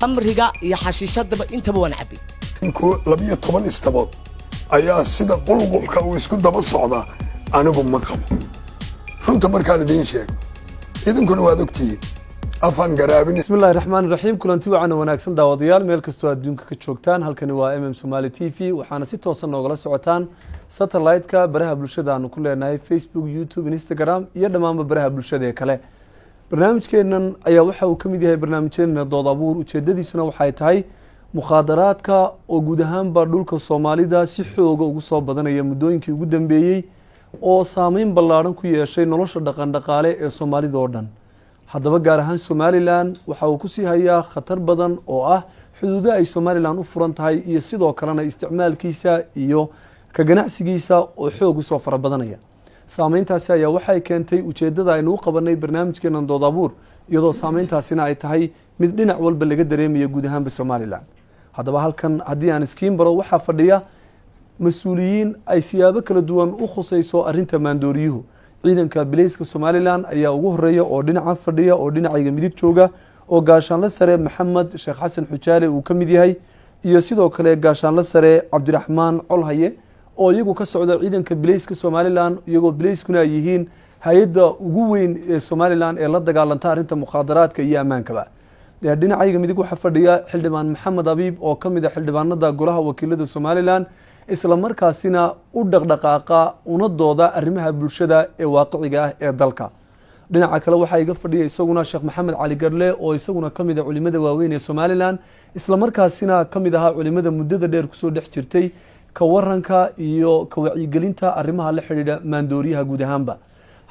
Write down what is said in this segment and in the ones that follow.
qamriga iyo xashiishadaba intaba waan cabay inkoo 12 istabood ayaa sida qulqulka uu isku daba socda anigu ma qabo runta markaan idin sheeg idinkuna waad ogtihiin afan garaabin bismillaahir rahmaanir rahiim kulanti wacan wanaagsan daawadayaal meel kastoo adduunka ka joogtaan halkani waa Somali TV waxaana si toosan noogala socotaan satellite-ka baraha bulshada aanu ku leenahay Facebook, YouTube, Instagram iyo dhammaan baraha bulshada ee kale barnaamijkeenan ayaa waxa uu kamid yahay barnaamijkeena dood abuur ujeedadiisuna waxay tahay mukhadaraadka oo guud ahaanba dhulka Soomaalida si xoog ugu soo badanaya muddooyinkii ugu dambeeyay oo saameyn ballaaran ku yeeshay nolosha dhaqan-dhaqaale ee Soomaalida oo dhan haddaba gaar ahaan Somaliland waxa uu ku sii hayaa khatar badan oo ah xuduudaha ay Somaliland u furan tahay iyo sidoo kalena isticmaalkiisa iyo ka ganacsigiisa oo xoog u soo fara badanaya saameyntaasi ayaa waxay keentay ujeedada aynu u qabanay barnaamijkeena dood abuur iyadoo saameyntaasina ay tahay mid dhinac walba laga dareemayo guud ahaan Somaliland haddaba halkan haddii aan iskiin baro waxa fadhiya mas'uuliyiin ay siyaabo kala duwan u khusayso arrinta maandooriyuhu ciidanka bilayska Somaliland ayaa ugu horeeya oo dhinaca fadhiya oo dhinacayga midig jooga oo gaashaanle sare Maxamed Sheekh Xasan Xujaale uu kamid yahay iyo sidoo kale gaashaanle sare Cabdiraxmaan Colhaye oo iyagu ka socda ciidanka bilayska Somaliland iyagoo bilayskuna ay yihiin hay'adda ugu weyn ee Somaliland ee la dagaalanta arrinta mukhadaraadka iyo amaankaba dhinacayga midig waxa fadhiya xildhibaan Maxamed Abiib oo kamid ah xildhibaanada golaha wakiilada Somaliland isla markaasina u dhaqdhaqaaqa una dooda arrimaha bulshada ee waaqiciga ah ee dalka dhinaca kale waxa iga fadhiya isaguna Sheekh Maxamed Cali Garle oo isaguna kamid ah culimada waaweyn ee Somaliland isla markaasina kamid ah culimada muddada dheer ku soo dhex jirtay ka waranka iyo ka wacyigelinta arrimaha la xiriira maandooriyaha guud ahaanba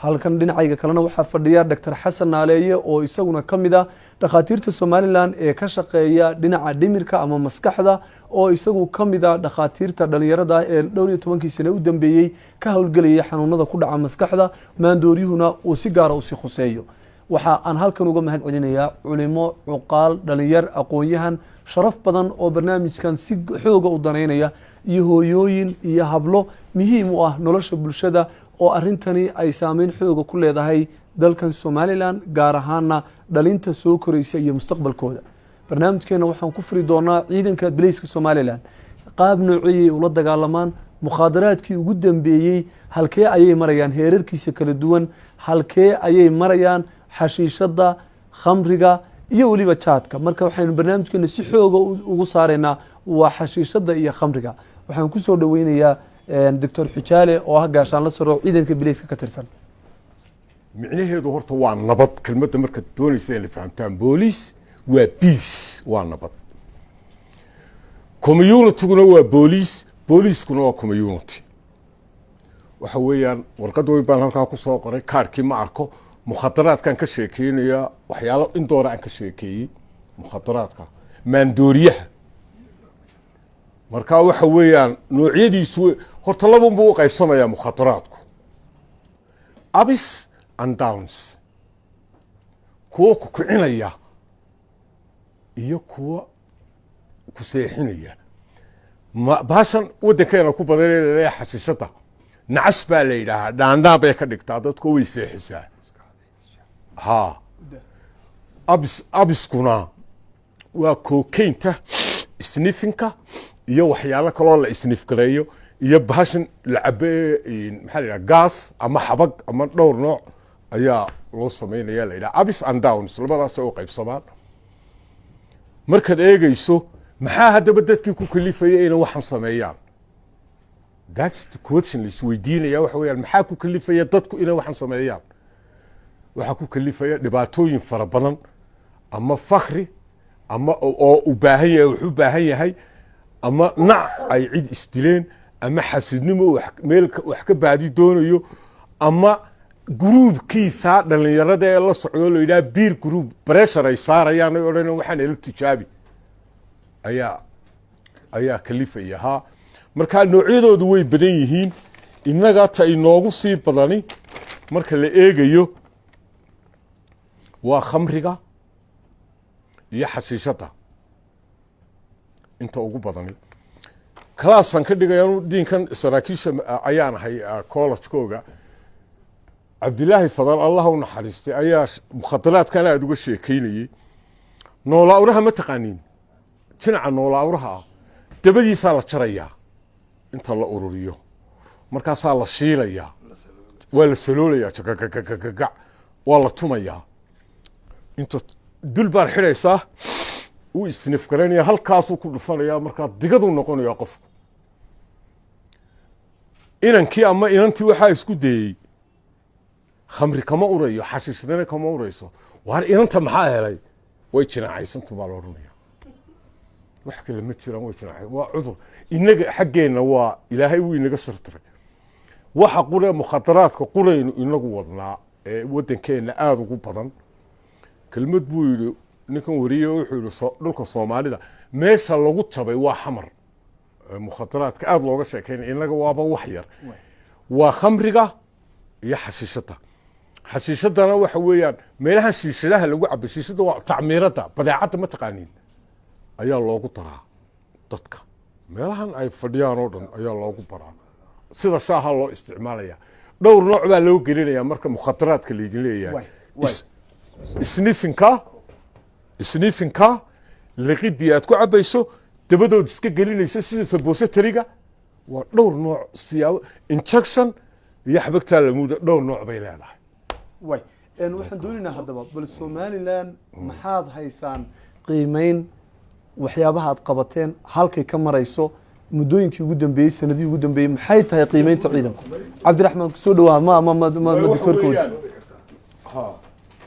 halkan dhinacayga kalena waxa fadhiya Dr. Xasan Naaleeye oo isaguna kamid ah dhakhaatiirta Somaliland ee ka shaqeeya dhinaca dhimirka ama maskaxda oo isagu kamid ah dhakhaatiirta dhalinyarada ee 12 sano u dambeeyay ka hawlgelaya xanuunada ku dhaca maskaxda maandooriyuhuna uu si gaar ah u si khuseeyo waxa aan halkan uga mahad celinayaa culimo cuqaal dhalinyar aqoon-yahan sharaf badan oo barnaamijkan si xoog u daneynaya iyo hooyooyin iyo hablo muhiim u ah nolosha bulshada oo arintani ay saameyn xoog ku leedahay dalkan Somaliland gaar ahaan dhalinta soo koraysa iyo mustaqbalkooda barnaamijkeena waxaan ku furi doonaa ciidanka bilayska Somaliland qaab noociyay ula dagaalamaan mukhadaraadkii ugu dambeeyay halkee ayay marayaan heerarkiisa kala duwan halkee ayay marayaan xashiishada khamriga iyo waliba jaadka marka waxaan barnaamijkeena si xoog ugu saareynaa waa xashiishada iyo khamriga waxaan ku soo dhaweynayaa Dr. Xujaale oo ah gaashaanle sare oo ciidanka bilayska ka tirsan micnaheedu horta waa nabad kelmadda marka doonaysa in la fahamtaan booliis waa peace waa nabad community-guna waa booliis booliiskuna waa community waxa weeyaan warqad weyn baan halkaa ku soo qoray kaarkii ma arko mukhadaraadkan ka sheekeynaya waxyaalo in doora aan ka sheekeeyey mukhadaraadka maandooriyaha marka waxa weeyaan noocyadiisu horta laba buu u qaybsanayaa mukhadaraadku abis and downs kuwa ku kicinaya iyo kuwa ku seexinaya baashan waddankeena ku badanee xashiishada nacas baa la yidhaahaa dhaandhaan bay ka dhigtaa dadku way seexisaa ha abiskuna waa kookeynta snifinka iyo waxyaalo kaloo la isnif gareeyo iyo baashan la cabe maxaa la yidhaha gas ama xabag ama dhowr nooc ayaa loo sameynaya la yidhaha abis and downs labadaas oo qaybsamaan markaad eegayso maxaa haddaba dadkii ku kalifaya inay waxaan sameeyaan that's the question is weydiinaya waxa weeyaan maxaa ku kalifaya dadku inay waxaan sameeyaan waxaa ku kalifaya dhibaatooyin fara badan ama fakri ama oo u baahan yahay wuxuu baahan yahay ama nac ay cid isdileen ama xasidnimo meel wax ka baadi doonayo ama groupkiisa dhalinyarada ee la socdo la yiraahdo peer group pressure ay saarayaan oo dhan waxaan ila tijaabi ayaa kalifaya ha marka noocyadoodu way badan yihiin inaga ta inoogu sii badani marka la eegayo waa khamriga iyo xashiishada inta ugu badani class-an ka dhigayaan diinkan saraakiisha ayaan ahay college-kooga Cabdilaahi Fadal Allah u naxariistay ayaa mukhadaraadkan aad uga sheekeynayay noolaawraha ma taqaaniin jinaca noolaawraha ah dabadiisaa la jarayaa inta la ururiyo markaasaa la shiilayaa waa la saloolayaa jagagagagaga waa la tumayaa inta dul baad xidhaysaa uu isnif garanaya halkaasuu ku dhufanayaa markaa digaduu noqonayaa qofku inankii ama inantii waxaa isku dayey khamri kama urayo xashiishdana kama urayso waar inanta maxaa helay way jinaacaysantu baa la odhanaya wax kale ma jiraan way jinaacay waa cudur inaga xaggeenna waa ilaahay wuu inaga sirtiray waxa qure mukhadaraadka quraynu inagu wadnaa ee waddankeenna aada ugu badan kelmad buu yidhi ninkan wariye wuxuu yidhi dhulka soomaalida meesha lagu jabay waa xamar mukhadaraadka aada looga sheekeynaya inaga waaba wax yar waa khamriga iyo xashiishada xashiishadana waxa weeyaan meelahan shiishadaha lagu cabo shiishada waa tacmiirada badeecadda ma taqaaniin ayaa loogu daraa dadka meelahan ay fadhiyaan oo dhan ayaa loogu daraa sida shaaha loo isticmaalaya dhowr nooc baa loo gelinayaa marka mukhadaraadka laydin leeyahay isniifinka liqidii aad ku cabayso dabadood iska gelinaysa sida sabosatariga waa dhowr nooc siyaabo injection iyo xabagtaa lamuuda dhowr nooc bay leedahay waxaan doonaynaa haddaba bal somalilan maxaad haysaan qiimeyn waxyaabaha aad qabateen halkay ka marayso muddooyinkii ugu dambeeyey sanadihii ugu dambeeyey maxay tahay qiimeynta ciidanku cabdiraxmaan kusoo dhawaa ma doctorkooda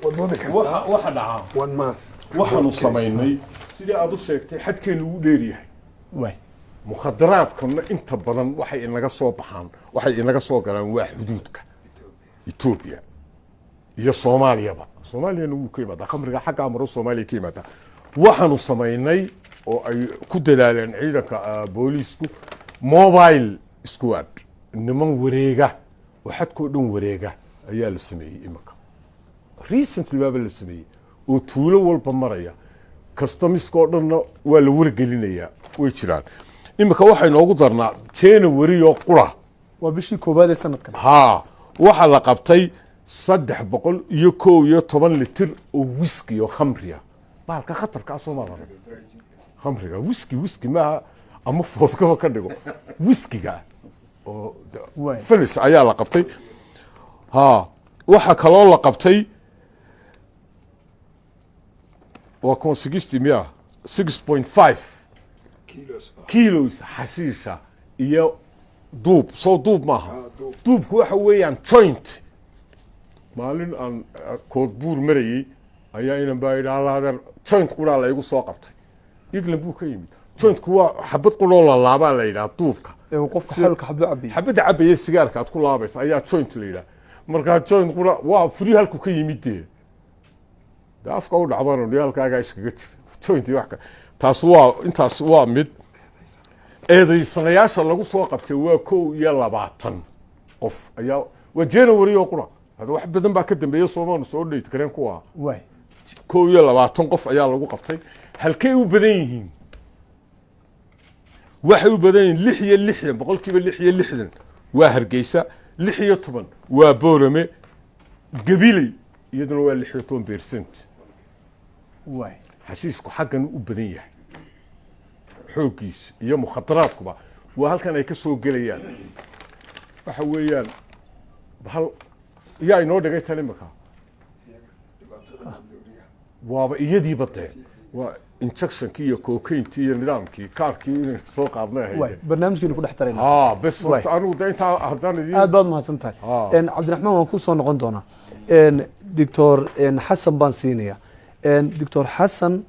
waxa dhacaa waxaanu samaynay sidii aad u sheegtay xadkeenu ugu dheeryahay mukhadaraadkuna inta badan waxay inaga soo baxaan waxay inaga soo galaan waa xuduudka etoobiya iyo soomaaliyaba soomaaliyana wuu ka yimaadaa khamriga xagga amaro soomaaliya ka yimaadaa waxaanu samaynay oo ay ku dadaaleen ciidanka booliisku mobile squad niman wareega oo xadkoo dhan wareega ayaa la sameeyey imanka recently baaba la sameeyey oo tuulo walba maraya customiskoo dhanna waa la wargelinayaa way jiraan iminka waxay noogu darnaa january oo qura waa bishii koobaad ee sanadkan haa waxaa la qabtay 311 litir oo whisky oo khamriya baalka khatarka soo maaran khamriga whisky maaha ama foodkaba ka dhigo whiskyga oo finish ayaa la qabtay haa waxa kaloo la qabtay waa kun 6.5 kilos xashiisha iyo duub soo duub maaha duubku waxa weeyaan joint maalin aan koodbuur marayey ayaa inan baa yidhi allaadeer joint quraa laygu soo qabtay england buu ka yimid jointku waa xabad quroo la laabaa la yidhaha duubka qofka xalka xabdo cabay xabadda cabaya sigaarka aad ku laabaysa ayaa joint la yidhaha markaa joint qura waa free halku ka yimid dee afka u dhacdana dhiyaalkaagaa iskaga jira joint wax taas waa intaas waa mid eedaysanayaasha lagu soo qabtay waa 21 qof ayaa waa January oo qura hada wax badan baa ka dambeeyay Soomaaliya soo dheeyt kareen kuwa 21 qof ayaa lagu qabtay halkay u badan yihiin waxay u badan yihiin 6 boqolkiiba 6 waa Hargeysa 16 waa Boorame Gabiley iyaduna waa 16% xashiisku xaggan u badan yahay xoogiis iyo mukhadaraadkuba waa halkan ay ka soo gelayaan waxa weeyaan hal yaa inoo dhigay tan imika waaba iyadii badee waa injectionkii iyo cocaine-tii iyo nidaamkii kaarkii inay soo qaadnay barnaamijkeenu ku dhex tarayna bes anigu de intaa haddaan idin aad baad mahadsan tahay cabdiraxmaan waan ku soo noqon doonaa doctor xasan baan siinaya doctor xasan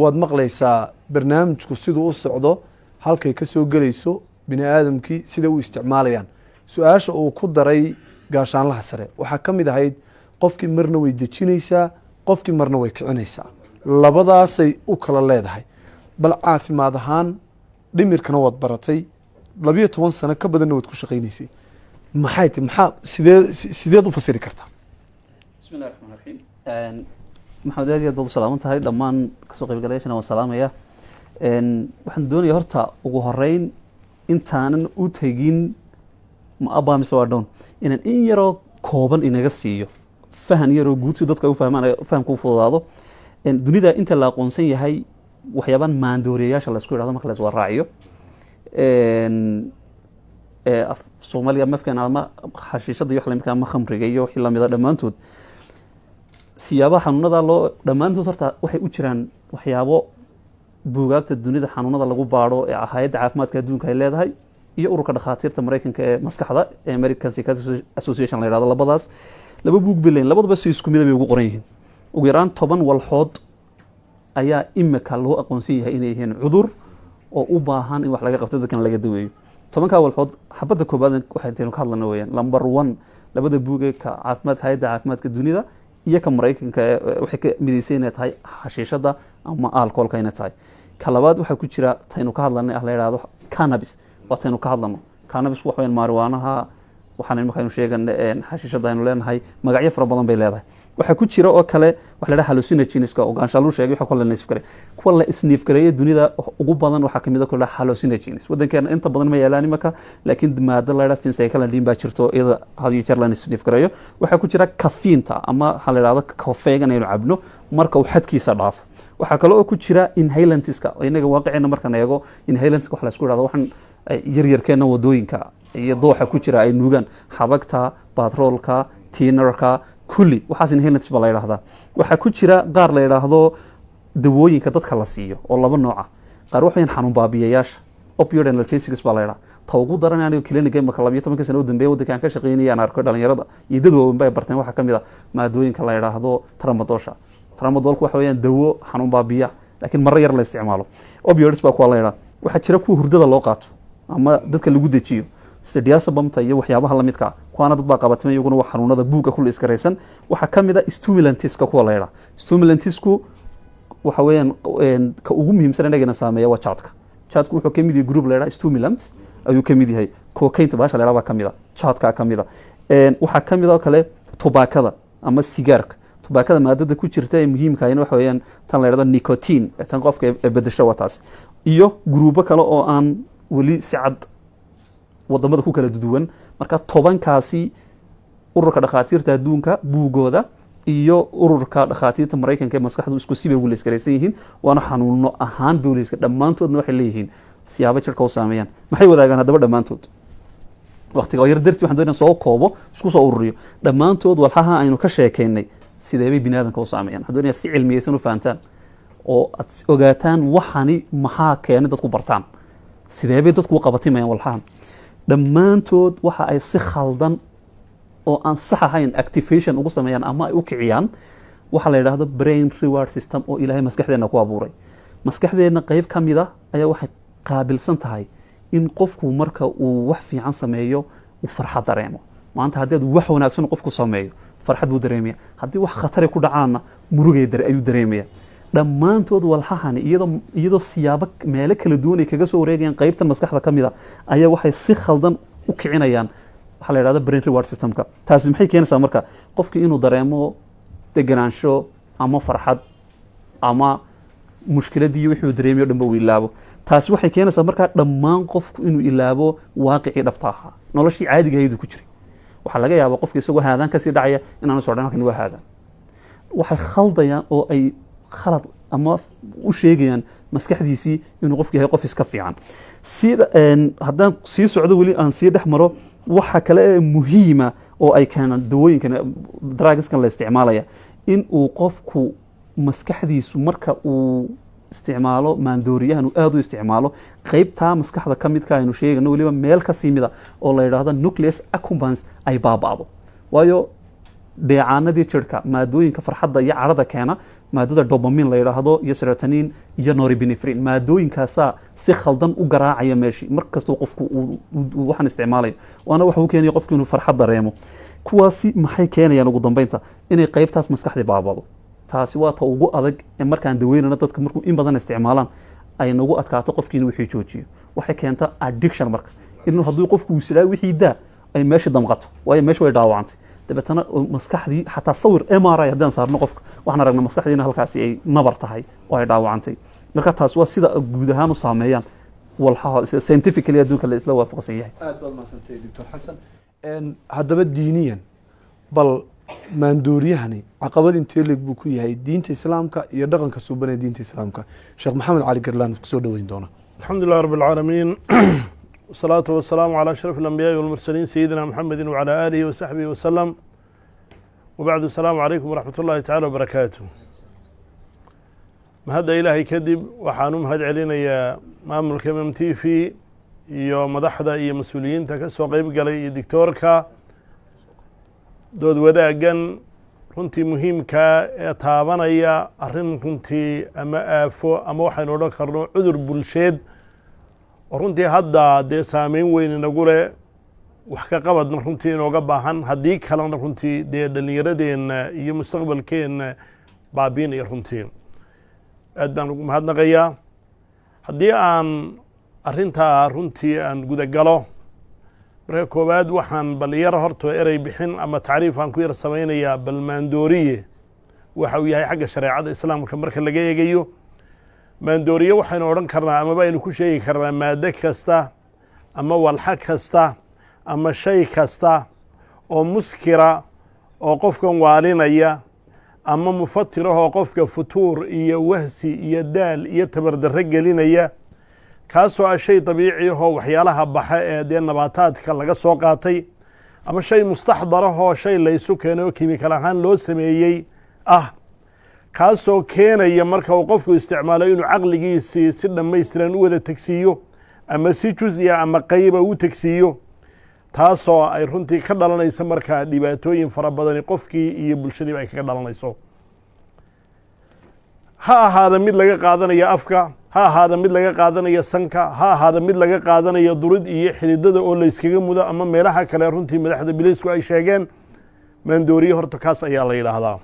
waad maqlaysaa barnaamijku siduu u socdo halkay ka soo gelayso bini aadamkii sida u isticmaalayaan su-aasha uu ku daray gaashaanlaha sare waxaa ka mid ahayd qofkii marna way dejinaysaa qofkii marna way kicinaysaa labadaasay u kala leedahay bal caafimaad ahaan dhimirkana waad baratay 12 sano ka badanna waad ku shaqaynaysay maxay tahay maxaa sideed u fasiri kartaa bismillahi raxmaani raxiim maxamed aad iyo aad baad u salaaman tahay dhammaan kasoo qaybgalayaashana waan salaamaya waxaan doonaya horta ugu horeyn intaanan u tegin ma abaa mise waa dhown inaan in yaroo kooban inaga siiyo fahan yaroo guud si dadku ay u fahmaan fahamku u fududaado dunida inta la aqoonsan yahay waxyaaban maandooriyayaasha la isku yidhahdo marka la iswada raaciyo soomaaliya mafkan ama xashiishada iyo wax lamidka ama khamriga iyo wixii lamida dhammaantood siyaabaha xanuunada loo dhammaantood horta waxay u jiraan waxyaabo buugaagta dunida xanuunada lagu baadho ee hay'adda caafimaadka adduunka ay leedahay iyo ururka dhakhaatiirta maraykanka ee maskaxda ee American Psychiatric Association la yidhahdo labadaas laba buug bilayn labaduba si isku mid ah bay ugu qoran yihiin ugu yaraan 10 walxood ayaa imika loo aqoonsan yahay inay yihiin cudur oo u baahan in wax laga qabto dadkan laga daweeyo 10ka walxood xabadda koobaad waxay intaanu ka hadlana weeyaan number 1 labada buug ee ka caafimaadka hay'adda caafimaadka dunida iyo ka maraykanka waxay ka midaysan inay tahay xashiishada ama alcoholka inay tahay ka labaad waxa ku jira taynu ka hadlanay la yiraahdo cannabis waa taynu ka hadlano cannabis waxa weyn marijuana waxaan imika sheegan xashiishada aynu leenahay magacyo fara badan bay leedahay waxa ku jira oo kale wax la yiraahdo hallucinogens oo gaanshalu sheegay waxa kale la isfkare kuwa la isniifgareeyay dunida ugu badan waxa kamid ah kula hallucinogens wadankeena inta badan ma yeelaan imika laakiin maada la yiraahdo phencyclidine baa jirto iyada hadii jeer la isniifgareeyo waxa ku jira caffeine ama waxa la yiraahdo kafeega inaynu cabno marka uu xadkiisa dhaafo waxa kale oo ku jira inhalantska inaga waaqicina marka eego inhalantska waxa la isku yiraahdo waxan yaryarkeena wadooyinka iyo dooxa ku jira ay nuugaan xabagta batroolka tiinarka kulli waxaas inhalants baa la yiraahdaa waxa ku jira qaar la yiraahdo dawooyinka dadka la siiyo oo laba nooc ah qaar waxay xanuun baabiyayaasha opioid analgesics baa la yiraahdaa ta ugu daran aniga clinic marka 12 sano u dambeeyay wadankan ka shaqeynayaan arko dhalinyarada iyo dad waaweyn bay barteen waxa kamid ah maadooyinka la yiraahdo tramadolku waxa weeyaan dawo xanuun baabiya laakiin mar yar la isticmaalo opioids baa kuwa la yiraahdaa waxa jira kuwa hurdada loo qaato ama dadka lagu dejiyo diazepamta iyo waxyaabaha la midka kuwaana dad baa qabatay iyaguna wax xanuunada buuga kulli iskareysan waxa kamid ah stimulantska kuwa la yiraahdo stimulantsku waxa weeyaan ka ugu muhiimsan inagana saameeya waa chatka wuxuu kamid yahay group la yiraahdo stimulants ayuu kamid yahay cocaine baasha la yiraahdo kamid ah chatka kamid ah waxa kamid ah kale tobakada ama sigaarka tobakada maadada ku jirta ee muhiimka ah waxa weeyaan tan la yiraahdo nicotine tan qofka bedesho wataas iyo gruubo kale oo aan wali si cad wadamada ku kala duwan marka 10kaasi ururka dhakhaatiirta adduunka buugooda iyo ururka dhakhaatiirta maraykanka ee maskaxdu isku sibay ugu leeskareysan yihiin waana xanuuno ahaan booliska dhammaantoodna waxay leeyihiin siyaabo jirka u saameeyaan maxay wadaagaan hadaba dhammaantood waqtiga yar dartii waxaan doonayaa soo koobo isku soo ururiyo dhammaantood walxaha aynu ka sheekeynay sidee bay bini'aadanka u saameeyaan waxaan doonayaa si cilmiyeysan u fahantaan oo aad ogaataan waxani maxaa keenay dadku bartaan sidee bay dadku u qabatimayaan walxahan dhammaantood waxa ay si khaldan oo aan sax ahayn activation ugu sameeyaan ama ay u kiciyaan waxa la yiraahdo brain reward system oo ilaahay maskaxdeena ku abuuray maskaxdeena qayb kamid ah ayaa waxay qaabilsan tahay in qofku marka uu wax fiican sameeyo uu farxad dareemo maanta haddii wax wanaagsan qofku sameeyo farxad buu dareemaya haddii wax khatar ku dhacaana murugay ayuu dareemaya dhammaantood walxahani iyadoo siyaabo meelo kala duwan ay kaga soo wareegayaan qaybtan maskaxda kamid ah ayaa waxay si khaldan u kicinayaan waxa la yiraahdo brain reward systemka taasi maxay keenaysaa marka qofkii inuu dareemo deganaansho ama farxad ama mushkiladii wixii uu dareemayo dhanba uu ilaabo taasi waxay keenaysaa marka dhammaan qofku inuu ilaabo waaqicii dhabta ahaa noloshii caadiga ahayd ku jiray waxa laga yaabaa qofkii isagoo haadaan ka sii dhacaya inaanu soo dhan halkan waa haadaan waxay khaldayaan oo ay khalad ama u sheegayaan maskaxdiisii inuu qofku yahay qof iska fiican sida haddaan sii socdo weli aan sii dhex maro waxa kale ee muhiima oo ay keenaan dawooyinkan drugskan la isticmaalaya in uu qofku maskaxdiisu marka uu isticmaalo maandooriyahan uu aad u isticmaalo qaybtaa maskaxda ka midka aynu sheegano weliba meel ka sii mida oo la yidhaahdo nucleus accumbens ay baaba'do waayo dheecaanadii jirka maadooyinka farxadda iyo carada keena maadada dopamine la yiraahdo iyo serotonin iyo norepinephrine maadooyinkaasaa si khaldan u garaacaya meeshii markastuu qofku uu waxaan isticmaalayo waana waxa uu keenaya qofku inuu farxad dareemo kuwaasi maxay keenayaan ugu dambeynta inay qaybtaas maskaxdii baabado taasi waa ta ugu adag ee markaan daweynana dadka markuu in badan isticmaalaan ay nagu adkaato qofkii inuu wixii joojiyo waxay keentaa addiction marka inuu hadduu qofku wisilaa wixii daa ay meeshii damqato waayo meesha way dhaawacantay dabeetana maskaxdii xataa sawir MRI haddaan saarno qofka waxaan aragnaa maskaxdiina halkaasi ay nabar tahay oo ay dhaawacantay marka taas waa sida guud ahaan u saameeyaan walxaha scientifically adduunka la isla waafaqsan yahay aad baad mahadsantay doctor xasan haddaba diiniyan bal maandooriyahani caqabad intee leeg buu ku yahay diinta islaamka iyo dhaqanka suuban ee diinta islaamka sheekh maxamed cali garlaan kusoo dhoweyn doona الحمد لله رب العالمين والصلاة والسلام على أشرف الأنبياء والمرسلين سيدنا محمد وعلى آله وصحبه وسلم وبعد السلام عليكم ورحمة الله تعالى وبركاته مهد إلهي كذب وحانوم هد علينا يا مامل كمم تيفي يا مدحدا يا مسؤولين تكسوا قيب قالي دكتوركا دود وداقن runtii muhiimka ee taabanaya arrin runtii ama aafo ama waxaynu odhan karno cudur bulsheed oo runtii hadda dee saameyn weyn inagu leh wax ka qabadna runtii inooga baahan haddii kalena runtii dee dhallinyaradeenna iyo mustaqbalkeenna baabiinaya runtii aad baan ugu mahadnaqayaa haddii aan arrintaa runtii aan gudagalo marka koowaad waxaan bal yar horto erey bixin ama tacriif aan ku yar samaynayaa bal maandooriye waxa uu yahay xagga shareecada islaamka marka laga eegayo maandooriye waxaynu odhan karnaa amaba aynu ku sheegi karnaa maado kasta ama walxa kasta ama shay kasta oo muskira oo qofkan waalinaya ama mufatirahoo qofka futuur iyo wahsi iyo daal iyo tabardarre gelinaya kaasoo ah shay dabiici ahoo waxyaalaha baxa ee dee nabaataadka laga soo qaatay ama shay mustaxdarahoo shay laysu keenay oo kimikal ahaan loo sameeyey ah kaasoo keenaya marka uu qofku isticmaalo inuu caqligiisii si dhammaystiran u wada tegsiiyo ama si jus-iya ama qayba u tegsiiyo taasoo ay runtii ka dhalanayso markaa dhibaatooyin fara badani qofkii iyo bulshadiiba ay kaga dhalanayso ha ahaada mid laga qaadanayo afka ha ahaada mid laga qaadanayo sanka ha ahaada mid laga qaadanayo durid iyo xididada oo layskaga mudo ama meelaha kale runtii madaxda biliisku ay sheegeen maandooriye horta kaas ayaa la yidhaahdaa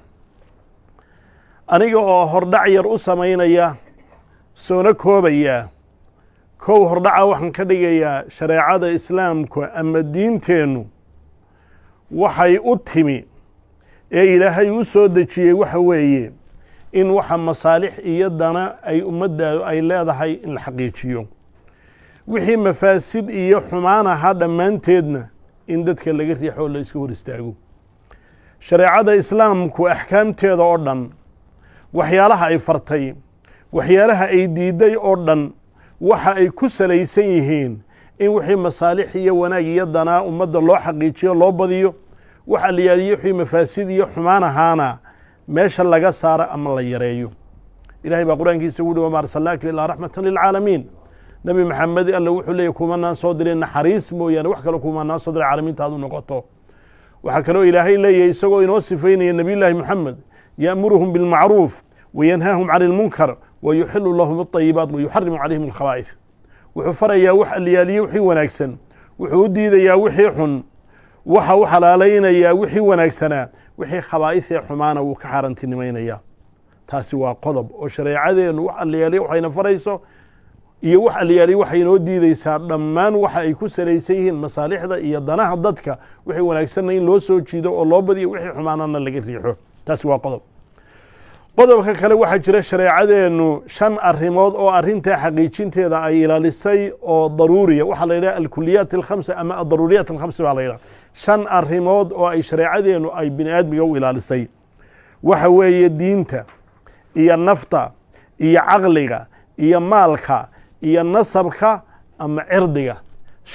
aniga oo hordhac yar u samaynaya soona koobaya kow hordhaca waxaan ka dhigayaa shareecada islaamku ama diinteennu waxay u timi ee ilaahay u soo dejiyey waxa weeye in waxa masaalix iyo dana ay ummadda ay leedahay in la xaqiijiyo wixii mafaasid iyo xumaan ahaa dhammaanteedna in dadka laga riixo oo la iska hor istaago shareecada islaamku axkaamteeda oo dhan waxyaalaha ay fartay waxyaalaha ay diidday oo dhan waxa ay ku salaysan yihiin in wixii masaalix iyo wanaag iyo danaa ummadda loo xaqiijiyo loo badiyo waxa la yaadiyo wixii mafaasid iyo xumaan ahaana meesha laga saaro ama la yareeyo ilahay baa qur-aankiisa wuhi wama arsalnaaka ilaa raxmatan lilcaalamiin nebi maxamed alle wuxuu leeyay kumanaan soo diray naxariis mooyaane wax kale kumanaan soo diray caalamiinta aad u noqoto waxaa kaloo ilaahay leeyahay isagoo inoo sifaynaya nebiyullaahi moxamed ya'muruhum bilmacruuf wayanhaahum cani ilmunkar wayuxilu lahum alطayibaat wayuxarimu calayhim alkhabaa'is wuxuu farayaa wax alliyaaliye wixii wanaagsan wuxuu u diidayaa wixii xun waxa u xalaalaynayaa wixii wanaagsanaa wixii khabaa'is ee xumaana wuu ka xaarantinimaynayaa taasi waa qodob oo shareecadeennu wax alliyaaliye waxayna farayso iyo wax alliyaaliye waxay inoo diideysaa dhammaan waxa ay ku salaysan yihiin masaalixda iyo danaha dadka wixii wanaagsanna in loo soo jiido oo loo badiyo wixii xumaanana laga riixo taasi waa qodob qodobka kale waxaa jira shareecadeennu 5 arrimood oo arrintaa xaqiijinteeda ay ilaalisay oo daruuriya waxaa la yidhaha alkuliyaat alkhamsa ama adaruuriyaat alkhamsa baa la yidhaha 5 arrimood oo ay shareecadeennu ay bini aadmiga u ilaalisay waxa weeye diinta iyo nafta iyo caqliga iyo maalka iyo nasabka ama cirdiga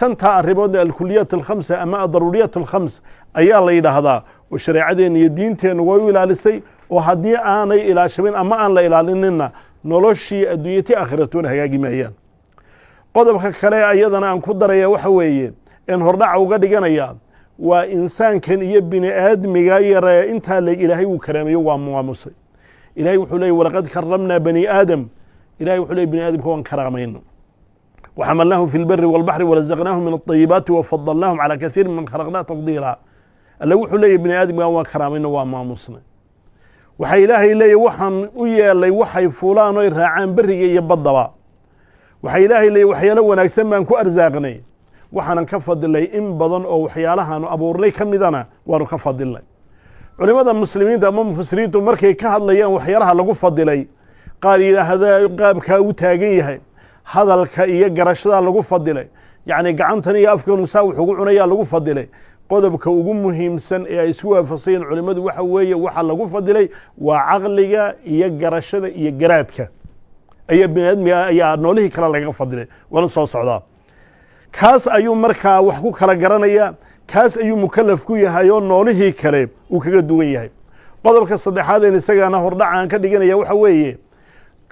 5taa arrimood alkuliyaat alkhamsa ama adaruuriyaat alkhams ayaa la yidhaahdaa oo shareecadeennu iyo diinteennu way u ilaalisay oo haddii aanay ilaashamin ama aan la ilaalinina noloshii adduunyati aakhiratoona hagaagi maayaan qodobka kale ayadana aan ku daraya waxa weeye in hordhaca uga dhiganaya waa insaankan iyo bini aadmiga yare intaa leeg ilaahay wuu karaameeyo waa maamusay ilaahay wuxuu leeyay walaqad karamnaa bani aadam ilahay wuxuu leeyay bini aadamka waan karaamayno وحملناهم في البر والبحر ورزقناهم من الطيبات وفضلناهم على كثير من خلقنا تفضيلا alla wuxuu leeyahy bini aadamka waa karaamayno waa maamusnay waxaa ilaahay leeyahy waxaan u yeelay waxay fuulaan oy raacaan beriga iyo baddaba waxaa ilaahay leeyahy waxyaalo wanaagsan baan ku arsaaqnay waxaanan ka fadilay in badan oo waxyaalahaanu abuurnay ka midana waanu ka fadilnay culimada muslimiinta ama mufasiriintu markay ka hadlayaan waxyaalaha lagu fadilay qaar yidhaahda qaabkaa u taagan yahay hadalka iyo garashadaa lagu fadilay yacni gacantan iyo afkanu saa wuxugu cunayaa lagu fadilay qodobka ugu muhiimsan ee ay isku waafaqsayeen culimmadu waxa weeye waxa lagu fadilay waa caqliga iyo garashada iyo garaadka ayaa bini aadmiga ayaa noolihii kale lagaga fadilay waana soo socdaa kaas ayuu markaa wax ku kala garanaya kaas ayuu mukallaf ku yahay oo noolihii kale uu kaga duwan yahay qodobka saddexaad een isagana hordhacaan ka dhiganaya waxa weeye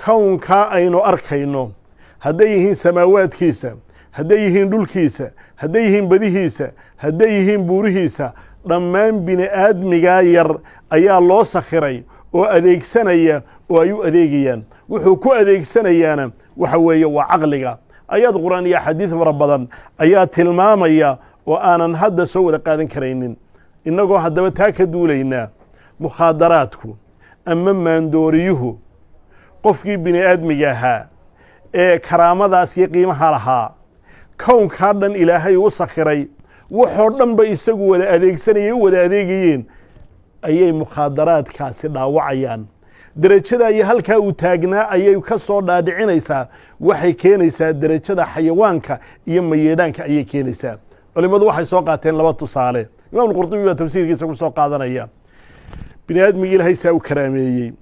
kownkaa aynu arkayno hadday yihiin samaawaadkiisa hadday yihiin dhulkiisa hadday yihiin badihiisa hadday yihiin buurihiisa dhammaan bini aadmigaa yar ayaa loo sakhiray oo adeegsanaya oo ay u adeegayaan wuxuu ku adeegsanayaana waxa weeye waa caqliga ayaad qur'aan iyo xadiid fara badan ayaa tilmaamaya oo aanan hadda soo wada qaadan karaynin innagoo haddaba taa ka duulaynaa mukhaadaraadku ama maandooriyuhu qofkii bini aadmiga ahaa ee karaamadaas iyo qiimaha lahaa kownkaa dhan ilaahay u sakhiray waxoo dhanba isagu wada adeegsanayay u wada adeegayeen ayay mukhaadaraadkaasi dhaawacayaan derajada iyo halkaa uu taagnaa ayay ka soo dhaadhicinaysaa waxay keenaysaa derajada xayawaanka iyo mayeedhaanka ayay keenaysaa culimmadu waxay soo qaateen laba tusaale imaam alqurtubi baa tafsiirkiisa ku soo qaadanaya bini aadmigii ilaahay saa u karaameeyey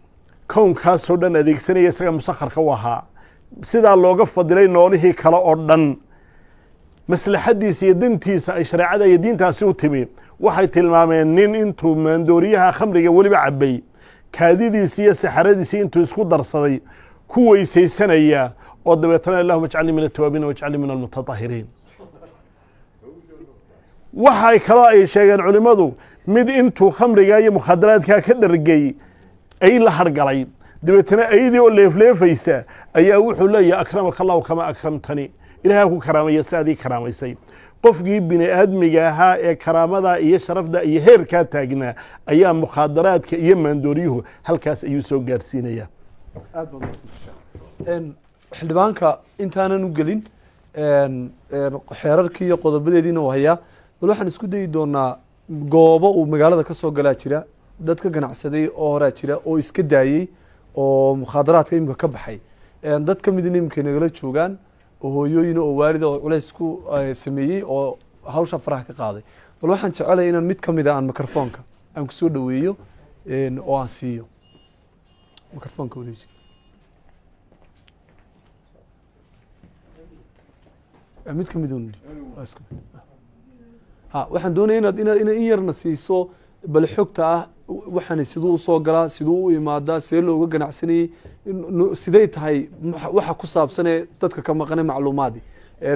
kownkaasoo dhan adeegsanaya isaga musakharka u ahaa sidaa looga fadilay noolihii kale oo dhan maslaxaddiisa iyo dantiisa ay shareecada iyo diintaasi u timi waxay tilmaameen nin intuu maandooriyaha khamriga weliba cabbay kaadidiisi iyo saxaradiisii intuu isku darsaday ku weysaysanaya oo dabeetana allahuma ajcalnii min atawaabiin wajcalnii min almutatahiriin waxay kaloo ay sheegeen culimmadu mid intuu khamrigaa iyo mukhaadaraadkaa ka dhargay ay la hargalay dabeetana aydii oo leefleefaysa ayaa wuxuu leeyahay akramaka allahu kama akramtani ilahay ku karaamaya si adii karaamaysay qofkii bini aadmiga ahaa ee karaamada iyo sharafda iyo heerkaa taagnaa ayaa mukhaadaraadka iyo maandooryuhu halkaas ayuu soo gaadhsiinaya xildhibaanka intaanan u gelin xeerarkii iyo qodobadeediina u hayaa bal waxaan isku dayi doonaa goobo uu magaalada ka soo galaa jira dad ka ganacsaday oo horaa jira oo iska daayey oo mukhaadaraadka imika ka baxay dad ka midna imika nagala joogaan oo hooyooyin oo waalida oo culays ku sameeyey oo hawsha faraha ka qaaday bal waxaan jecelahay inaan mid ka mid a aan mikrofoonka aan kusoo dhaweeyo oo aan siiyo mikrofoonka wareeji mid ka mid ha waxaan doonaya inaad in yarna siiso bal xogta ah waxaana siduu usoo galaa siduu u imaadaa see looga ganacsanayey siday tahay waxa ku saabsanee dadka ka maqane macluumaadi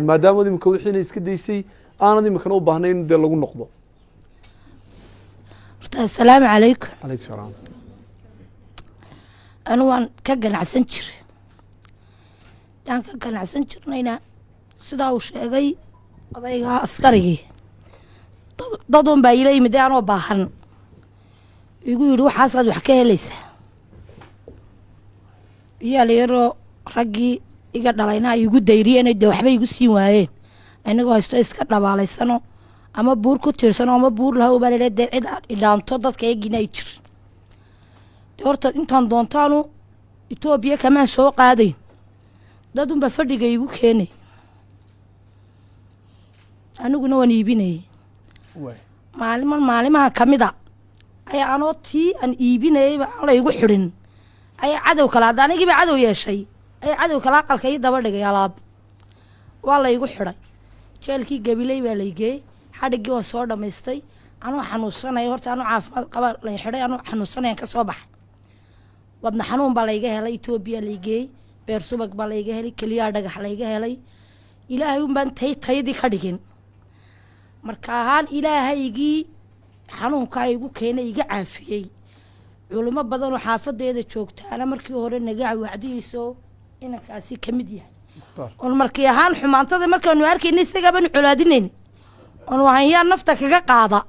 maadaama imika wixiina iska daysay aanad imikana u baahnayn in dee lagu noqdo horta assalaamu calaykum calaykum salaam anu waan ka ganacsan jiray daan ka ganacsan jirnayna sidaa uu sheegay odayga askarigii dad un baa ila yimid dee anoo baahan igu yidhi waxaasaad wax ka helaysaa iyaa la yaroo raggii iga dhalayna ay igu dayriyeen dee waxba igu siin waayeen inagoo haysto iska dhabaalaysano ama buur ku tiirsano ama buur lahow baa laydhaha dee cid idhaanto dadka eegina ay jirin dee horta intaan doontaanu etoobiya kamaan soo qaadayn dad unbaa fadhiga igu keenay aniguna waan iibinayay maalimaha ka mid a ayaa anoo tii aan iibinayayba aan la igu xidhin ayaa cadow kale hadda anigiiba cadow yeeshay ayaa cadow kale aqalka ii daba dhigay alaab waa la igu xidhay jeelkii gabiley baa laygeeyey xadhiggii waan soo dhammaystay anuu xanuunsanaya horta anuu caafimaad qaba lay xidhay anuu xanuunsanayaan ka soo baxay wadna xanuun baa layga helay etoobiya laygeeyey beer subag baa layga helay keliyaa dhagax layga helay ilaahay un baan tayadii ka dhigin marka ahaan ilaahaygii xanuunkaa igu keenay iga caafiyey culimo badan oo xaafadeeda joogtaana markii hore naga wacdiyeyso inankaasi ka mid yahay oon markii ahaan xumaantada markaanu arkayna isagaabanu colaadinayn oon wahanyaa nafta kaga qaada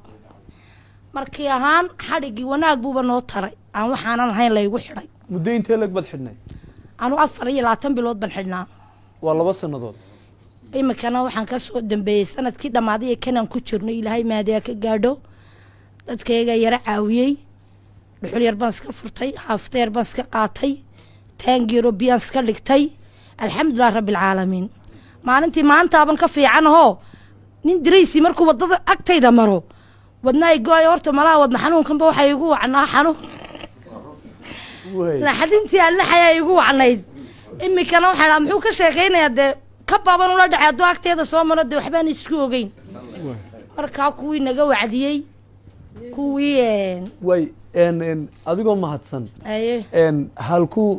markii ahaan xadhiggii wanaag buuba noo taray aan waxaanan ahayn laygu xidhay muddo intee lag baad xidhnay anu 24 bilood baan xidhnaa waa 2 sannadood imikana waxaan ka soo dambeeyey sanadkii dhammaaday ee kanaan ku jirno ilaahay maadiyaa ka gaadho dadkayga yara caawiyey dhuxul yar baan iska furtay haafta yar baan iska qaatay taangiiro biyaan iska dhigtay alxamdulilah rabbilcaalamiin maalintii maantaaban ka fiican ahoo nin diraysi markuu waddada agtayda maro wadnaay gooy horta malaha wadna xanuunkanba waxay igu wacnaa xanuun naxadintii aan laxayaa igu wacnayd imikana waxaa dhaa muxuu ka sheekaynayaa dee ka baban ula dhacay hadduu agteeda soo maro dee waxbaan isku ogeyn markaa kuwii naga wacdiyey kuwii way adigoo mahadsan aye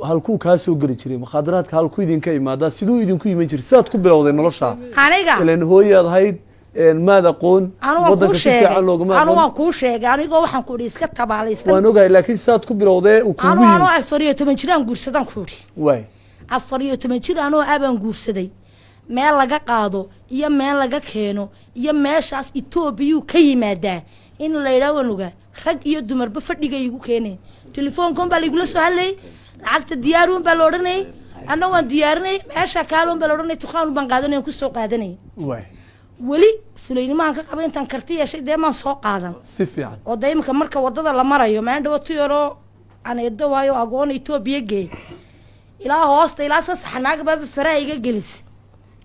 halkuu kaa soo geli jiray mukhaadaraadka halkuu idinka imaadaa siduu idinku iman jiray sidaad ku bilowday nolosha aniga ilan hooyaad ahayd maad aqoon waddanka si fiican loogama aqoon waan kuu sheegay anigoo waxaan ku idhi iska tabaalaysan waan ogahay laakiin sidaad ku bilowdee uu kugu yimid anoo 14 jiraan guursadan ku idhi way 14 jir anoo abaan guursaday meel laga qaado iyo meel laga keeno iyo meeshaas Itoobiya ka yimaadaa in la yiraahdo ogaa rag iyo dumarba fadhiga igu keenay telefoonkan baa igula soo hadlay lacagta diyaaruun baa la oranay anna waan diyaarinay meesha kaaloon baa la oranay tuqaan baan qaadanay ku soo qaadanay way wali fulaynimaan ka qabay intaan karti yeeshay deemaan soo qaadan si fiican oo daymanka marka wadada la marayo maan dhawato yaro aan eedo waayo agoon Itoobiya geey ilaa hoosta ilaa saxnaaga baa faraayiga gelis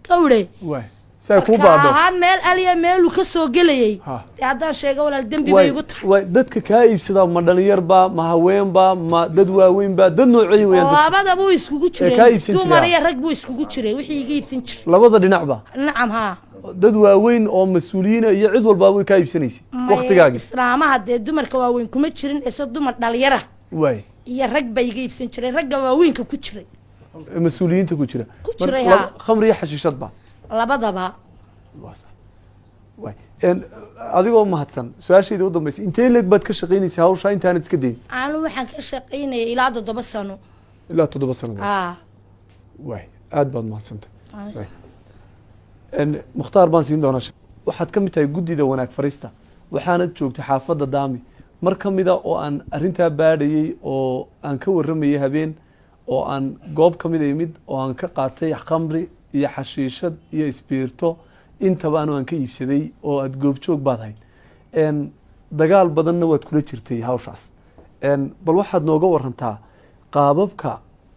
kawre way say ku baado ahaan meel aliya meel ka soo galayay haddaan sheego walaal dambi bay igu tahay way dadka ka iibsada ma dhalinyar ba ma haween ba ma dad waaweyn ba dad noocay weeyaan labada buu iskugu jiray dumar iyo rag buu iskugu jiray wixii iga iibsan jiray labada dhinac ba nacam ha dad waaweyn oo mas'uuliyiin iyo cid walba way ka iibsanaysay waqtigaagi islaamaha dee dumarka waaweyn kuma jirin ee dumar dhalinyara way iyo rag bay iga iibsan jiray ragga waaweynka ku jiray mas'uuliyiinta ku jira khamri iyo xashiishad ba labadaba way adigoo mahadsan su'aashayda u dambeysay intee leeg baad ka shaqeynaysaa hawsha intaan iska dayn aanu waxaan ka shaqeynayay ilaa 7 sano ilaa 7 sano way aad baad mahadsantahay mukhtaar baan siin doonaa waxaad ka mid tahay guddida wanaag farista waxaanad joogtay xaafadda daami mar ka mida oo aan arrintaa baadhayey oo aan ka warramayay habeen oo aan goob ka mida imid oo aan ka qaatay khamri iyo xashiishad iyo isbiirto intaba anu aan ka iibsaday oo aad goobjoog baad hayd dagaal badanna waad kula jirtay hawshaas bal waxaad nooga warantaa qaababka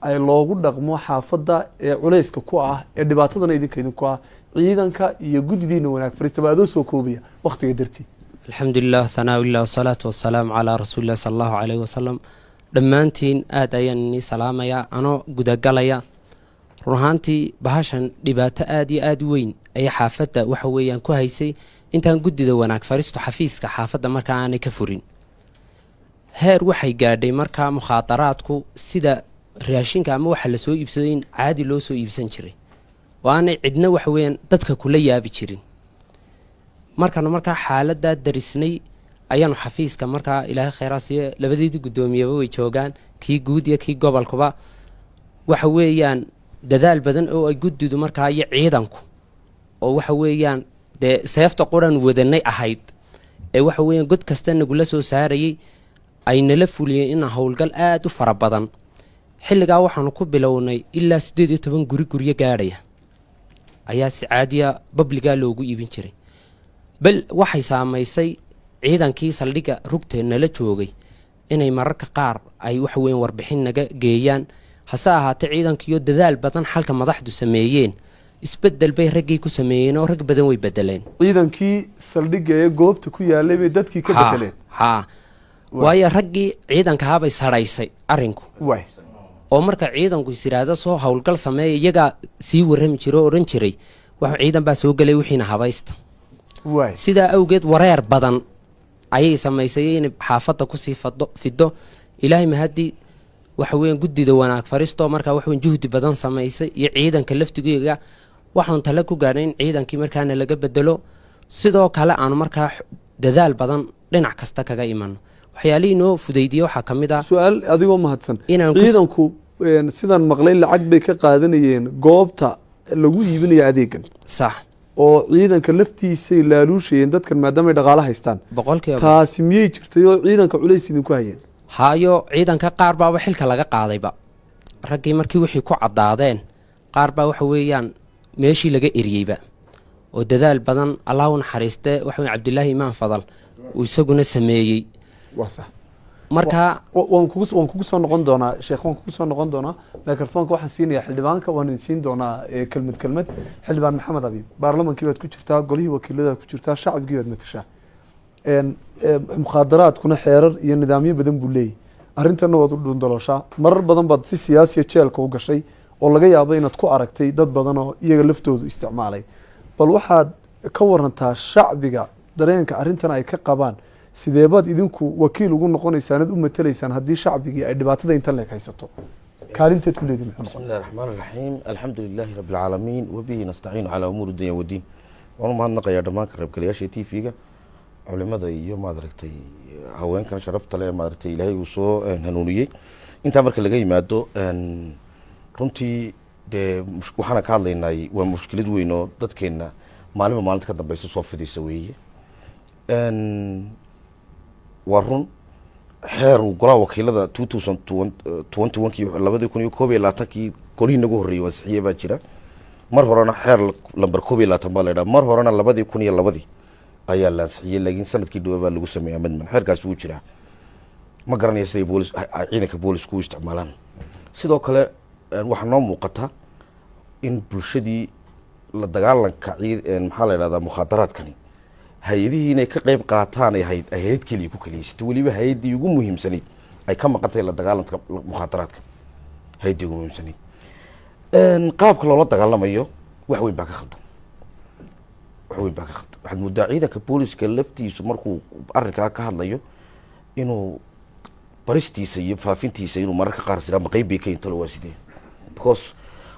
ay loogu dhaqmo xaafadda ee culayska ku ah ee dhibaatadana idinka idinku ah ciidanka iyo guddidiina wanaag farista baa adoo soo koobaya waqtiga dartii alxamdulilah thanaa illah wasalaatu wasalaamu calaa rasuulillahi sala allahu calayhi wasalam dhammaantiin aad ayaan inii salaamayaa anoo gudagalaya run ahaantii bahashan dhibaato aad iyo aad u weyn ayay xaafadda waxa weeyaan ku haysay intaan guddida wanaag faristo xafiiska xaafadda markaa aanay ka furin heer waxay gaadhay markaa mukhaadaraadku sida raashinka ama waxa la soo iibsaday in caadi loo soo iibsan jiray oo aanay cidna waxa weeyaan dadka kula yaabi jirin markanu markaa xaaladdaa darisnay ayaanu xafiiska markaa ilaahay khayraasiyo labadeedii guddoomiyaba way joogaan kii guud iyo kii gobolkuba waxa weeyaan dadaal badan oo ay guddidu markaa iyo ciidanku oo waxa weeyaan dee seefta quran wadanay ahayd ee waxa weeyaan god kasta nagula soo saarayay ay nala fuliyeen inaan howlgal aad u fara badan xilligaa waxaanu ku bilownay ilaa 18 guryo gaadhaya ayaa si caadiya babligaa loogu iibin jiray bal waxay saamaysay ciidankii saldhigga rugta nala joogay inay mararka qaar ay waxa weeyaan warbixin naga geeyaan hase ahaatee ciidankiyo dadaal badan xalka madaxdu sameeyeen isbedel bay raggii ku sameeyeen oo rag badan way bedeleen ciidankii saldhigga ee goobta ku yaalay bay dadkii ka bedeleen waayo raggii ciidankahabay sadhaysay arrinku oo marka ciidanku is yidhaahdo soo howlgal sameeya iyagaa sii warrami jira oo odhan jiray wax ciidan baa soo gelay wixiina habaysta sidaa awgeed wareer badan ayay samaysay inay xaafadda kusii fido ilaahay mahadii waxa weeyaan guddida wanaag faristo markaa wax weyn juhdi badan samaysay iyo ciidanka laftigeega waxaan tala ku gaadhay in ciidankii markaana laga bedelo sidoo kale aanu markaa dadaal badan dhinac kasta kaga imano waxyaalihii noo fudaydiyey waxaa ka mid ah su-aal adigoo mahadsan ciidanku sidaan maqlay lacag bay ka qaadanayeen goobta lagu iibinaya adeegan sax oo ciidanka laftiisay laaluushayeen dadkan maadaama ay dhaqaalo haystaan taasi miyay jirtay oo ciidanka culays idinku hayeen hayo ciidanka qaar baaba xilka laga qaadayba raggii markii wixii ku caddaadeen qaar baa waxa weeyaan meeshii laga eriyeyba oo dadaal badan allah u naxariistee waxa weyn cabdilaahi imaan fadal uu isaguna sameeyey markaa waan kugu soo noqon doonaa sheekh waan kugu soo noqon doonaa microfonka waxaan siinayaa xildhibaanka waan idin siin doonaa kelmad xildhibaan maxamed abiib baarlamankii baad ku jirtaa golihii wakiiladaad ku jirtaa shacabkii baad matashaa mukhaadaraadkuna xeerar iyo nidaamyo badan buu leeyahy arrintanna waad u dhundalooshaa marar badan baad si siyaasiya jeelka u gashay oo laga yaabo inaad ku aragtay dad badan oo iyaga laftoodu isticmaalay bal waxaad ka warantaa shacbiga dareenka arrintan ay ka qabaan sidee baad idinku wakiil ugu noqonaysaan ad u matalaysaan haddii shacbigii ay dhibaatada intan leeg haysato kaalinteed ku leedihin بسم الله الرحمن الرحيم الحمد لله رب العالمين وبه نستعين على أمور الدنيا والدين وأنا ما نقيا دمان كرب كلياشي تي فيجا علماء يوم ما دركتي هوين كان شرفت له ما دركتي إلهي وصو هنونية أنت أمرك اللي جاي مادو أن runtii dee waxaana ka hadlaynay waa mushkilad weyn oo dadkeena maalinba maalinta ka dambeysa soo fidaysa weeye waa run xeer uu golaha wakiilada 2021kii 2021kii golihii nagu horreeyey waasixiye baa jira mar horena xeer lamber 21 baa la yidhaha mar horena 2002 ayaa la ansixiyey laakiin sanadkii dhawa baa lagu sameeyey amendment xeerkaasi wuu jiraa ma garanaya siday ciidanka boolisku u isticmaalaan sidoo kale waxaa noo muuqata in bulshadii la dagaalanka maxaa la yidhahdaa mukhaadaraadkani hay-adihii inay ka qayb qaataan ay ahayd hay-ad keliya ku keliyaysatay weliba hay-addii ugu muhiimsanayd ay ka maqantay la dagaalanka mukhaadaraadka hay-addii ugu muhiimsanayd qaabka loola dagaalamayo wax weyn baa ka khaldan waxaad muddaa ciidanka booliska laftiisu markuu arrinkaa ka hadlayo inuu baristiisa iyo faafintiisa inuu mararka qaar siraa ma qayb bay ka intalo waa sidee because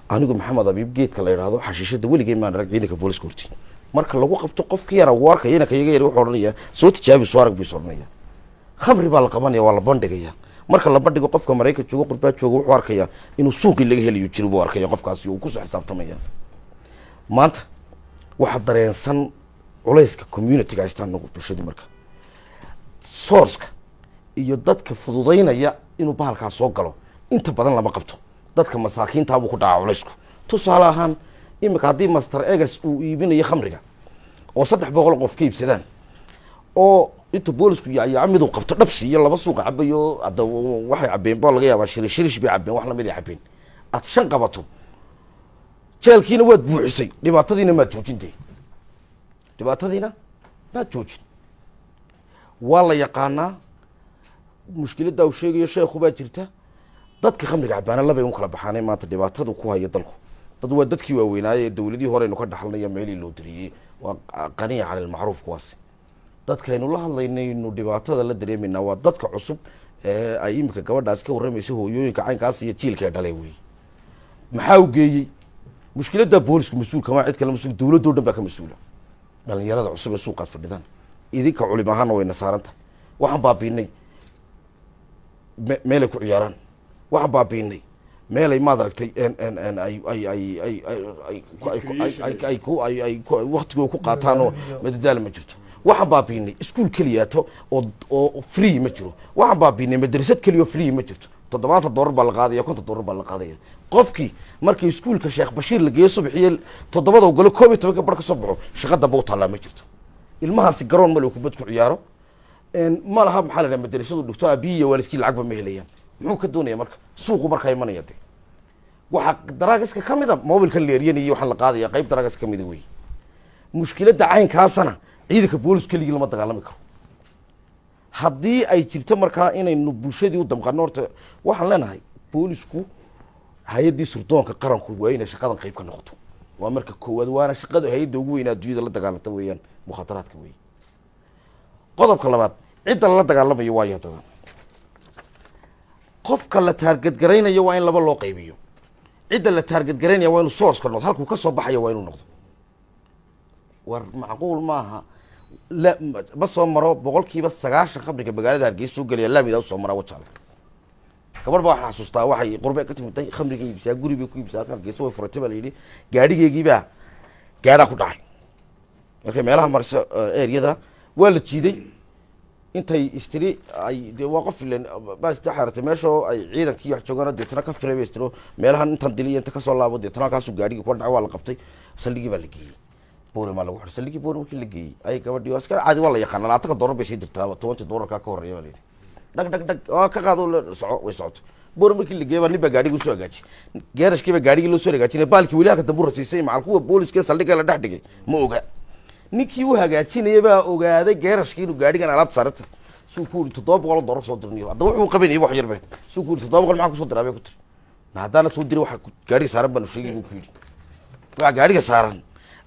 anigu maxamed abiib geedka la yidhaahdo xashiishada weligay maan arag ciidanka booliska horti marka lagu qabto qofka yara uu arkaya inanka iyaga yar wuxuu odhanayaa soo tijaabi soo arag buu is odhanaya khamri baa la qabanaya waa la bandhigaya marka la bandhigo qofka maraykan joogo qurbaa joogo wuxuu arkayaa inuu suuqii laga helayo jiro buu arkaya qofkaasi uu kusoo xisaabtamaya maanta waxaa dareensan culayska communityga haystaan nagu bulshadii marka sourceka iyo dadka fududaynaya inuu bahalkaa soo galo inta badan lama qabto dadka masaakiintaabuu ku dhaca culaysku tusaale ahaan imika haddii master egas uu iibinayo khamriga oo 300 qof ka iibsadaan oo inta boolisku yaayaa miduu qabto dhabsi iyo laba suuqa cabayo hadda waxay cabeen baa laga yaabaa shirish bay cabeen wax lamid ay cabeen aad 5 qabato jeelkiina waad buuxisay dhibaatadiina maad joojintay maad joojin waa la yaqaanaa mushkiladda uu sheegayo sheekhu baa jirta dadka khamriga cabaana labay u kala baxaanay maanta dhibaatada ku haya dalku dad waa dadkii waaweynaaye ee dawladii hore aynu ka dhaxalnay meelii loo diriyey waa qaniya cala almacruuf kuwaasi dadkaynu la hadlaynaynu dhibaatada la dareemaynaa waa dadka cusub ee ay imika gabadhaas ka warramaysa hooyooyinka caynkaas iyo jiilka ee dhalay weeye maxaa u geeyey mushkiladda boolisku mas-uul kamaa cid kale mas-uul dawladoo dhan baa ka mas-uula dhalinyarada cusub ee suuqaas fadhidaan idinka culim ahaana wayna saaran tahay waxaan baabiinay meelay ku ciyaaraan waxaan baabiinay meelay maad aragtay waktigooda ku qaataan oo madadaala ma jirto waxaan baabiinay iskuol keliyaato oo free ma jiro waxaan baabiinay madrasad keliya oo free ma jirto $70 baa la qaadaya $50 baa la qaadaya qofkii markii iskuolka sheekh bashiir la geeyo subaxiye 7 ogolo 12 bar ka soo baxo shaqa dambe u taallaa ma jirto ilmahaasi garoon male kubad ku ciyaaro ma laha maxaa la dhaha madrasadu dhigto abiya waalidkii lacagba ma helayaan muxuu ka doonaya marka suuqu markaa imanaya de waxaa daraagiska ka mid a mobilkan leeriyan iyo waxaan la qaadaya qayb daraagiska ka mida wey mushkiladda caynkaasana ciidanka boolis keligii lama dagaalami karo haddii ay jirto markaa inaynu bulshadii u damqano horta waxaan leenahay boolisku hay-addii surdoonka qaranku waa inay shaqadan qayb ka noqoto waa marka koowaad waana shaqada hay-adda ugu weynaa adduunyada la dagaalanta weeyaan mukhaadaraadka wey qodobka labaad cidda lala dagaalamayo waayo haddaba qofka la taargadgaraynayo waa in laba loo qaybiyo cidda la taargadgaraynaya waa inuu sourceka noqdo halkuu ka soo baxaya waa inuu noqdo war macquul maaha ma soo maro 90% khamriga magaalada Hargeysa soo galaya laamida soo mara wajaale gabar baa waxaan xasuustaa waxay qurbe ka timid khamriga iibsaa guri bay ku iibsaa Hargeysa way furatay baa la yidhi gaadhigeygii baa gaadha ku dhacay markay meelaha marso area waa la jiiday intay istiri ay de waa qof ileen baas taxaratay meesha ay ciidankii wax joogana deetana ka fireeystiro meelahan intan diliya inta ka soo laabo deetana ka soo gaadhigi ku dhacay waa la qabtay saldhigi baa la geeyay boore ma lagu xir saldhigi boore markii la geeyay ay gabadhii waa iska caadi waa la yaqaan $20 bay sii dirtaa $20 ka horeeya waa leeyahay dhag oo ka qaado soco way socoto boore markii la geeyay baa niba gaadhigi soo hagaajiyay geerashkii baa gaadhigi loo soo hagaajiyay baalkii wali halka dambu rasiisay macal kuwa booliska saldhiga la dhax dhigay ma oga ninkii u hagaajinaya baa ogaaday geerashkii inuu gaadhigan alaab saarata suu ku yidhi $700 soo dirniyo haddaba wuxuu qabanayay wax yarbe suu ku yidhi $700 maxaa kusoo diraa bay ku tiri na haddaana soo diray waxa gaadhiga saaran baanu sheegay buu ku yidhi waxa gaadhiga saaran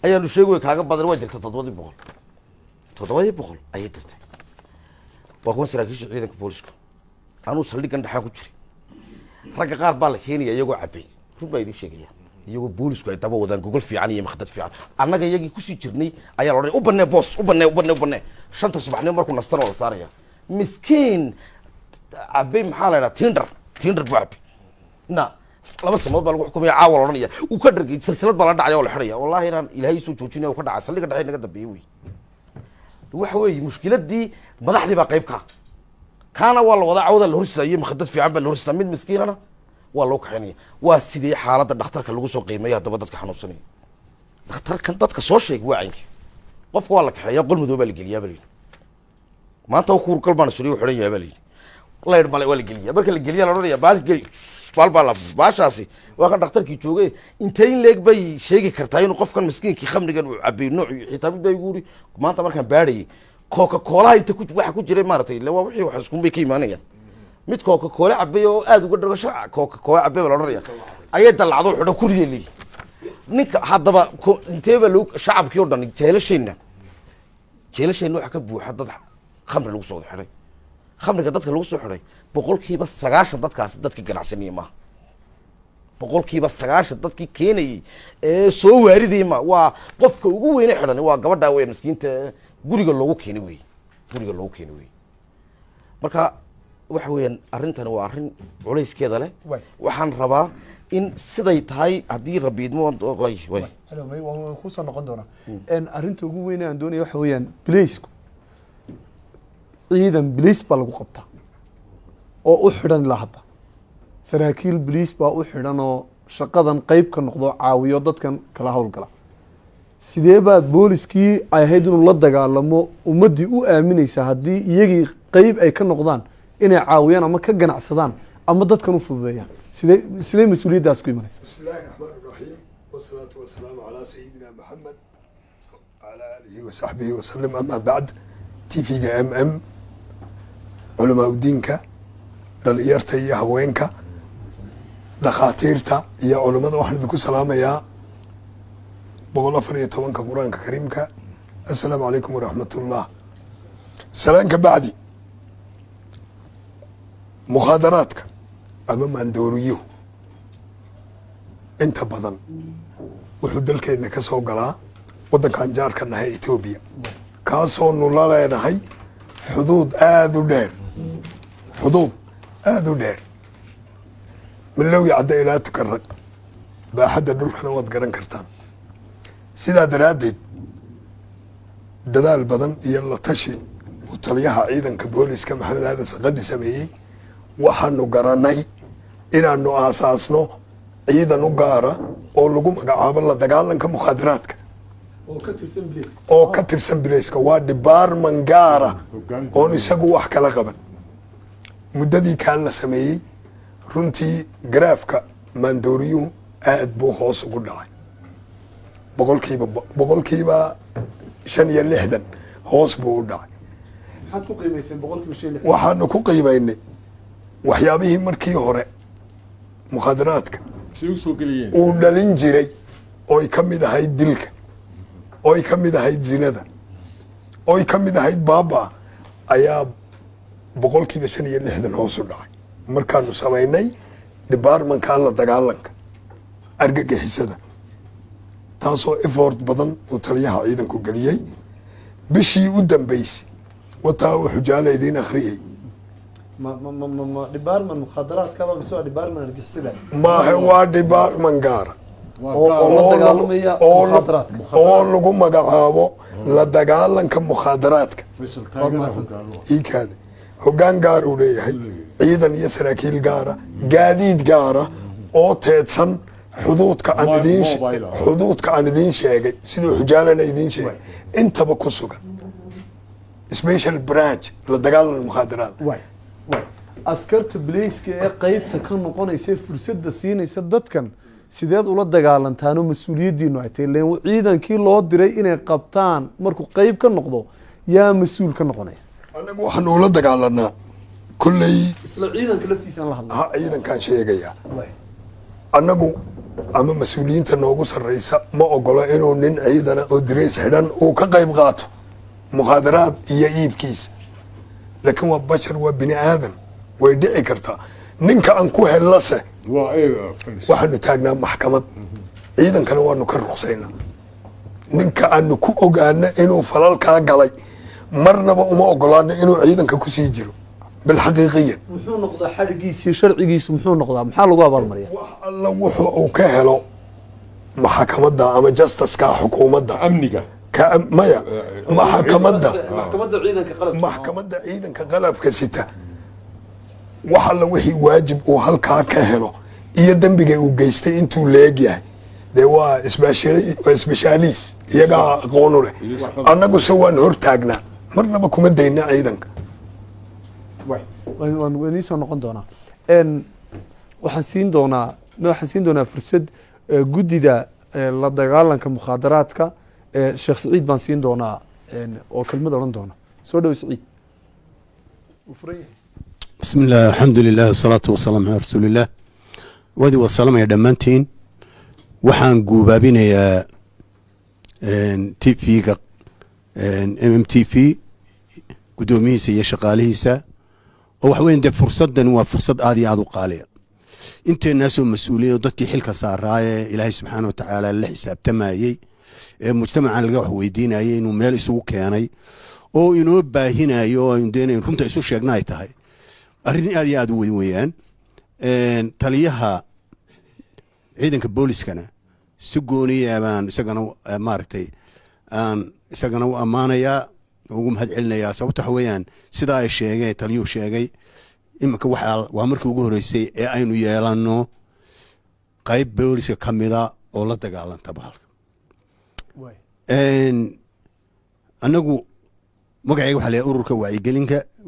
ayaanu sheegay kaaga badan waa jirta $700 ayay dirtay waa kuwa saraakiisha ciidanka booliska anuu saldhigan dhaxaa ku jiray ragga qaar baa la keenaya iyagoo cabay run baa idin sheegaya iyagoo boolisku ay daba wadaan gogol fiican iyo makhdad fiican annaga iyagii kusii jirnay ayaa la odhanay u bannee boos u bannee 5 subaxnimo markuu nastana wada saaraya miskiin cabay maxaa la yidhaha tinder buu cabay na 2 sanadood baa lagu xukumaya caawa la odhanaya uu ka dhargay silsilad baa la dhacaya oo la xidhaya wallahi inaan ilaahay soo joojinaya oo ka dhacay saldhiga dhaxay naga dambeeyey wey waxa weeye mushkiladii madaxdii baa qayb ka kaana waa la wada cawda la horsiiyay makhdad fiican baa la horsiiyay mid miskiinana waa loo kaxeynaya waa sidii xaaladda dhakhtarka lagu soo qiimeeyay haddaba dadka xanuunsanaya dhakhtarkan dadka soo sheeg waa caynki qofka waa la kaxeeyaa qol madow baa la geliyaa baa layidhi maanta ku urkal baan suriyo xidhan yahay baa layidhi layr male waa la geliyaa marka la geliyaa la odhanayaa baal geli baa la baashaasi waa kan dhakhtarkii joogay intay leeg bay sheegi kartaa inuu qofkan miskiinkii khamrigan uu cabay nooc xitaa mid bay ugu yidhi maanta markaan baadhayay Coca-Cola inta waxa ku jiray maartay la waa wixii wax isku bay ka imaanayaan mid Coca-Cola cabay oo aad uga dhagasho Coca-Cola cabay la odhanaya ayay dalacdo xidho ku rideelay ninka haddaba intee baa loo shacabkii oo dhan jeelashayna waxa ka buuxa dad khamri lagu soo xiray khamriga dadka lagu soo xiray 90% dadkaas dadka ganacsanaya ma 90% dadkii keenayay ee soo waaridayay ma waa qofka ugu weyn xiran waa gabadha weyn miskiinta guriga loogu keenay wey marka waxa weeyaan arrintan waa arrin culayskeeda leh waxaan rabaa in siday tahay haddii rabiidmo way waan kusoo noqon doonaa arrinta ugu weyn aan doonaya waxa weeyaan bileysku ciidan bileys baa lagu qabtaa oo u xidhan ilaa hadda saraakiil bileys baa u xidhan oo shaqadan qayb ka noqdo caawiyo dadkan kala howlgala sidee baa booliskii ay ahayd inuu la dagaalamo ummaddii u aaminaysa haddii iyagii qayb ay ka noqdaan inay caawiyaan ama ka ganacsadaan ama dadkan u fududeeyaan sidee mas-uuliyaddaas ku imanaysa بسم الله الرحمن الرحيم والصلاة والسلام على سيدنا محمد وعلى آله وصحبه وسلم أما بعد تيفي علماء الدينك دليرتا يا هوينك دخاتيرتا يا علماء واحد ذكو سلامة يا بقول فرية توانك قرآنك كريمك السلام عليكم ورحمة الله سلامك بعدي مخادراتك أمام أندوريو انت بدن wuxuu dalkeena ka soo galaa wadankan jaarka nahay Ethiopia kaasoo nolaleedahay xuduud aad u dheer millow yacda ilaa tukarraq baaxadda dhulkana waad garan kartaan sidaa daraaddeed dadaal badan iyo la tashi uu taliyaha ciidanka booliska maxamed aadan saqadhi sameeyey waxaanu garanay inaanu aasaasno ciidan u gaara oo lagu magacaabo la dagaalanka mukhaadaraadka oo ka tirsan bilayska waa department gaara oon isagu wax kala qaban muddadii kaan la sameeyey runtii garaafka maandooriyuhu aad buu hoos ugu dhacay boqolkiiba 65 hoos buu u dhacay waxaanu ku qiimaynay waxyaabihii markii hore mukhaadaraadka uu dhalin jiray ooy ka mid ahayd dilka ooy ka mid ahayd zinada ooy ka mid ahayd baaba ayaa boqolkiiba 65 hoos u dhacay markaanu samaynay departmentka la dagaalanka argagixisada taasoo effort badan uu taliyaha ciidanku geliyey bishii u dambeysay wataa uu xujaala idiin akhriyey department mukhaadaraadka ba mise waa department argixisada maahe waa department gaara oo lagu magacaabo la dagaalanka mukhaadaraadka iikaada hoggaan gaar uu leeyahay ciidan iyo saraakiil gaara gaadiid gaara oo teedsan xuduudka aan idiin sheegay siduu xujaalana idiin sheegay intaba ku sugan special branch la dagaalanka mukhaadaraad askarta bilayska ee qaybta ka noqonaysa fursadda siinaysa dadkan sideed ula dagaalantaanoo mas-uuliyaddiinu ay tahay len ciidankii loo diray inay qabtaan markuu qeyb ka noqdo yaa mas-uul ka noqonaya annagu waxaanu ula dagaalanaa kolley isla ciidanka laftiisa la hadla ha ciidankaan sheegayaa annagu ama mas-uuliyiinta noogu sarraysa ma ogola inuu nin ciidana oo dirays xidhan uu ka qayb qaato mukhaadaraad iyo iibkiisa laakiin waa bashar waa bini aadan way dhici kartaa ninka aan ku hellase waxaanu taagnaa maxkamad ciidankana waanu ka ruqsaynaa ninka aanu ku ogaana inuu falalkaa galay marnaba uma ogolaano inuu ciidanka kusii jiro bilxaqiiqiyan muxuu noqdaa xadhigiisii sharcigiisu muxuu noqdaa maxaa lagu abaalmariya wax alla wuxuu uu ka helo maxkamadda ama justiska xukuumadda amniga maya maxkamadda ciidanka qalabka maxkamadda ciidanka qalabka sita wax alla wixii waajib uu halkaa ka helo iyo dembiga uu geystay intuu leegyahay dee waa isbeshaaliis iyagaa aqoonu leh annaguse waan hor taagnaa marnaba kuma dayna ciidanka waan idiin soo noqon doonaa waxaan siin doonaa fursad guddida la dagaalanka mukhaadaraadka sheekh Saciid baan siin doonaa oo kelmad odhan doona soo dhow Saciid بسم الله الحمد لله والصلاة والسلام على رسول الله وادي والسلام يا دمانتين وحان قوبابين يا تي في ام تي في قدوميسا يا شقاليسا وحوين ده فرصة وفرصة آدي آدو قالية انت الناس المسؤولية ودتي حلك صار راية إلهي سبحانه وتعالى اللي حساب تمايي مجتمع القوح ويدين ايين وميل يسوق كياني او inoo baahinayo indeen runta isu sheegnay tahay arrin aad iyo aad u weyn weeyaan taliyaha ciidanka booliskana si gooniya baan isagana maartay isagana u amaanaya ugu mahad celinaya sababta waxa weeyaan sida ay sheegay taliyuhu sheegay imika waa markii ugu horeysay ee aynu yeelano qayb booliska kamida oo la dagaalanta bahalka anagu magacayga waxaa leeyahay ururka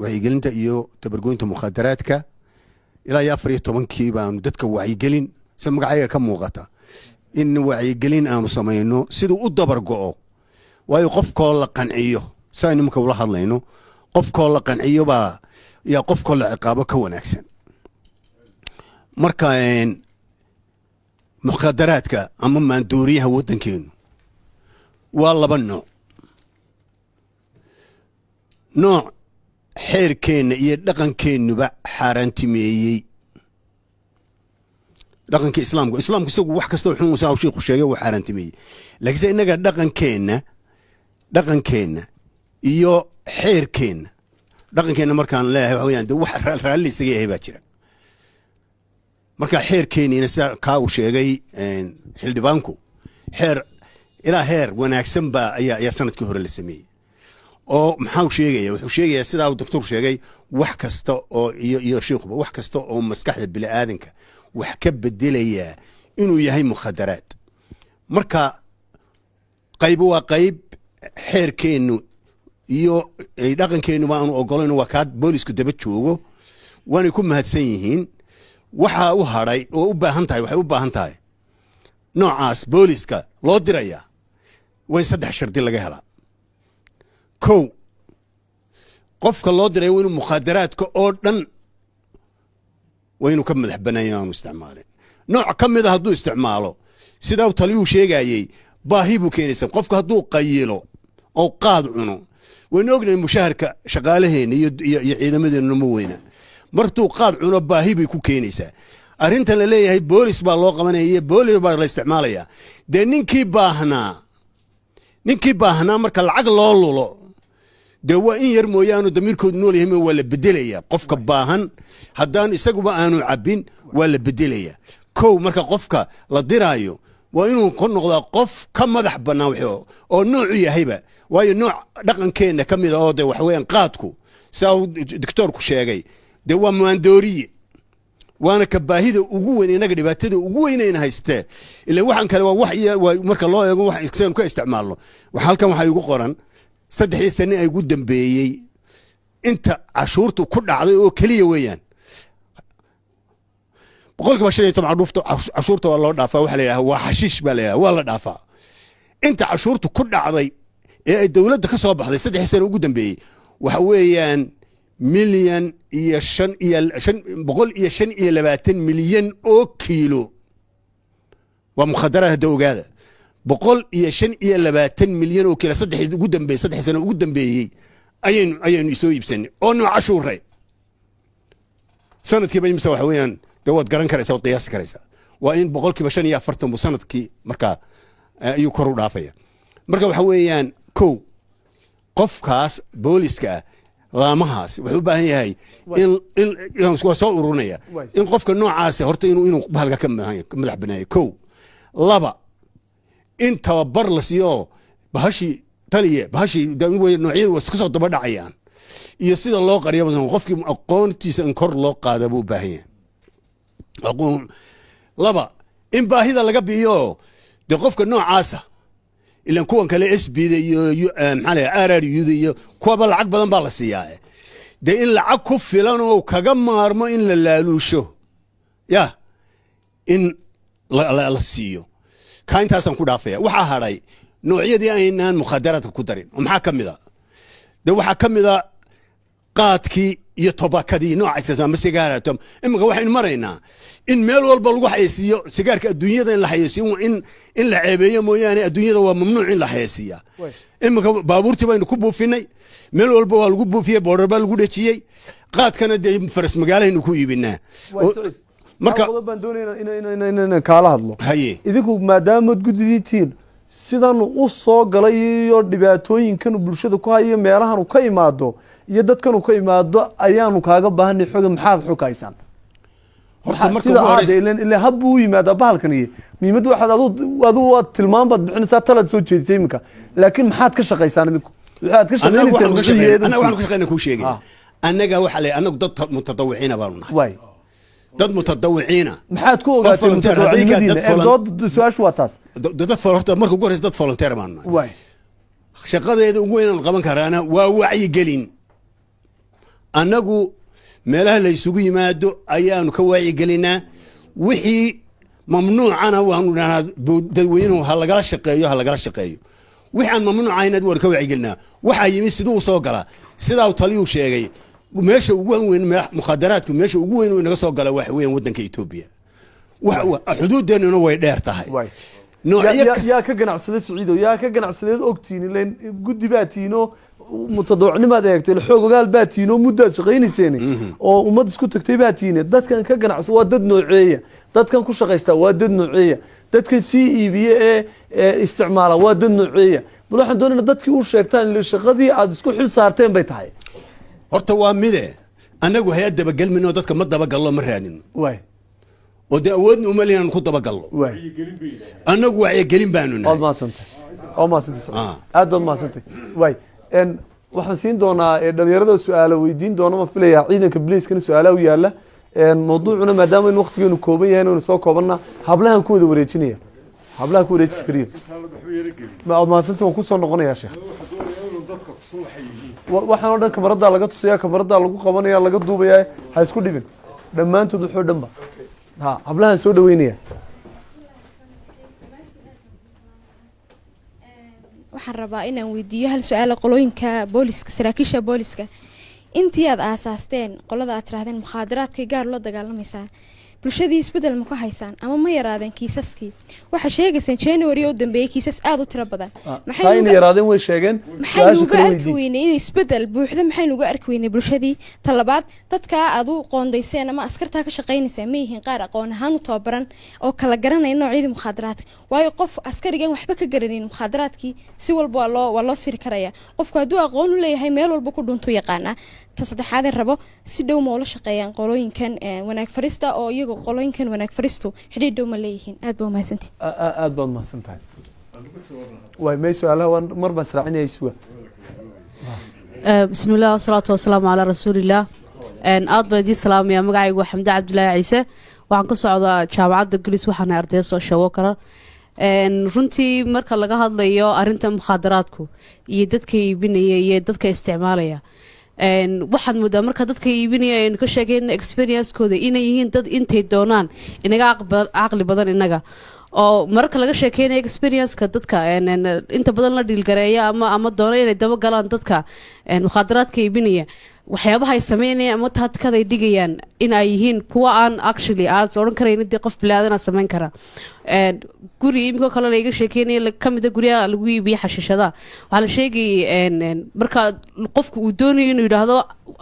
wacyigelinta iyo tabargoynta mukhaadaraadka ilaa 14 baanu dadka wacyigelin si magacayga ka muuqata in wacyigelin aanu samayno siduu u dabar go'o waayo qofkoo la qanciyo saynu marka ula hadlayno qofkoo la qanciyo baa yaa qofkoo la ciqaabo ka wanaagsan marka mukhaadaraadka ama maandooriyaha waddankeenu waa laba nooc xeerkeenna iyo dhaqankeennuba xaaraantimeeyey dhaqanka islaamku isagu wax kasta wuxuu saa sheekhu sheegay uu xaaraantimeeyey laakiin inaga dhaqankeenna iyo xeerkeenna dhaqankeenna markaan leeyahay waxa weeyaan wax raalli isaga yahay baa jira marka xeerkeenina sida ka uu sheegay xildhibaanku ilaa heer wanaagsan baa ayaa sanadkii hore la sameeyey oo maxaa wuxuu sheegayaa sidaa uu doctor sheegay wax kasta oo iyo sheekhuba wax kasta oo maskaxda bini'aadanka wax ka bedelaya inuu yahay mukhadaraad marka waa qayb xeerkeennu iyo dhaqankeennu baanu ogolayn waa kaa boolisku daba joogo waanay ku mahadsan yihiin waxaa u hadhay oo waxay u baahan tahay noocaas booliska loo diraya way 3 shardi laga helaa kow qofka loo diray inuu mukhaadaraadka oo dhan waynu ka madax banaan isticmaalin nooc ka mid ah hadduu isticmaalo sida uu taliyuhu sheegayay baahi buu keenaysa qofka hadduu qayilo oo qaad cuno waynu ognahay mushaharka shaqaalaheena iyo ciidamadeena ma weyna martuu qaad cuno baahi bay ku keenaysaa arrintan la leeyahay boolis baa loo qabanaya boolis baa la isticmaalaya dee ninkii baahnaa marka lacag loo lulo dee waa in yar mooyaane damiirkoodu nool yahay waa la bedelaya qofka baahan haddaan isaguba aanu cabbin waa la bedelaya kow marka qofka la diraayo waa inuu ku noqdaa qof ka madax bannaan oo noocu yahayba waayo nooc dhaqankeenna ka mid ah oo dee waxa weeyaan qaadku saa uu doctorku sheegay dee waa maandooriye waana ka baahida ugu weyn inaga dhibaatada ugu weynayna haystee ilaa waxaan kale waa wax marka loo eego wax isaan ka isticmaalno halkan waxaa igu qoran 3 sano ay ugu dambeeyey inta cashuurtu ku dhacday oo kaliya weeyaan boqolkiiba 15 cashuurta waa loo dhaafaa waxa la yidhaha waa xashiish baa la yidhaha waa la dhaafaa inta cashuurtu ku dhacday ee ay dowladda ka soo baxday 3 sano ugu dambeeyey waxa weeyaan milyan iyo 525 milyan oo kiilo waa mukhadaraad dawgaada 525 milyan oo kiilo 3 sano ugu dambeeyey ayaynu soo iibsanay oo nooc cashuuray sanadkiiba imisa waxa weeyaan dawad garan karaysa oo qiyaas karaysa waa in 45% sanadkii marka ayuu kor u dhaafaya marka waxa weeyaan kow qofkaas booliska laamahaas wuxuu u baahan yahay in waa soo urunaya in qofka noocaas horta inuu bahalka ka madax banaayo kow laba in tababar la siiyo bahashi taliye bahashi noocyadu waa ka soo daba dhacayaan iyo sida loo qariyo qofkii aqoontiisa in kor loo qaado buu u baahan yahay aqoon laba in baahida laga biyo de qofka noocaasa ilan kuwan kale SBda iyo maxaa la RRU iyo kuwa lacag badan baa la siiyaa de in lacag ku filan oo kaga maarmo in la laaluusho ya in la siiyo ka intaasan ku dhaafaya waxa haray noocyadii aynaan mukhadaraadka ku darin maxaa kamida de waxa kamida qaadkii iyo tobakadii nooca ama sigaarada imika waxaan maraynaa in meel walba lagu xayeysiyo sigaarka adduunyada in la xayeysiyo in la ceebeeyo mooyaane adduunyada waa mamnuuc in la xayeysiya imika baabuurtii baynu ku buufinay meel walba waa lagu buufiyey boodhar baa lagu dhejiyey qaadkana dee faras magaalahaynu ku iibinaa marka baan doonayna in kaala hadlo idinku maadaama gudidiitiin sidan u soo galay iyo dhibaatooyinkan bulshada ku hayo meelahan uu ka imaado iyo dadkan uu ka imaado ayaanu kaaga baahanay xoog maxaad xukaysan horta marka ugu horeysa ilaa habbu yimaada bahalkan iyo miimad waxaad adu tilmaam baad bixinaysaa talad soo jeedisay imika laakiin maxaad ka shaqaysaan idinku waxaad ka shaqaynaysaa ana waxaan ka shaqaynaa ku sheegay annaga waxa la anagu dad mutadawiciina baanu nahay dad mutadawiciina maxaad ku ogaatay mutadawiciina dood su'aashu waa taas dad horta marka ugu horeysa dad volunteer baanu nahay shaqadeeda ugu weyn aan qaban karaana waa wacyi gelin annagu meelaha la isugu yimaado ayaanu ka wacyi gelinaa wixii mamnuucana waanu dhahnaa dadweynuhu ha lagala shaqeeyo wixii aan mamnuucayna waan ka wacyi gelinaa waxaa yimi siduu soo galaa sidaa uu taliyuu sheegay meesha ugu weyn mukhadaraadku meesha ugu weyn naga soo gala waxa weeyaan waddanka Itoobiya xuduudeennuna way dheer tahay yaa ka ganacsaday Saciido yaa ka ganacsaday ogtiin leen guddi baatiino mutadawacnimaad eegtay xoog ogaal baatiino muddo shaqaynayseen oo ummad isku tagtay baatiine dadkan ka ganacsaday waa dad nooceeya dadkan ku shaqaysta waa dad nooceeya dadkan CEB ee isticmaala waa dad nooceeya waxaan doonaynaa dadkii u sheegtaan in shaqadii aad isku xil saarteen bay tahay horta waa mide annagu hay'ad dabagalmino dadka ma dabagallo ma raadin oo de awoodna uma leeyahay ku dabagallo annagu wacyi gelin baanu nahay oo maasantay aad maasantay waxaan siin doonaa dhalinyarada su'aalo weydiin doona ma filayaa ciidanka biliiskana su'aalaha u yaala mawduucuna maadaama in waqtigeenu kooban yahay inuu soo koobana hablahan ku wada wareejinaya hablaha ku wareejis kariyo ma maasantay waan ku soo noqonayaa sheekh waxaan oo dhan kamarada laga tusaya kamarada lagu qabanaya laga duubaya ha isku dhibin dhammaantood wuxuu dhanba hablahan soo dhaweynaya waxaan rabaa inaan weydiiyo hal su'aal qolooyinka booliska saraakiisha booliska intii aad aasaasteen qolada aad tirahdeen mukhadaraadka gaar loo dagaalamaysaa bulshadii isbedel ma ku haysaan ama ma yaraadeen kiisaskii waxa sheegaysan January oo dambeeyay kiisas aad u tiro badan maxay yaraadeen way sheegeen maxay uga arki weynay in isbedel buuxda maxay uga arki weynay bulshadii talabaad dadka aad u qoondayseen ama askarta ka shaqeynaysa ma yihiin qaar aqoon ahaan u tababaran oo kala garanay noocyada mukhadaraadka waayo qof askarigan waxba ka garanin mukhadaraadkii si walba waa loo siri karaya qofku hadduu aqoon u leeyahay meel walba ku dhunto yaqaana ta saddexaad rabo si dhow ma ula shaqeeyaan qolooyinkan wanaag farista oo iyagu qolooyinkan wanaag faristu xidhiidh dhow ma leeyihiin aad baa mahadsantahay aad baad mahadsantahay way may su'aalaha mar baan saracinayay suwa bismillaah wasalaatu wasalaamu calaa rasuulillaah aad baan idin salaamayaa magacaygu waa xamdi cabdulaahi ciise waxaan ka socdaa jaamacadda gulis waxaana arday soo sheego kara runtii marka laga hadlayo arinta mukhadaraadku iyo dadka iibinaya iyo dadka isticmaalaya waxaad moodaa marka dadka iibinaya aynu ka sheegayna experience-kooda inay yihiin dad intay doonaan inaga caqli badan inaga oo marka laga sheekeynayo experience-ka dadka inta badan la dhiilgareeya ama doona inay daba galaan dadka mukhaadaraadka iibinaya waxyaabaha ay sameynayaan ama taadkada ay dhigayaan in ay yihiin kuwa aan actually aad odhan karaynin dee qof bilaadanaa samayn kara guri imikoo kale laiga sheekeynaya ka mida guryaha lagu iibiya xashiishada waxaa la sheegayay marka qofku uu doonayo inuu yidhaahdo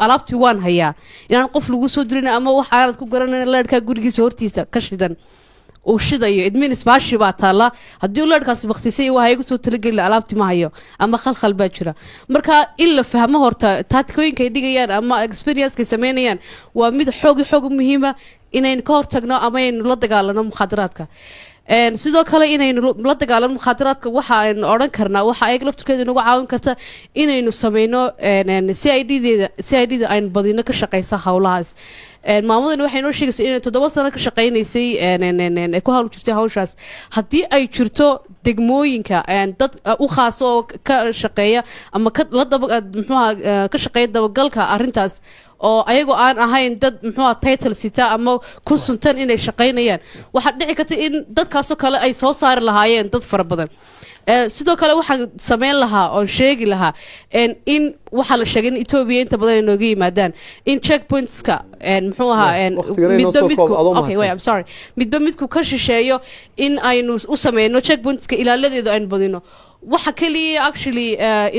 alaabtii waan hayaa inaan qof lagu soo dirin ama wax aanad ku garanayn leerhkaa gurigiisa hortiisa ka shidan uu shidayo idminis baashi baa taalla haddii leerhkaasi baktisay waa igu soo talageli alaabti ma hayo ama khalkhal baa jira marka in la fahmo horta taadkooyinka ay dhigayaan ama experience-kay sameynayaan waa mid xoog muhiima inaynu ka hortagno ama aynu la dagaalano mukhaadaraadka sidoo kale inaynu la dagaalano mukhaadaraadka waxa aynu odhan karnaa waxa ayaga lafturkeeda inagu caawin karta inaynu sameyno CID-da aynu badino ka shaqeysa howlahaas maamadani waxay noo sheegaysa inay 7 sano ka shaqeynaysay ku hawl jirtay hawshaas haddii ay jirto degmooyinka dad u khaas oo ka shaqeeya ama ka shaqeeya dabagalka arrintaas oo ayagoo aan ahayn dad title sita ama ku suntan inay shaqeynayaan waxaa dhici karta in dadkaasoo kale ay soo saari lahaayeen dad fara badan sidoo kale waxaan sameyn lahaa oon sheegi lahaa in waxaa la sheegay in Ethiopia inta badan ay nooga yimaadaan in checkpointska midba midku ka shisheeyo in aynu u sameyno checkpointska ilaaladeedu aynu badino waxa kaliya actually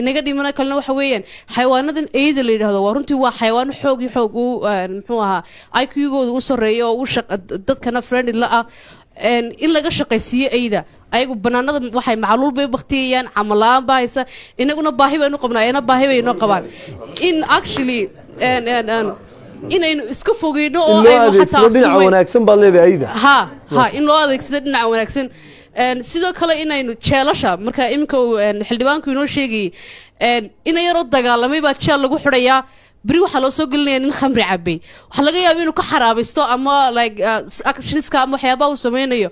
inaga dhimana kalena waxa weeyaan xayawaanadan eeyada la yidhaahdo waa runtii waa xayawaano xoog IQ-gooda u sarreeya oo dadkana friendly la ah in laga shaqaysiiyo eeyda ayagu banaanada waxay macluul bay waqtiyayaan camalaan baa haysa inaguna baahi baynu qabnaa ayna baahi baynu qabaan in actually inaynu iska fogeyno oo aynu xataa dhinaca wanaagsan baad leedahay ayda in loo adeegsado dhinaca wanaagsan sidoo kale inaynu jeelasha marka iminka xildhibaanku inoo sheegayay ina yaroo dagaalamay baa jeel lagu xidhayaa beri waxaa loo soo gelinaya nin khamri cabay waxaa laga yaaba inuu ka xaraabaysto ama actionska ama waxyaabaha uu sameynayo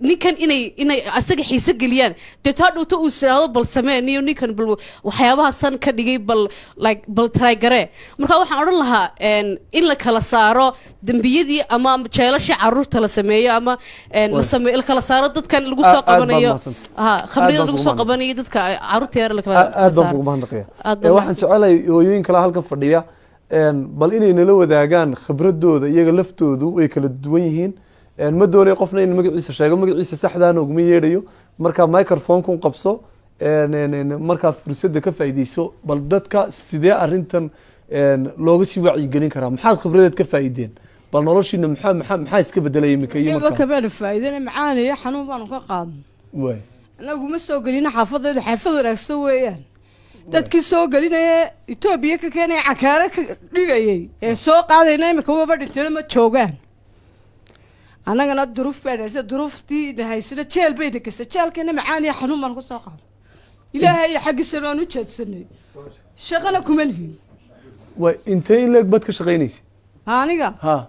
ninkan inay asaga xiise geliyaan dee taa dhowto uu siraado bal samee niyo ninkan bal waxyaabaha san ka dhigay bal taraygare marka waxaan odhan lahaa in la kala saaro dembiyadii ama jeelashii caruurta la sameeyo ama la kala saaro dadkan lagu soo qabanayo khamriyada lagu soo qabanayo dadka caruurta yar la kala aad baan ugu mahadnaqayaa waxaan jecelahay hooyooyin kale halkan fadhiya bal inay nala wadaagaan khibradooda iyaga laftoodu way kala duwan yihiin ma doonay qofna in magaciisa sheego magaciisa saxdaana uguma yeedhayo marka microphone-kun qabso markaa fursadda ka faa'iideyso bal dadka sidee arrintan looga sii wacyigelin karaa maxaad khibradeed ka faa'iideen bal noloshiina maxaa iska bedelay imika iyo marka kabaan faa'iidana macaan iyo xanuun baan ka qaadan way anagu ma soo gelina xaafadda xaafad wanaagsan weeyaan dadkii soo gelinaya Ethiopia ka keenay cakaara ka dhigayay ee soo qaadayna imika waba dhintay ma joogaan anagana duruuf baadaysa duruuftii dhahaysana jeel bay dhigaysa jeelkana macaan iyo xanuun baan ku soo qaaday ilaahay xaqiisa aan u jeedsanay shaqana kuma lihin way intee in leeg bad ka shaqeynaysa aniga aan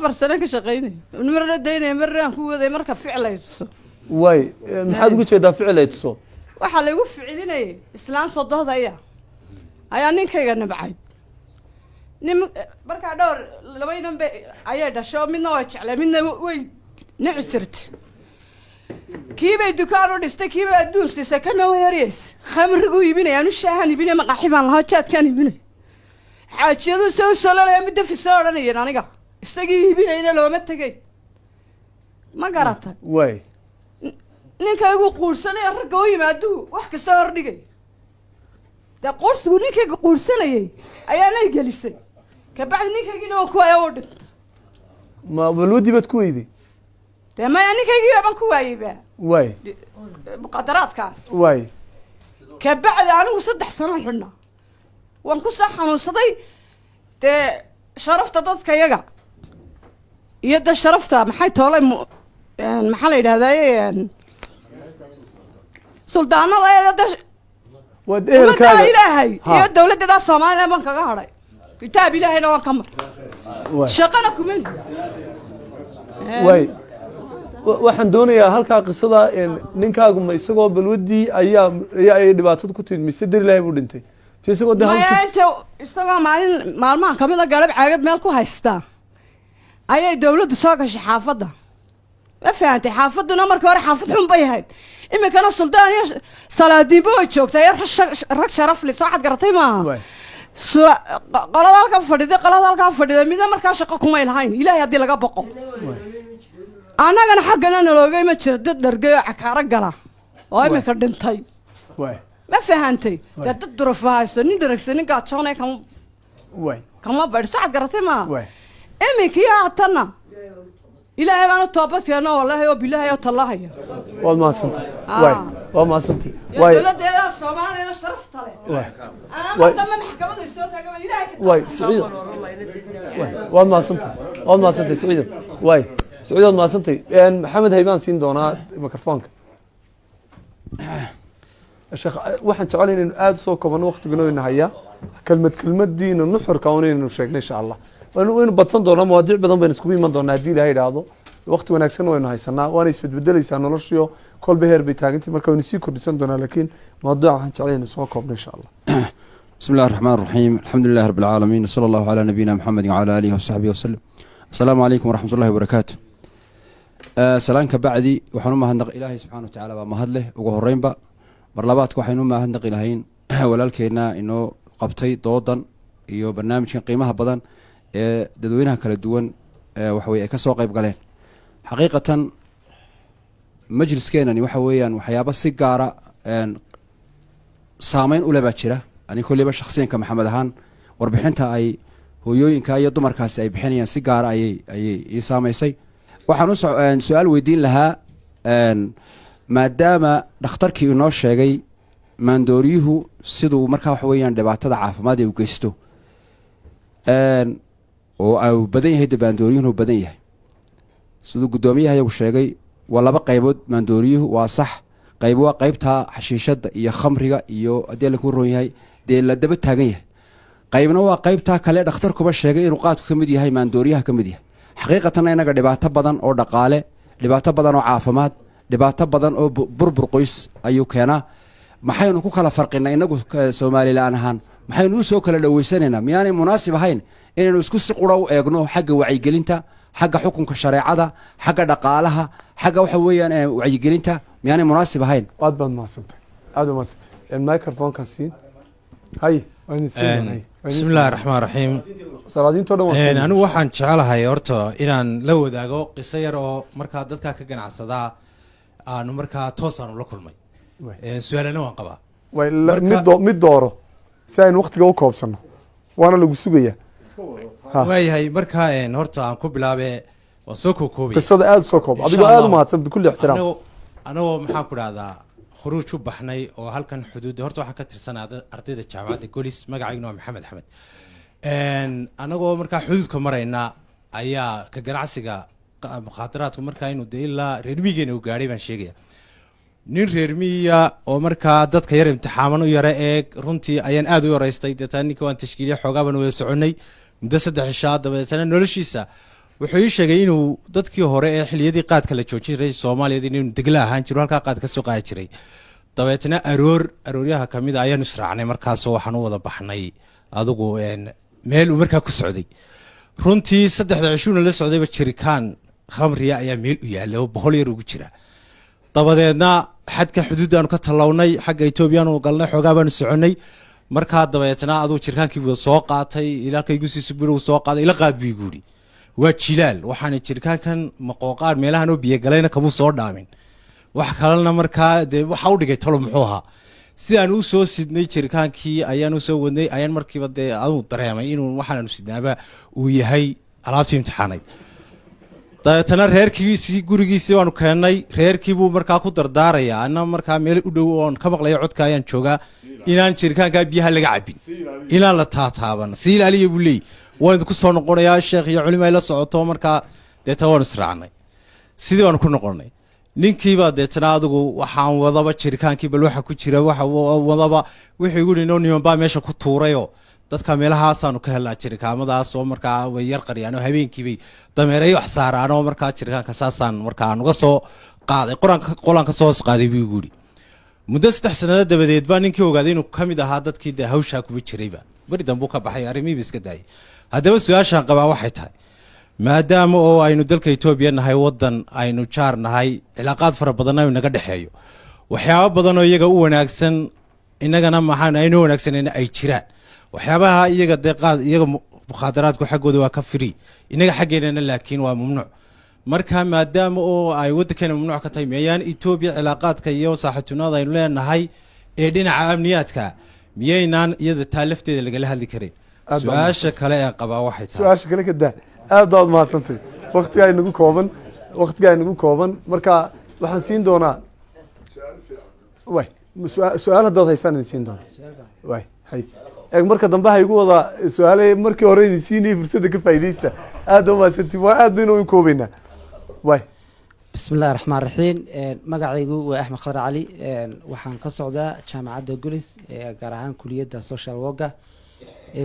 4 sano ka shaqeynay marna deynay marna ku waday marka ficlayso way maxaad ugu jeedaa ficlayso waxa lagu ficilinay islaan sodohdaya ayaa ninkayga nabcay marka dhowr labaynan bay ayay dhasho midna way jeclay midna way nici jirtay kiibay dukaan u dhistay kiibay adduun siisay kana weeriyay khamrigu iibinayaan u shaahan iibinay maqaxibaan lahaa jaadkaan iibinay xaajiyadu soo sololaya midda fisoo odhanayeen aniga isagii iibinayna looma tegay ma garatay way ninkaygu quursanaya ragga u yimaadu wax kasta hordhigay dee quursigu ninkayga quursanayay ayaa lay gelisay kabacdi ninkaygina waan ku waaya u dhintay ma balwadii baad ku weyday dee maya ninkaygii baan ku waayeyba way muqadaraadkaas way kabacdi anigu 3 sano xidhnaa waan ku soo xanuunsaday dee sharafta dadka yaga iyo dee sharafta maxay toolay maxaa la yidhahdaa suldaanada eeda wad ehelkaaga ilaahay iyo dawladda Soomaaliya baan kaga haray kitaab ilaahayna waan ka mar shaqana kuma way waxaan doonayaa halka qisada ninkaagu ma isagoo balwadii ayaa ay dhibaato ku timid mise dar ilaahay buu dhintay isagoo de maya inta isagoo maalmahan kamid a galab caagad meel ku haystaa ayay dawladdu soo gashay xaafadda ma fahantay xaafadduna markii hore xaafad xun bay ahayd iminkana suldaan iyo salaadiinba way joogtaa rag sharaf leh soo xad garatay maaha qolada halkaa fadhida midna markaa shaqo kumay lahayn ilaahay haddii laga boqo annagana xaggana naloogay ma jiro dad dhargay oo cakaaro gala oo iminka dhintay ma fahantay dee dad durufo haysto nin dharagsa nin gaajoonay kama badhi soo xad garatay maaha iminkii haatanna ilaahay baan u toobad keeno wallaahi oo bilaahay oo tallahaya waad mahadsantay waa mahadsantay dowladeeda soomaaliyana sharafta leh anama dambe maxkamadda soo taagan ilaahay saciid waad mahadsantay saciid saciid waad mahadsantay maxamed haybaan siin doonaa mikrofoonka sheekh waxaan jecelahay inaynu aada usoo koobano waqtigana wayna hayaa kelmadiina nuxurka unaynu sheegna insha allah waynu badsan doonaa mawaadiic badan baynu iskugu iman doonaa haddii ilaha idhaahdo waqti wanaagsan waynu haysanaa waana isbedbedeleysaa noloshiyo kolba heer bay taagantii marka waynu sii kordhisan doonaa laakiin mawduuca waxaan jeclay inaynu soo koobno insha allah بسم الله الرحمن الرحيم الحمد لله رب العالمين وصلى الله على نبينا محمد وعلى آله وصحبه وسلم السلام عليكم ورحمة الله وبركاته سلام كبعدي وحنو ما هندق إلهي سبحانه وتعالى ما هدله وجهرين بقى مرلبات وحنو ما هندق إلهين ولكن إنه قبطي ضوضا يو برنامج قيمها بدن dadweynaha kala duwan waxa weeye ay ka soo qayb galeen xaqiiqatan majliskeenani waxa weeyaan waxyaabo si gaara saameyn u leh baa jira ani kolliba shakhsiyanka maxamed ahaan warbixinta ay hooyooyinka iyo dumarkaasi ay bixinayaan si gaara ayay ii saamaysay waxaan u su-aal weydiin lahaa maadaama dhakhtarkii inoo sheegay maandooryuhu siduu markaa waxa weeyaan dhibaatada caafimaad ee u geysto oo au badan yahay de maandooryuhuna u badan yahay siduu guddoomiyaha iyagu sheegay waa laba qaybood maandooryuhu waa sax qayb waa qaybta xashiishada iyo khamriga iyo haddii laku ron yahay dee la daba taagan yahay qaybna waa qaybtaa kale dhakhtarkuba sheegay inuu qaadku ka mid yahay maandooryaha ka mid yahay xaqiiqatanna inaga dhibaato badan oo dhaqaale dhibaato badan oo caafimaad dhibaato badan oo burbur qoys ayuu keenaa maxaynu ku kala farqinaa inagu Soomaaliland ahaan maxaynu u soo kala dhaweysanaynaa miyaanay munaasib ahayn inaynu isku si qura u eegno xagga wacyigelinta xagga xukunka shareecada xagga dhaqaalaha xagga waxa weeyaan wacyigelinta miyaanay munaasib ahayn aad baad mahadsantay aad u mahadsantay microphone-ka siin hay بسم الله الرحمن الرحيم anigu waxaan jecelahay horta inaan la wadaago qiso yar oo markaa dadka ka ganacsada aanu markaa toos aan ula kulmay su-aalana waan qabaa mid dooro si aynu waqtiga u koobsano waana lagu sugayaa waayahay markaa horta aan ku bilaabe waa soo koobay qisada aad soo koob adigoo aad u mahadsan bikulli ixtiraam anagoo maxaan ku dhahdaa khuruuj u baxnay oo halkan xuduudda horta waxaan ka tirsanaa ardayda jaamacadda golis magacayguna waa maxamed axmed anagoo markaa xuduudka marayna ayaa ka ganacsiga mukhaadaraadku markaa inuu dee ilaa reermiyigeena uu gaadhay baan sheegaya nin reermiya oo markaa dadka yar imtixaaman u yara eeg runtii ayaan aad u yaraystay deetana ninka waan tashkiiliya xoogaabaan wada soconay muddo 3 cishaa dabeetana noloshiisa wuxuu ii sheegay inuu dadkii hore ee xiliyadii qaadka la joojin jiray Soomaaliyeed inuu degla ahaan jiro halka qaad ka soo qaadi jiray dabeetana arooryaha kamid ayaan israacnay markaas waxaan u wada baxnay adigu meel uu markaa ku socday runtii 3 cishuuna la socdayba jirikaan khamriya ayaa meel u yaallay oo boqol yar ugu jira dabadeedna xadka xuduudaanu ka talawnay xagga Itoobiyaanu galnay xoogaabaan soconay markaa dabeetana aduu jirkaankii wada soo qaatay ilaalkaygu si subuur soo qaaday ila qaad bii guuri waa jilaal waxaan jirkaankan maqooqaar meelahan oo biyo galayna kamu soo dhaamin wax kalena markaa de waxa u dhigay tolo muxuu ahaa sidaan u soo sidnay jirkaankii ayaan u soo wadnay ayaan markiiba de aanu dareemay inuu waxaanu sidnaaba uu yahay alaabtii imtixaanay dabeetana reerkiisii gurigiisii waanu keennay reerkii buu markaa ku dardaaraya ana markaa meel u dhow oon ka maqlayo codka ayaan joogaa inaan jirkaankaa biyaha laga cabin inaan la taataaban si ilaaliya buu leeyahy waan idinku soo noqonayaa sheekh iyo culimo ay la socoto markaa deetana waanu israacnay sidii waanu ku noqonay ninkiiba deetana adigu waxaan wadaba jirkaankii bal waxa ku jira waxa wadaba wixii igu dhinoo niman baa meesha ku tuurayoo dadka meelahaasaanu ka helnaa jirkaamadaas oo markaa way yar qariyaan oo habeenkiibay dameeray wax saaraan oo markaa jirkaanka saasaan markaa aan uga soo qaaday qolaan ka soo hoos qaaday buu igu yidhi muddo 3 sannadood dabadeed baa ninkii ogaaday inuu ka mid ahaa dadkii dee hawshaa kuba jirayba beri dambuu ka baxay arrimihii iska daayay haddaba su-aashaan qabaa waxay tahay maadaama oo aynu dalka Itoobiya nahay waddan aynu jaar nahay cilaaqaad fara badan aynu naga dhexeeyo waxyaabo badan oo iyaga u wanaagsan inagana maxaan aynu wanaagsanayna ay jiraan waxyaabaha iyaga deeqaad iyaga mukhaadaraadku xaggooda waa ka free inaga xaggeena laakiin waa mamnuuc marka maadaama oo ay waddankeena mamnuuc ka tahay miyaan Itoobiya cilaaqaadka iyo saaxiibtinimada aynu leenahay ee dhinaca amniyaadka miyaynaan iyada taalafteeda laga hadli karin su-aasha kale ee qabaa waxay tahay su-aasha kale ka daa aad baad mahadsantay waqtigaa inagu kooban marka waxaan siin doonaa way su-aal haddaad haysaan idin siin doona way hay eeg marka dambe ha igu wada su-aale markii hore idin siinayay fursadda ka faa'iidaysta aad baa mahadsantiin waa aad baynu u koobaynaa way بسم الله الرحمن الرحيم magacaygu waa Axmed Khadar Cali waxaan ka socdaa jaamacadda Gulis gaar ahaan kuliyadda social worker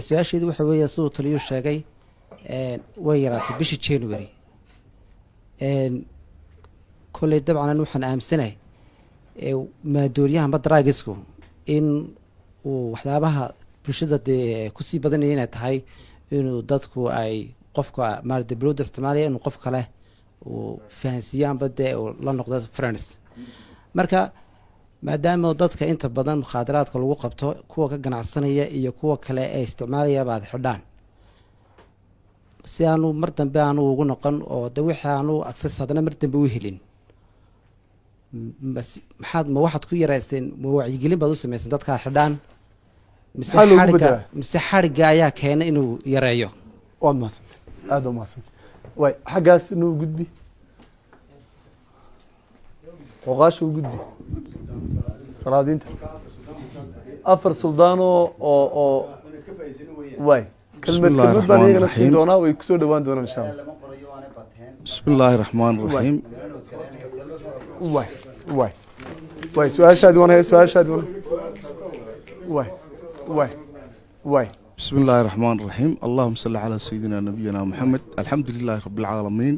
su-aasheedu waxa weeye sidoo taliyo sheegay way yaraatay bishii January kulay dabcan waxaan aamsanahay maadooyaha madraagisku in uu waxyaabaha bulshada ku sii badanayay inay tahay inuu dadku ay qofka maarada bilowda isticmaalaya inuu qof kale uu fahansiiyaan bade uu la noqdo friends marka maadaama dadka inta badan mukhaadaraadka lagu qabto kuwa ka ganacsanaya iyo kuwa kale ee isticmaalaya baad xidhaan si aanu mar dambe aanu ugu noqon oo de wixii aanu access hadana mar dambe u helin ma waxaad ku yarayseen ma wacyigelin baad u samayseen dadka xidhaan mise xariga ayaa keena inuu yareeyo waad mahadsantay aad u mahadsantay way xaggaas inuu gudbi oqaasha u gudbi salaadiinta afar suldaano oo way kelmad baan iyagana siin doonaa way kusoo dhawaan doonaan insha allah بسم الله الرحمن الرحيم way su-aashaadi wan hay su-aashaadi wan way بسم الله الرحمن الرحيم اللهم صل على سيدنا نبينا محمد الحمد لله رب العالمين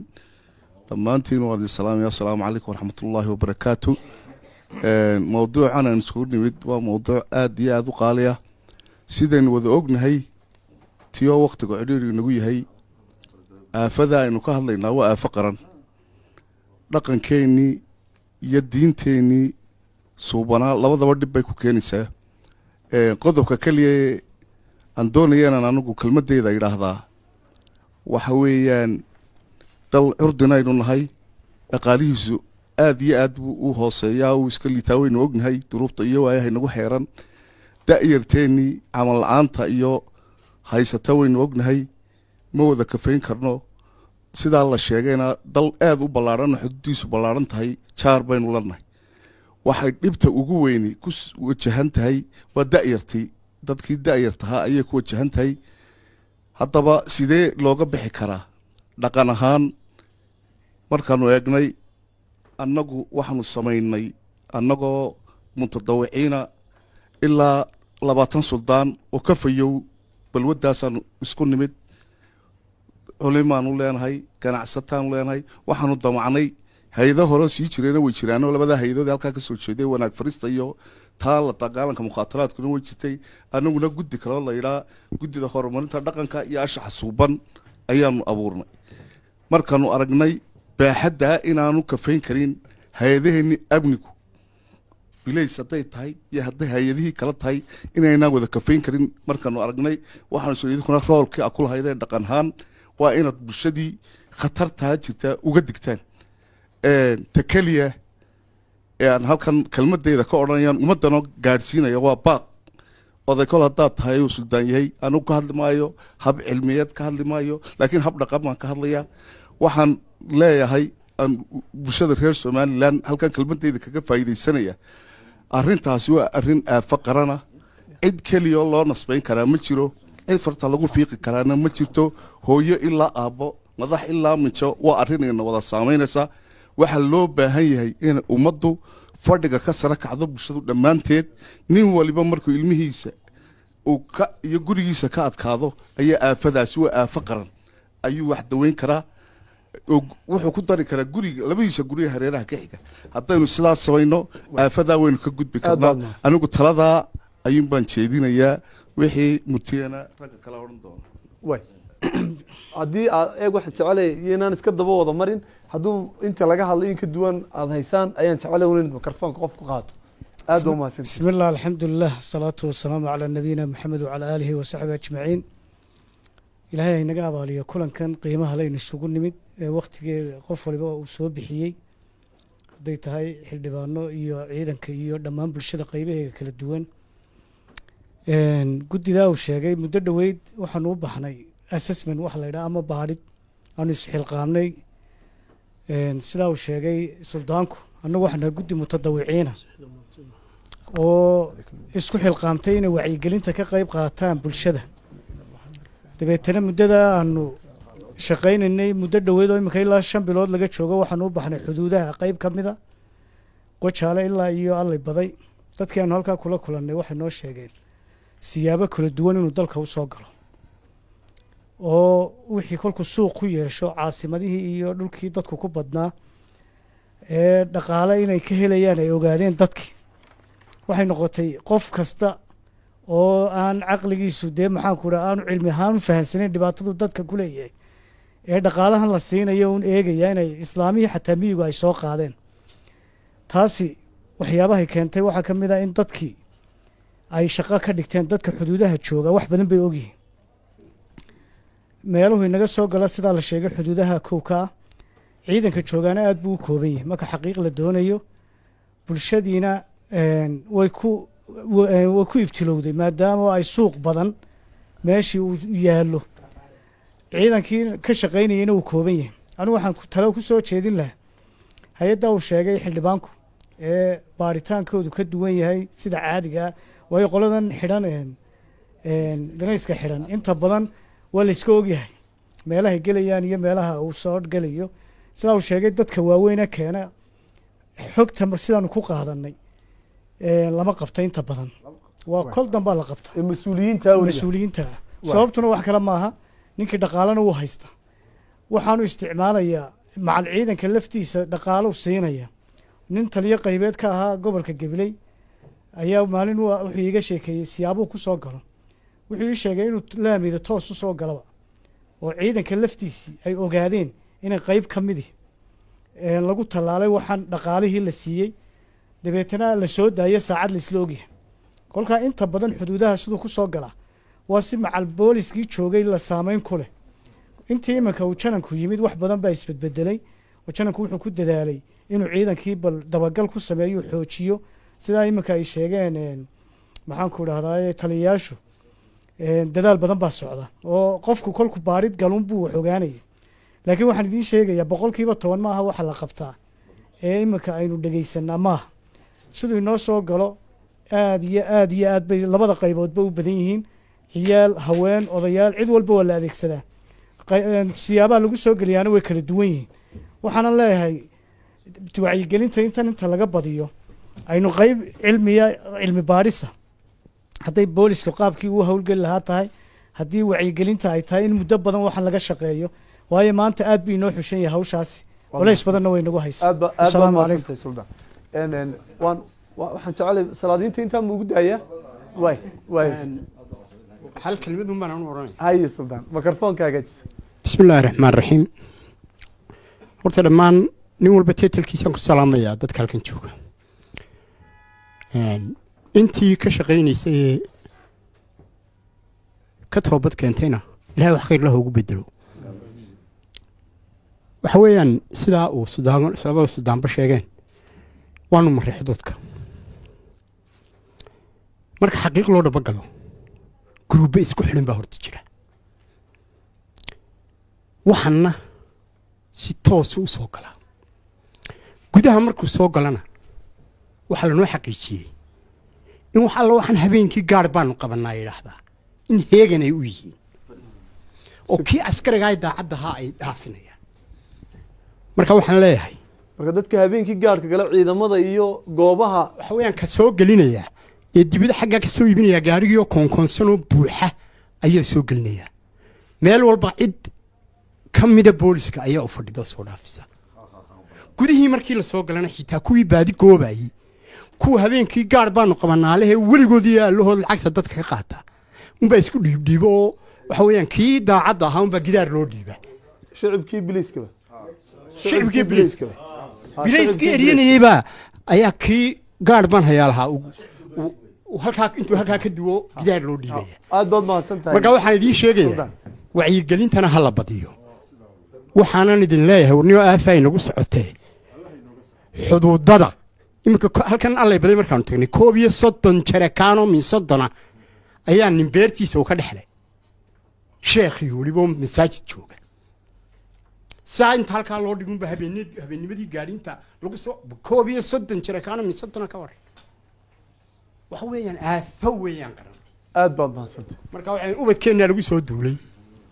dhammaantiin waa idin salaamaya assalaamu calaykum waraxmatullaahi wabarakaatu mowduucan aan iskugu nimid waa mowduuc aad iyo aad u qaaliya sidaynu wada ognahay tiyoo waqtiga cidhiiri nagu yahay aafada aynu ka hadlaynaa waa aafo qaran dhaqankeennii iyo diinteennii suubanaa labadaba dhib bay ku keenaysaa qodobka keliya aan doonaya inaan anigu kelmadeyda idhaahdaa waxa weeyaan dal curdin aynu nahay dhaqaalihiisu aad iyo aad buu u hooseeyaa uu iska liitaa waynu ognahay duruufta iyo waayahay nagu xeeran da-yarteennii camal la-aanta iyo haysata waynu ognahay ma wada kafayn karno sidaa la sheegayna dal aad u ballaarhanna xuduudiisu ballaaran tahay jaar baynu lanahay waxay dhibta ugu weyni ku wajahan tahay waa da-yartii dadkii da-yartahaa ayay ku wajahan tahay haddaba sidee looga bixi karaa dhaqan ahaan markaanu eegnay annagu waxaanu samaynay annagoo mutadawiciina ilaa 20 suldaan oo ka fayow balwadaasaanu isku nimid culimaanu leenahay ganacsataanu leenahay waxaanu damacnay hay-ado hore sii jirayna way jiraano labada hay-adood halkaa kasoo jeeday wanaag farista iyo taa la dagaalanka mukhaataraadkuna way jirtay annaguna guddi kaloo la yidhaa guddida horumarinta dhaqanka iyo ashaxa suuban ayaanu abuurnay markaanu aragnay baaxaddaa inaanu kafayn karin hay-adaheenni amnigu bilays hadday tahay iyo hadday hay-adihii kala tahay inaynaan wada kafayn karin markaanu aragnay waxaanu soo idinkuna roolkii a ku lahaydeen dhaqan ahaan waa inaad bulshadii khatartaa jirtaa uga digtaan ta keliya ee aan halkan kelmadeyda ka odhanayaan ummaddanoo gaadhsiinaya waa baaq oday kol haddaad tahay uu suldaan yahay anugu ka hadli maayo hab cilmiyeed ka hadli maayo laakiin hab dhaqan baan ka hadlayaa waxaan leeyahay aan bulshada reer somalilan halkan kelmadeyda kaga faa'iidaysanaya arrintaasi waa arrin aafo qarana cid keliyaoo loo nasbayn karaa ma jiro cid farta lagu fiiqi karaana ma jirto hooyo ilaa aabbo madax ilaa minjo waa arrinayna wada saamaynaysa waxaa loo baahan yahay in ummaddu fadhiga ka sara kacdo bulshadu dhammaanteed nin waliba markuu ilmihiisa uu iyo gurigiisa ka adkaado ayaa aafadaasi waa aafo qaran ayuu wax daweyn karaa wuxuu ku dari karaa guriga labadiisa guriga hareeraha ka xiga haddaynu sidaas samayno aafadaa waynu ka gudbi karnaa anigu taladaa ayuun baan jeedinayaa wixii murtiyana ragga kala odhan doona way haddii aad eeg waxaan jecelay inaan iska daba wada marin hadduu inta laga hadlay in ka duwan aad haysaan ayaan jecelay in mikrofoonka qof ku qaato aad u mahadsan بسم الله الحمد لله الصلاة والسلام على نبينا محمد وعلى آله وصحبه أجمعين إلهي إنك أبالي كلن كان قيمها لين السوق النمد وقت قفل بقى وصوب بحيي ديت هاي حلبانو يو عيدا كيو دمان بالشدة قيبه كل الدوان قد ذا وشيء مدد ويد وحنوب بحناي أساس من وحلا إذا أما بارد أنا يسحل قامني سلا وشيء سلطانكو أنا وحنا قد متضوعينه oo isku xilqaamtay inay wacyigelinta ka qayb qaataan bulshada dabeetana muddada aanu shaqaynaynay muddo dhoweed oo imika ilaa 5 bilood laga joogo waxaan u baxnay xuduudaha qayb ka mid ah qojaale ilaa iyo allay baday dadkii aanu halkaa kula kulannay waxay noo sheegeen siyaabo kala duwan inuu dalka u soo galo oo wixii kolku suuq ku yeesho caasimadihii iyo dhulkii dadku ku badnaa ee dhaqaale inay ka helayaan ay ogaadeen dadkii waxay noqotay qof kasta oo aan caqligiisu dee maxaan ku dhaha aanu cilmi ahaan u fahansaneyn dhibaatadu dadka ku leeyahay ee dhaqaalahan la siinayo un eegaya inay islaamihii xataa miyigu ay soo qaadeen taasi waxyaabahay keentay waxaa ka mid ah in dadkii ay shaqo ka dhigteen dadka xuduudaha jooga wax badan bay ogyihiin meeluhu inaga soo gala sidaa la sheegay xuduudaha kowka ah ciidanka joogaana aada buu u kooban yahay marka xaqiiq la doonayo bulshadiina way ku ibtilowday maadaama ay suuq badan meeshii uu yaallo ciidankii ka shaqaynayayna uu kooban yahay anigu waxaan talo ku soo jeedin lahaa hay-adda uu sheegay xildhibaanku ee baaritaankoodu ka duwan yahay sida caadiga ah waayo qoladan xidhan danayska xidhan inta badan waa layska ogyahay meelahay gelayaan iyo meelaha uu soo gelayo sidaa uu sheegay dadka waaweyna keena xogta sidaanu ku qaadanay lama qabta inta badan waa kol dambaa la qabta mas-uuliyiinta sababtuna wax kale maaha ninkii dhaqaalena wuu haysta waxaanu isticmaalayaa macal ciidanka laftiisa dhaqaalo siinaya nin taliyo qaybeed ka ahaa gobolka gabiley ayaa maalin wuxuu iiga sheekeeyey siyaabuhu ku soo galo wuxuu ii sheegay inuu laamida toos u soo galaba oo ciidanka laftiisii ay ogaadeen inay qayb ka midi lagu tallaalay waxaan dhaqaalihii la siiyey dabeetana la soo daayo saacad laisla ogyahay kolkaa inta badan xuduudaha siduu ku soo galaa waa si macal booliskii joogay la saameyn ku leh intii iminka uu jananku yimid wax badan baa isbedbedelay oo jananku wuxuu ku dadaalay inuu ciidankii bal dabagal ku sameeyo xoojiyo sidaa iminka ay sheegeen maxaan ku dhahdaa taliyayaashu dadaal badan baa socda oo qofku kolku baarid galun buu wax ogaanayay laakiin waxaan idiin sheegayaa 10% maaha waxa la qabtaa ee iminka aynu dhegaysanaa maaha siduu inoo soo galo aad iyo aad bay labada qayboodba u badan yihiin ciyaal haween odayaal cid walba waa la adeegsadaa siyaabaha lagu soo geliyaana way kala duwan yihiin waxaana leeyahay wacyigelinta inta laga badiyo aynu qayb cilmi baarisa hadday boolisku qaabkii uu howlgeli lahaa tahay haddii wacyigelinta ay tahay in muddo badan waxaan laga shaqeeyo waayo maanta aad buu inoo xushan yahay hawshaasi culays badanna way nagu haysaa asalaamu calaykum waxaan jecelay salaadiinta intaa ma ugu daaya hal kelmadun baan anu oranaya haye suldaan mikrofonkaaga bismi illaahi raxmaan raxiim horta dhammaan nin walba teetalkiisaan ku salaamayaa dadka halkan jooga intii ka shaqaynaysay ee ka toobad keentayna ilahay wax khayr lah ugu bedelo waxa weeyaan sidaa uu sababada sudaanba sheegeen waanu mareexay dadka marka xaqiiq loo dhabagalo guruubbe isku xidhan baa horta jira waxaana si toosa u soo galaa gudaha markuu soo galana waxaa lanoo xaqiijiyey in wax alla waxaan habeenkii gaar baanu qabanaa yidhaahdaa in heegan ay u yihiin oo kii askarigaa daacaddahaa ay dhaafinayaan marka waxaan leeyahay marka dadka habeenkii gaarka gala ciidamada iyo goobaha waxa weeyaan ka soo gelinayaa ee dibadda xaggaa ka soo iibinayaa gaarigiioo koonkoonsanoo buuxa ayaa soo gelinayaa meel walba cid ka mida booliska ayaa u fadhida soo dhaafisa gudihii markii la soo galana xitaa kuwii baadi goobayay kuwa habeenkii gaar baanu qabanaalehe weligoodii allahood lacagta dadka ka qaata unbaa isku dhiibdhiibo oo waxa weeyaan kii daacadda ahaa unbaa gidaar loo dhiibaa shicibkii biliiskaba shicibkii biliiskaba biliiskii eryanayeyba ayaa kii gaar baan hayaa lahaa halkaa intuu halkaa ka duwo gidaar loo dhiibaya aad baad mahadsan tahay marka waxaan idiin sheegayaa wacyigelintana ha la badiyo waxaanan idin leeyahay warniyo aafaa inagu socotee xuduudada iminka halkan allay baday markaanu tagnay 31 jarakaano min 30 ayaa nin beertiisa uu ka dhexlay sheekhii weliba masaajid jooga saa inta halkaa loo dhigunba habeennimadii gaadhinta lagu soo 31 jarakaano min 30 ka war waxa weeyaan aafa weeyaan qaran aad baad mahadsantahay marka waxaan ubadkeennaa lagu soo duulay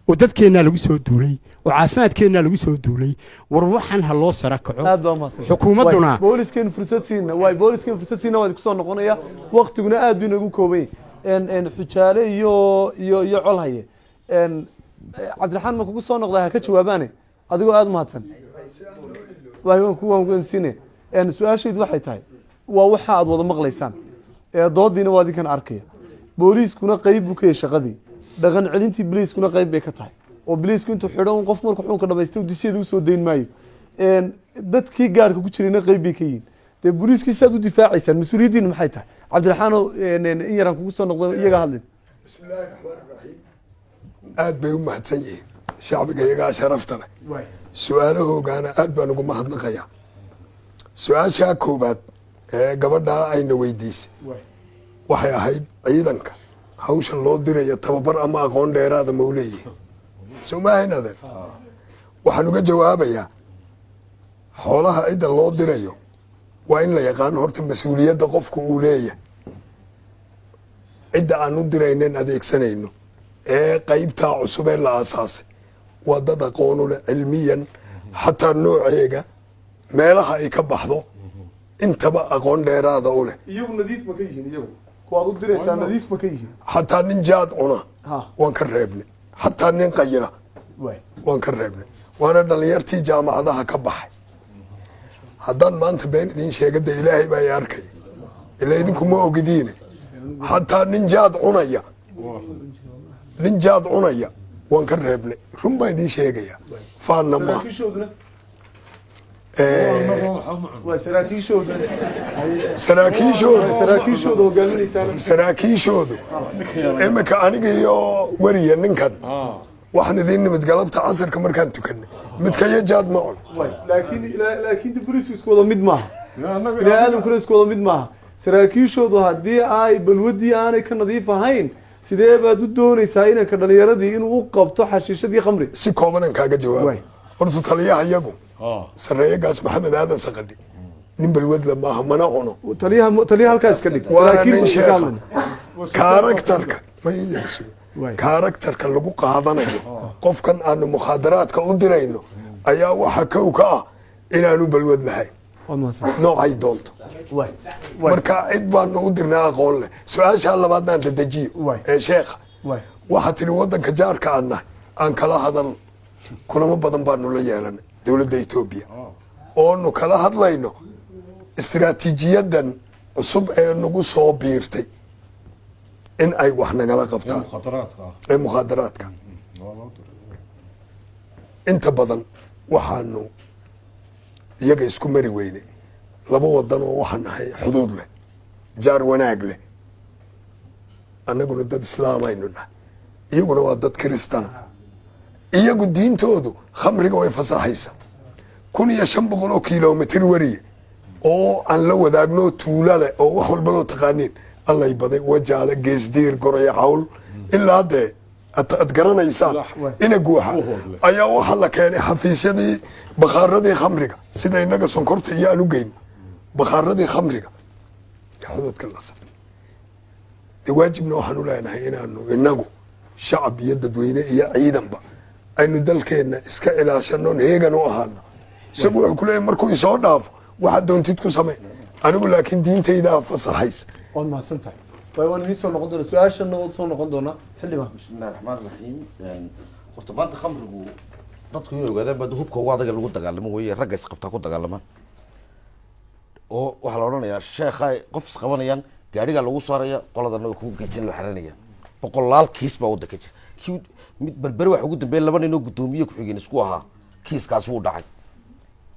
oo dadkeennaa lagu soo duulay oo caafimaadkeennaa lagu soo duulay war waxaan ha loo sara kaco aad baa mahadsantahay xukuumadduna booliskeen fursad siina booliskeen fursad siina waa ku soo noqonaya waqtiguna aad buu inagu koobay xujaale iyo colhaye cabdiraxmaan ma kugu soo noqdaa ha ka jawaabaane adigoo aad mahadsan waan siine su-aashaydu waxay tahay waa waxa aad wada maqlaysaan doodiina waa idinkan arkaya booliiskuna qayb buu ka yahay shaqadii dhaqan celintii biliiskuna qayb bay ka tahay oo biliisku intuu xidho un qof marka xukunka dhamaystay disiyeeda usoo dayn maayo dadkii gaarhka ku jirayna qayb bay ka yihiin dee booliiskii saad u difaacaysaan mas-uuliyaddiina maxay tahay cabdiraxaanow in yaraan kugu soo noqdo iyaga hadlin bismillaahi raxmaani raxiim aad bay u mahadsan yihiin shacbiga iyagaa sharafta leh su-aalahoogaana aad baan ugu mahadnaqayaa su-aashaa koowaad ee gabadhaa ayna weydiisay waxay ahayd ciidanka hawshan loo diraya tababar ama aqoon dheeraada ma u leeyihin soo maahayn adeer waxaan uga jawaabayaa xoolaha cidda loo dirayo waa in la yaqaano horta mas-uuliyadda qofku uu leeyahay cidda aan u diraynen adeegsanayno ee qaybtaa cusub ee la aasaasay waa dad aqoon u leh cilmiyan xataa nooceega meelaha ay ka baxdo intaba aqoon dheeraada u leh iyagu nadiif ma ka yihiin iyagu kuwaad u diraysaa nadiif ma ka yihiin xataa nin jaad cuna waan ka reebnay xataa nin qayila waan ka reebnay waana dhalinyartii jaamacadaha ka baxay haddaan maanta been idin sheegada ilaahay baa i arkay ila idinku ma ogidiine xataa nin jaad cunaya waan ka reebnay run baa idin sheegaya faanna maaha saraakiishoodu imika aniga iyo weriya ninkan waxaan idiin nimid galabta casirka markaan tukanay midkayo jaad ma cun laakiin booliisku isku wada mid maaha bini aadamkuna isku wada mid maaha saraakiishoodu haddii ay balwadii aanay ka nadiif ahayn sidee baad u doonaysaa inanka dhalinyaradii inuu u qabto xashiishadii khamri si koobanan kaaga jawaaba horta taliyaha iyagu sareeyagaas maxamed aadan saqadhi nin balwadla maaha mana cuno taliyaha halkaa iska dhig waana nin sheekha karaktarka lagu qaadanayo qofkan aanu mukhaadaraadka u dirayno ayaa waxa kow ka ah inaanu balwad lahayn noocay doonto marka cid baanu u dirnaa aqoon leh su-aashaa labaadna aan dadejiyo ee sheekha waxaa tidhi waddanka jaarka aan nahay aan kala hadalno kulamo badan baanu la yeelanay dowladda etoobiya oonu kala hadlayno istiraatiijiyadan cusub ee nagu soo biirtay in ay wax nagala qabtaan ee mukhaadaraadka inta badan waxaanu iyaga isku mari weynay laba wadan oo waxaan nahay xuduud leh jaar wanaag leh annaguna dad islaamaynu nahay iyaguna waa dad kiristana iyagu diintoodu khamriga way fasaxaysa 1500 kilomitr wariye oo aan la wadaagno tuula leh oo wax walba loo taqaaniin allay baday wajaale geesdiir goraya cawl ilaa dee ad garanaysaan ina guuxa ayaa waxaa la keenay xafiisyadii bakhaaradii khamriga sida inaga sonkorta iyo aan u geyn bakhaaradii khamriga iyo xuduudka la safay dee waajibna waxaan u leenahay inaanu inagu shacab iyo dadweyne iyo ciidanba aynu dalkeenna iska ilaashanoon heegan u ahaano isagu wuxuu ku leeyahay markuu isoo dhaafo waxaad doontid ku samey anigu laakiin diintayda fasaxaysa waad mahadsan tahay waan idiin soo noqon doona su-aashana waad soo noqon doonaa xildhibaan bismillahi raxmaan raxiim horta maanta khamrigu dadku inay ogaadaan baa hubka ugu adaga lagu dagaalamo weeye ragga isqabtaa ku dagaalamaan oo waxaa la odhanayaa sheekha qof isqabanayaan gaadhigaa lagu saaraya qoladana way kugu gejin loo xaranayaan boqolaal kiis baa waddanka jira kii mid berberi waxa ugu dambeeya 2 nin oo guddoomiye ku-xigeen isku ahaa kiiskaas wuu dhacay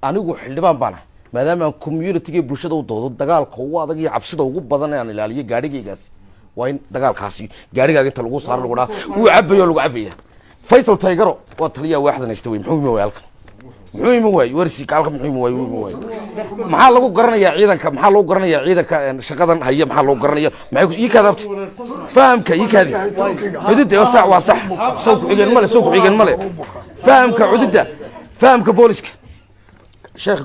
anigu xildhibaan baan ahay maadaama aan community-ga bulshada u doodo dagaalka ugu adag iyo cabsida ugu badan aan ilaaliyo gaadhigaygaasi waa in dagaalkaasi gaadhigaaga inta lagu saaro lagu dhaa wuu cabayo lagu cabaya faysal taygaro waa taliyaa waaxdan haysta wey muxuu imi waay halkan muxuu imi waay warsi kaalka muxuu imi waay maxaa lagu garanayaa ciidanka maxaa lagu garanayaa ciidanka shaqadan haya maxaa lagu garanaya maxay ii kaadabti fahamka ii kaadi cududda oo sax waa sax soo ku xigeen male fahamka cududda fahamka booliska sheekh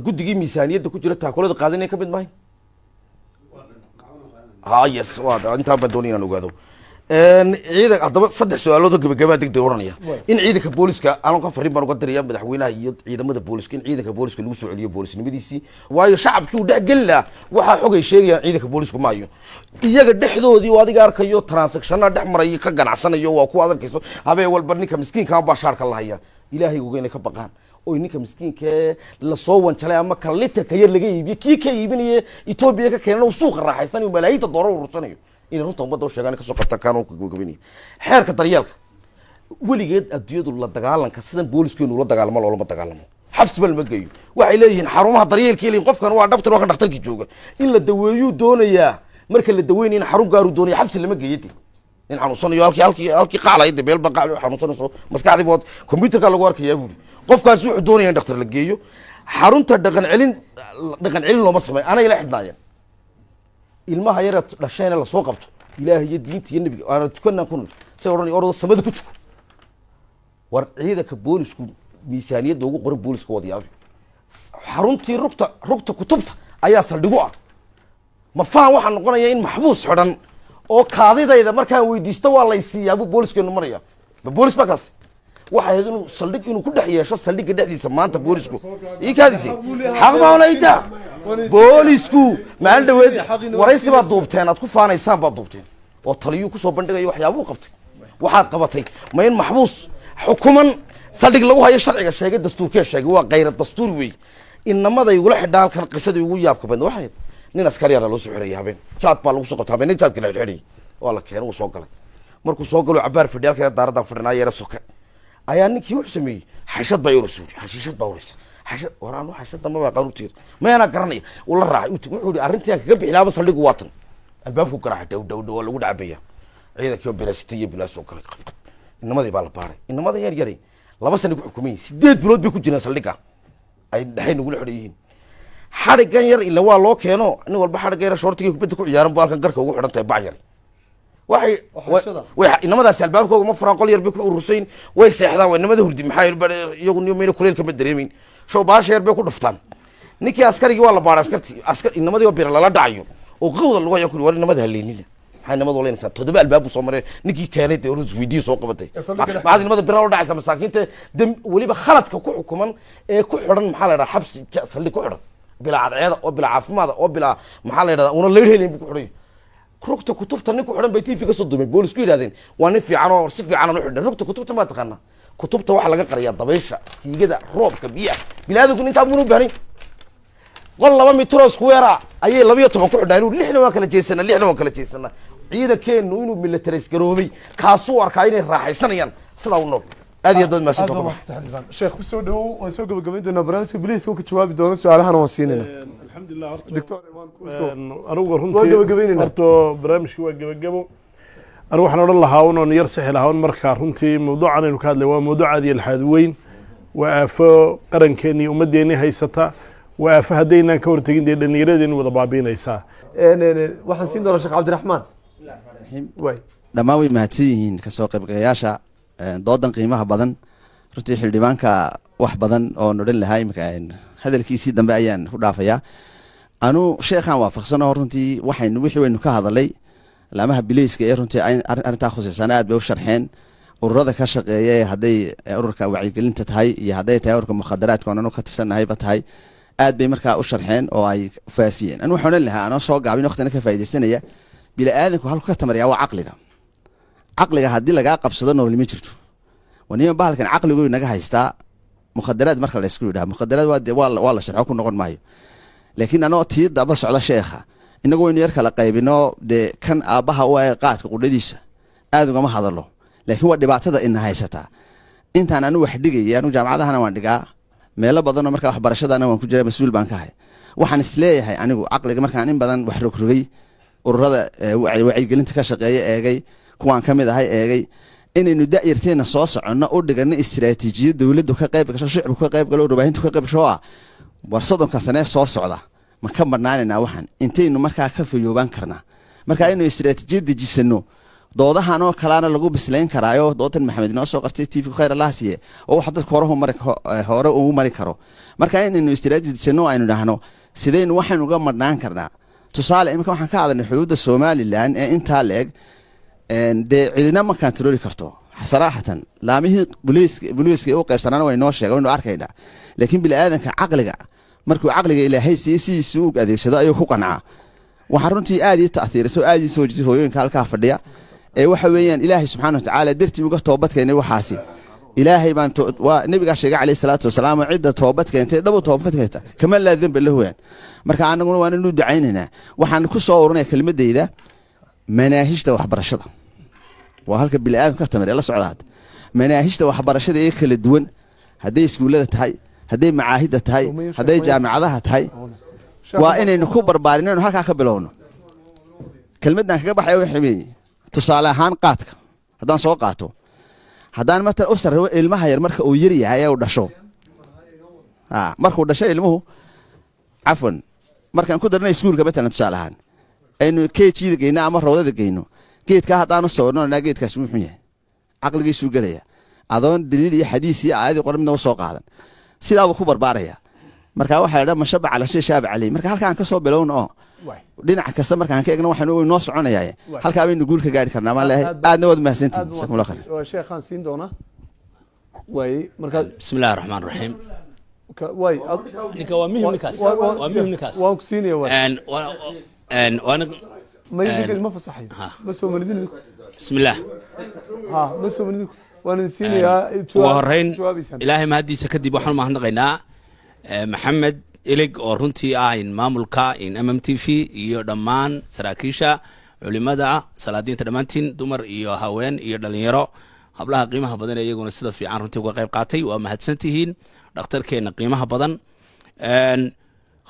guddigii miisaaniyadda ku jira taakulada qaadanay ka mid mahay yes waa intaa baan doonay inaan ogaado ciidan haddaba 3 su'aalood oo gabagabaa degdeg oranaya in ciidanka booliska aan ka fariin baan uga dirayaa madaxweynaha iyo ciidamada booliska in ciidanka booliska lagu soo celiyo boolisnimadiisii waayo shacabkii uu dhexgelina waxaa xogay sheegayaan ciidanka boolisku maayo iyaga dhexdoodii oo adiga arkayo transactionna dhex maraya ka ganacsanayo waa ku adarkayso habeen walba ninka miskiinka baa shaarka la haya ilaahay uga inay ka baqaan oo ninka miskiinka la soo wanjalay ama ka litirka yar laga iibiyo kii ka iibinaya Ethiopia ka keenana uu suuqa raaxaysan iyo malaayiinta doolar u rursanayo in runta ummadda u sheegaan ka soo qabta kaanoo ku gabagabinaya xeerka daryeelka weligeed adduunyadu la dagaalanka sidan booliskeenu la dagaalamo loolama dagaalamo xabsi bal ma geeyo waxay leeyihiin xarumaha daryeelka ilaa qofkan waa dhaqtar waa kan dhakhtarkii jooga in la daweeyo doonayaa marka la daweynayna xarun gaar u doonaya xabsi lama geeyay in xanuunsanayo halkii qaalay meel baan qaal xanuunsanayso maskaxdii bood computerka lagu arkayaa buuri qofkaas wuxuu doonaya in dhakhtar la geeyo xarunta dhaqan celin looma sameeyo anay la xidhnaayeen ilmaha yar dhashayna la soo qabto ilaahay iyo diinta iyo nabiga aan tukanaan ku say oranay ordo samada ku tuko war ciidanka boolisku miisaaniyadda ugu qoran booliska wadiyaab xaruntii rugta kutubta ayaa saldhigu ah ma faan waxaan noqonayaa in maxbuus xidhan oo kaadidayda markaan weydiisto waa laysiiyaa buu booliskeenu maraya boolis bakaas waxa ahayd inuu saldhig inuu ku dhex yeesho saldhigga dhexdiisa maanta boolisku ii kaaditay xaq baa unayda boolisku maalin dhaweed waraysi baad duubteen aad ku faanaysaan baad duubteen oo taliyuu kusoo bandhigayo waxyaabuu qabtay waxaad qabatay ma in maxbuus xukuman saldhig lagu hayo sharciga sheegay dastuurkee sheegay waa kayra dastuuri wey inamada igula xidhaa halkan qisadii ugu yaabka badna waxayd nin askari yara loo soo xirayay habeen jaad baa lagu soo qabtay habeen jaadka la xidhayay waa la keenay uu soo galay markuu soo galo cabaar fidhiya halka daaradan fidhnaa yara soka ayaa ninkii wuxuu sameeyey xashad baa yoro suuri xashishad baa waraysa xashad waraanu xashada ma baa qanuuteed ma ana garanay uu la raacay wuxuu yiri arrintii aan kaga bixilaaba saldhigu waatan albaabku garaac dhow lagu dhacbaya ciidankii birasitiye bilaasoo kale inamadii baa la baaray inamada yar yar 2 sano ku xukumay 8 bilood bay ku jireen saldhiga ay dhaxay nagu la xidhiyiin xarigan yar ila waa loo keeno nin walba xariga yar shortiga kubadda ku ciyaaran baalkan garka ugu xidhan tahay bacyar waxay inamadaas albaabkooda ma furaan qol yar bay ku urursayn way seexdaan way inamada hurdi maxay iyagu niyo meena kuleelka ma dareemin soo baasha yar bay ku dhuftaan ninkii askarigi waa la baaray askar inamadii oo bir lala dhacayo oo qowda lagu hayo ku war inamada haleynina maxay inamada walayn sa 7 albaab soo maray ninkii keenay ee urus weydii soo qabatay baad inamada bir la dhacaysa masaakiinta waliba khaladka ku xukuman ee ku xidhan maxaa la yiraahdaa xabsi saldhig ku xidhan bila cadceeda oo bila caafimaad oo bila maxaa la yiraahdaa una leeyahay ku xidhay rugta kutubta nin ku xidhan bay TV ka soo dumay boolisku yiraahdeen waa nin fiican oo si fiican u xidhan rugta kutubta ma taqaana kutubta waxa laga qariyaa dabaysha siigada roobka biyaha bilaadku inta muu baahnay qol 2 mitir oo square ayay 12 ku xidhaan inuu 6 waa kala jeesana ciidankeenu inuu militaries garoobay kaasuu arkay inay raaxaysanayaan sida uu nool aad iyo dad maasoo kaba sheekh ku soo dhaw waan soo gabagabayn doonaa barnaamijka biliiska ka jawaabi doona su'aalahan waan siinayna alxamdulillah doctor imaan ku soo anigu runtii horto barnaamijku waa gabagabo anigu waxaan odhan lahaa uun yar sahel ahaan markaa runtii mawduucan aynu ka hadlay waa mawduuc aad iyo laxaad weyn waa aafo qarankeennii ummaddeennii haysata waa aafo haddaynaan ka hortegin dee dhallinyaradeennu wada baabiinaysaa waxaan siin doonaa sheekh cabdiraxmaan dhammaan way mahadsan yihiin kasoo qaybgalayaasha doodan qiimaha badan runtii xildhibaanka wax badan oo odhan lahaa imika hadalkiisii dambe ayaan ku dhaafayaa anu sheekhaan waafaqsanoo runtii wixii waynu ka hadalay laamaha bileyska ee runtii arrintaa khusaysan aad bay u sharxeen ururada ka shaqeeya hadday ururka wacyigelinta tahay iyo hadday tahay ururka mukhadaraadka oonanu ka tirsanahayba tahay aad bay markaa u sharxeen oo ay faafiyeen anu waxaan odhan lahaa anoo soo gaabin waqtina ka faaidaysanaya bini aadanku halku ka tamaryaa waa caqliga haddii lagaa qabsado nolol ma jirto ونيم بالك عقل يقول نجح يستا مخدرات مركل يسكروا ده مخدرات والله شرحوا كنا نقول مايو لكن أنا أتيد بس على شيخة إنه قوي نيرك لقيب إنه ده كان أباها وقعت قولديسه هذا ما هذا له لكن هو دبعت هذا إنها يستا أنت أنا وحدي يعني جامعة أنا وندقة ميلا بدنا مركل برشة أنا وكنت جاي مسؤول بنكها وحن سليه هاي أنا عقلي مركل بدن وحرك رجي والرضا وعي قلنت كشقية أجي كوان كمية هاي أجي إنه دائرتين الصوص عنا أردنا استراتيجية دولة كقيب كشعب كقيب قالوا ربعين كقيب شوا وصدق كسنة صوص عدا ما كم برنامج نوحن أنت إنه مركا كيف يبان كرنا مركا إنه استراتيجية دي جسنو ضوضها أنا كلامنا لقوا بسلين كرايو ضوض المحمد ناس وقرتي تي خير الله سيه أو حدث كورهم مرك هورا أو مرك كرو مركا إنه استراتيجية جسنو إنه نحنو سيدين وحن وقام برنامج كرنا تصال إمكان حكى هذا الحدود الصومالي لأن أنت عليك ده عندنا ما كان ترولي كرتو صراحة لا مه بوليس أو قير سنة وينوش يقولون أركينا لكن بالآن كعقلك مركو عقلك إلى هي سياسي سوق هذه الشدائد يخوقنا وحرنتي آدي تأثير سو آدي سوجي سوين كالكافر ديا وحويان إلهي سبحانه وتعالى درتي وقت توبتك إنه وحاسي إلهي بان ونبي قاشي عليه الصلاة والسلام عدة توبتك أنت دبوا توبتك كمان لا ذنب اللي هو مركا أنا نقول وأنا نود عيننا وحن كسورنا كلمة دي ده مناهجته وحبرشته وهلك بالآن كتمر الله سعداد مناهجته وحبرشته إيه كل الدون هدي سكولة تهاي هدي معاهدة تهاي هدي جامعة تهاي وإن نكبر بارينا وهلك أكبلونه كلمتنا كجبح أيوة حبيبي تصالحان قاتك هدان سوقاته هدان مثل أسر المهير مركب ويري هاي ودشوا مركب ودشوا المه عفوا مركب كدرنا يسكول كبتنا تصالحان إنه كي شيء جينا أمر روضة جينه جيت كهذا أنا صورنا أنا جيت كسمو حنيه عقل جيش وقريه أظن دليل حديثي عادي قرب من وسوق هذا سيدا وكبر باريا مركا واحد ما شبع على شيء شاب عليه مركا هل كان كسب بلون لين عكس مركا كان واحد نوص عنا يا هل كان نقول كجاري كنا ما له عاد نود ما سنتي سكم الله خير شيخ خان سين دونا واي مركا بسم الله الرحمن الرحيم واي ومهم نكاس ومهم نكاس وانكسيني واي وانا ما يدك ما فصحي بس هو مردين بسم الله بس هو مردين وانا نسيني يا وهرين إلهي ما هدي سكدي بوحنا ما هنغينا محمد إليك أورنتي إن مامولكا إن MMTV إيو دمان سراكيشا علماء سلادين تدمانتين دمر إيو هاوين إيو دلنيرو hablaha qiimaha badan ee iyaguna sida fiican runtii uga qayb qaatay waa mahadsantihiin dhakhtarkeena qiimaha badan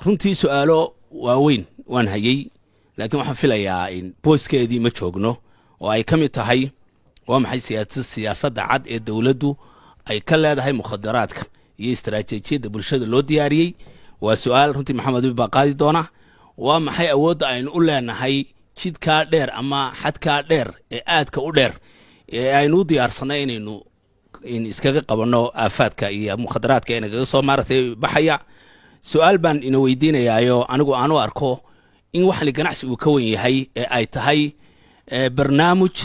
runtii su'aalo waaweyn waan hayay laakiin waxaan filayaa in booskeedii ma joogno oo ay ka mid tahay waa maxay siyaasadda cad ee dawladdu ay ka leedahay mukhadaraadka iyo istaraatiijiyadda bulshada loo diyaariyey waa su'aal runtii maxamed baa qaadi doona waa maxay awoodda aynu u leenahay jidkaa dheer ama xadkaa dheer ee aadka u dheer aynu diyaarsanay inaynu iskaga qabanno aafaadka iyo mukhadaraadka inaga soo maaratay baxaya su'aal baan ina weydiinayaayo anigu aan u arko in waxani ganacsi uu ka wan yahay ee ay tahay barnaamij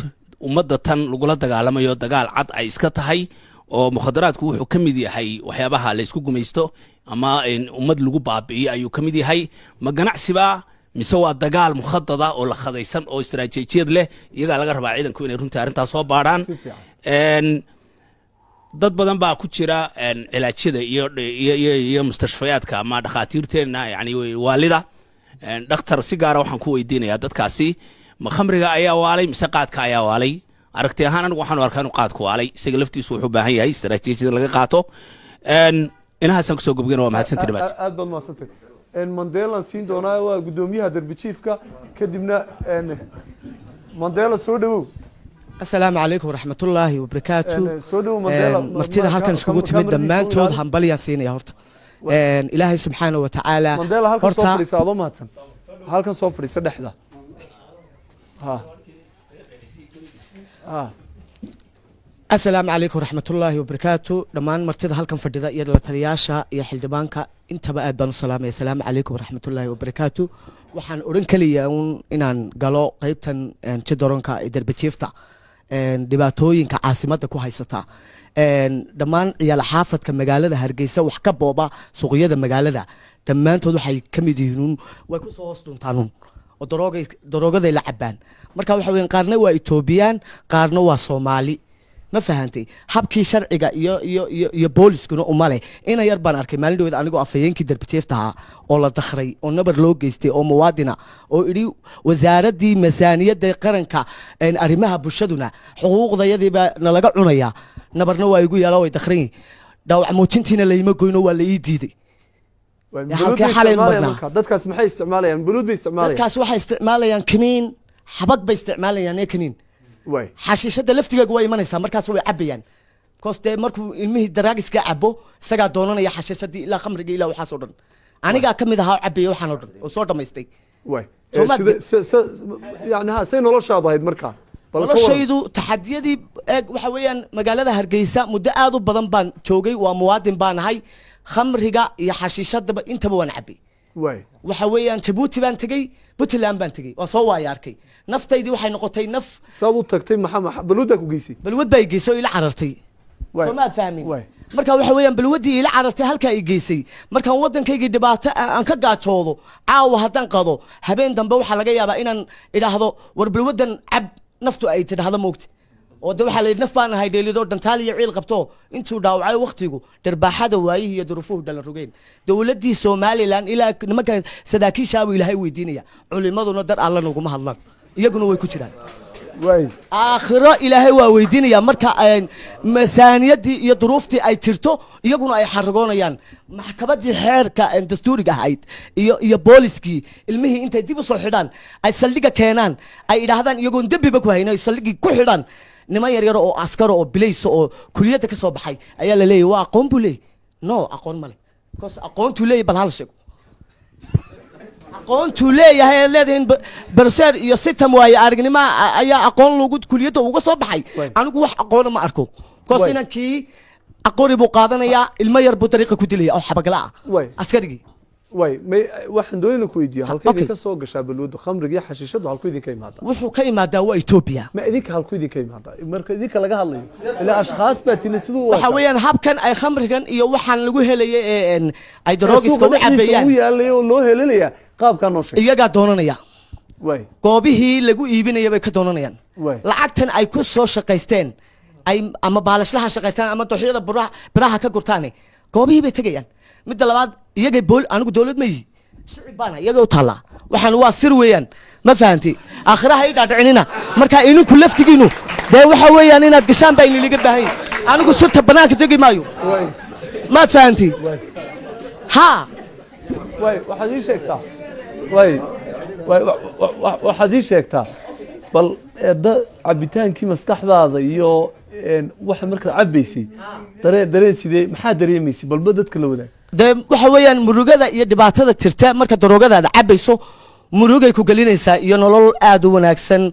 ummadda tan lagula dagaalamayo dagaal cad ay iska tahay oo mukhadaraadku wuxuu ka mid yahay waxyaabaha la isku gumaysto ama ummad lagu baabi'iyo ayuu ka mid yahay ma ganacsiba mise waa dagaal mukhadada oo la khadaysan oo istaraatiijiyad leh iyagaa laga rabaa ciidanku inay runtii arrintaas soo baadhaan dad badan baa ku jira cilaajyada iyo mustashfayaadka ama dhakhaatiirteenna yani waalida dhakhtar si gaara waxaan ku weydiinayaa dadkaasi ma khamriga ayaa waalay mise qaadka ayaa waalay aragti ahaan anigu waxaan arkaa inuu qaadku waalay isaga laftiisu wuxuu baahan yahay istaraatiijiyada laga qaato inahaasaan kusoo gobgana waa mahadsantii dhabaad aad baad mahadsantay mandela siin doonaa waa gudoomiyaha darbijiifka kadibna mandela soo dhawow asalaamu calaykum waraxmatullaahi wabarakaatu soo dhawow mandela martida halkan iskugu timid dhammaantood hambalyaan siinaya horta ilaahay subxaana wa tacaala mandela halkan soo fadhiisa adoo mahadsan halkan soo fadhiisa dhexda asalaamu calaykum waraxmatullaahi wabarakaatu dhammaan martida halkan fadhida iyo la taliyaasha iyo xildhibaanka intaba aad baan u salaamaya asalaamu calaykum waraxmatullaahi wabarakaatu waxaan odhan keliyaa un inaan galo qeybtan jidoronka ee darbajiifta dhibaatooyinka caasimadda ku haysata dhammaan ciyaal xaafadka magaalada hargeysa wax ka booba suuqyada magaalada dhammaantood waxay ka mid yihiin way ku soo hoos dhuntaanuun oo daroogaday la cabaan marka waxa weeyaan qaarna waa etoobiyaan qaarna waa soomaali ma fahantay habkii sharciga iyo booliskuna uma leh ina yar baan arkay maalin dhaweed anigoo afhayeenkii darbiteeftahaa oo la dakhray oo nabar loo geystay oo muwaadina oo idhi wasaaraddii miisaaniyadda qaranka arrimaha bulshaduna xuquuqdayadiiba nalaga cunayaa nabarna waa igu yaala way dakhran yihin dhaawac muujintiina layma goyno waa la ii diiday halkee xalay marnaa dadkaas maxay isticmaalayaan buluud bay isticmaalayaan dadkaas waxay isticmaalayaan kaniin xabag bay isticmaalayaan ee kaniin xashiishada laftigeegu way imanaysaa markaas way cabayaan because dee markuu ilmihii daraagiska cabo isagaa doonanaya xashiishadii ilaa khamriga ilaa waxaas oo dhan anigaa ka mid ahaa cabaya waxaan oo dhan oo soo dhammaystay yani ha say noloshaadu ahayd markaa noloshaydu taxadiyadii eeg waxa weeyaan magaalada hargeysa muddo aad u badan baan joogay waa muwaadin baan ahay khamriga iyo xashiishadaba intaba waan cabay waxa weeyaan jabuuti baan tegey puntland baan tegey waan soo waaya arkay naftaydii waxay noqotay naf saad u tagtay maxaa balwaddaa ku geysay balwad baa i geysay oo ila carartay soo maa fahmin marka waxa weeyaan balwaddii ila carartay halkaa i geysay markaan waddankaygii dhibaato aan ka gaajoodo caawa haddaan qado habeen dambe waxaa laga yaabaa inaan idhaahdo war balwaddan cab naftu ay tidhaahdo moogta oo de waxaa la yidhi naf baan ahay dheelidoo dhantaal iyo ciil qabto intuu dhaawacay wakhtigu dharbaaxada waayihii iyo durufuhu dhalan rogeen dowladdii somalilan ilaa nimanka sadaakiishaabuu ilaahay weydiinaya culimaduna dar alla naguma hadlaan iyaguna way ku jiraan aakhiro ilaahay waa weydiinaya marka miisaaniyaddii iyo duruuftii ay tirto iyaguna ay xaragoonayaan maxkamaddii xeerka dastuuriga ahayd iyo booliskii ilmihii intay dib u soo xidhaan ay saldhiga keenaan ay idhaahdaan iyagoon dembiba ku hayno ay saldhigii ku xidhaan niman yaryar oo askaro oo bilayso oo kuliyadda ka soo baxay ayaa la leeyahy waa aqoon buu leeyay no aqoon male because aqoontuu leeyahy bal hal sheego aqoontuu leeyahay aad leedahin berser iyo sitam waaye aragnimo ayaa aqoon lagu kuliyadda uga soo baxay anigu wax aqoona ma arko because inankii aqooni buu qaadanayaa ilmo yar buu dariiqa ku dilaya oo xabagla ah askarigii waxaan doonayna ku weydiiya halka idinka soo gashaa balwadu khamriga iyo xashiishadu halku idinka imaadaa wuxuu ka imaadaa waa Ethiopia ma idinka halku idinka imaadaa marka idinka laga hadlayo ilaa ashkhaas baa tiin sidoo waxa weeyaan habkan ay khamrigan iyo waxaan lagu helayay ay daroogiska u cabeeyaan u yaalay oo loo helinaya qaabka noo sheeg iyaga doonanaya goobihii lagu iibinayay bay ka doonanayaan lacagtan ay ku soo shaqaysteen ay ama baalashlaha shaqaystaan ama doxyada biraha ka gurtaan goobihii bay tagayaan midda labaad iyaga anigu dawlad ma yihi shicib baana iyaga u taallaa waxaan waa sir weeyaan ma fahanti aakhiraha i dhaadhicinina marka ininku laftigiinu dee waxa weeyaan inaad gashaan baa iniliga baahan anigu sirta banaanka degi maayo ma fahanti ha waxaad ii sheegtaa waxaad ii sheegtaa bal cabitaankii maskaxdaada iyo waxa markaad cabaysay dareen sidee maxaa dareemaysay balba dadka la wadaag de waxa weeyaan murugada iyo dhibaatada tirta marka daroogadaada cabayso murugay ku gelinaysaa iyo nolol aad u wanaagsan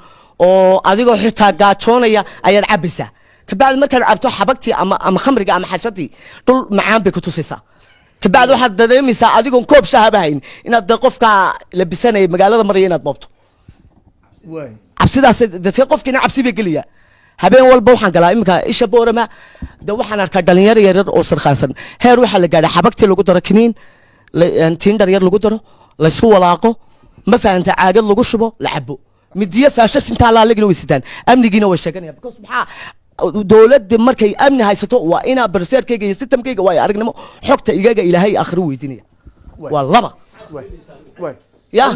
oo adigoo xitaa gaajoonaya ayaad cabaysaa kabacdi markaad cabto xabagtii ama khamriga ama xashadii dhul macaan bay ku tusaysaa kabacdi waxaad dareemaysaa adigoon koob shahaba hayn inaad de qofka labisanaya magaalada maraya inaad boobto cabsidaas dadka qofkiina cabsi bay geliyaa habeen walba waxaan galaa iminka isha boorama de waxaan arkaa dhalinyaro yaryar oo sarkhaansan heer waxaa la gaadhay xabagtii lagu daro kiniin tiindhar yar lagu daro laysku walaaqo ma fahanta caagad lagu shubo la cabo midiyo faashas intaa laaligna way sitaan amnigiina way sheeganayaan because maxaa dowladda markay amni haysato waa inaa berseerkayga iyo sistamkayga waayo aragnimo xogta igaga ilaahay aakhiro weydiinaya waa laba ya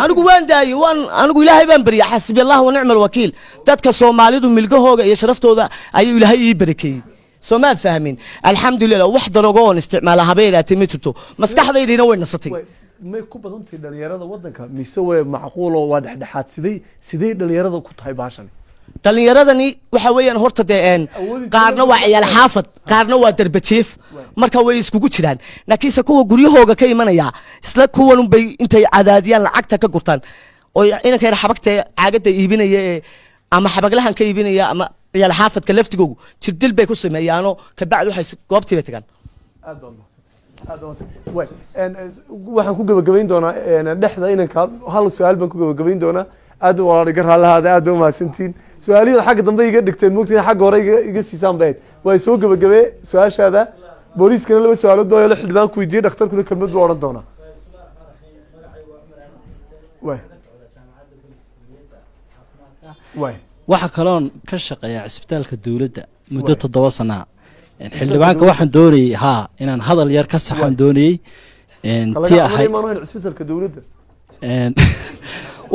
anigu waan daayay anigu ilaahay baan bariya xasbi allah wa ni'mal wakiil dadka Soomaalidu milgahooga iyo sharaftooda ayuu ilaahay ii barakeeyay Soomaal fahmin alxamdulillah wax daroogo oo isticmaala habeelaatay mitirto maskaxdaydina way nasatay may ku badantay dhalinyarada wadanka mise way macquul oo waa dhexdhexaad sidee dhalinyarada ku tahay baashan dhalinyaradani waxa weeyaan horta deen qaarna waa ciyaal xaafad qaarna waa darbatiif marka way iskugu jiraan laakiinse kuwa guryahooga ka imanaya isla kuwan bay intay cadaadiyaan lacagta ka gurtaan oo inanka yar xabagta caagada iibinaya ama xabaglahan ka iibinaya ama ciyaal xaafadka laftigoogu jirdil bay ku sameeyaano ka bacdi waxay goobtii bay tagaan waxaan ku gabagabayn doonaa dhexda inanka hal su'aal baan ku gabagabayn doonaa aad walaal iga raalahaada aad u maasantiin su'aalihiin xagga dambe iga dhigteen moogtiin xagga hore iga siisaan bayd way soo gabagabee su'aashaada booliiskana laba su'aalood baa la xildhibaan ku weydiiyay dhakhtarkuna kelmad buu oran doonaa waxa kaloon ka shaqeeyaa cisbitaalka dowladda muddo 7 sano xildhibaanka waxaan doonayay inaan hadal yar ka saxan doonayay tii ahay cisbitaalka dowladda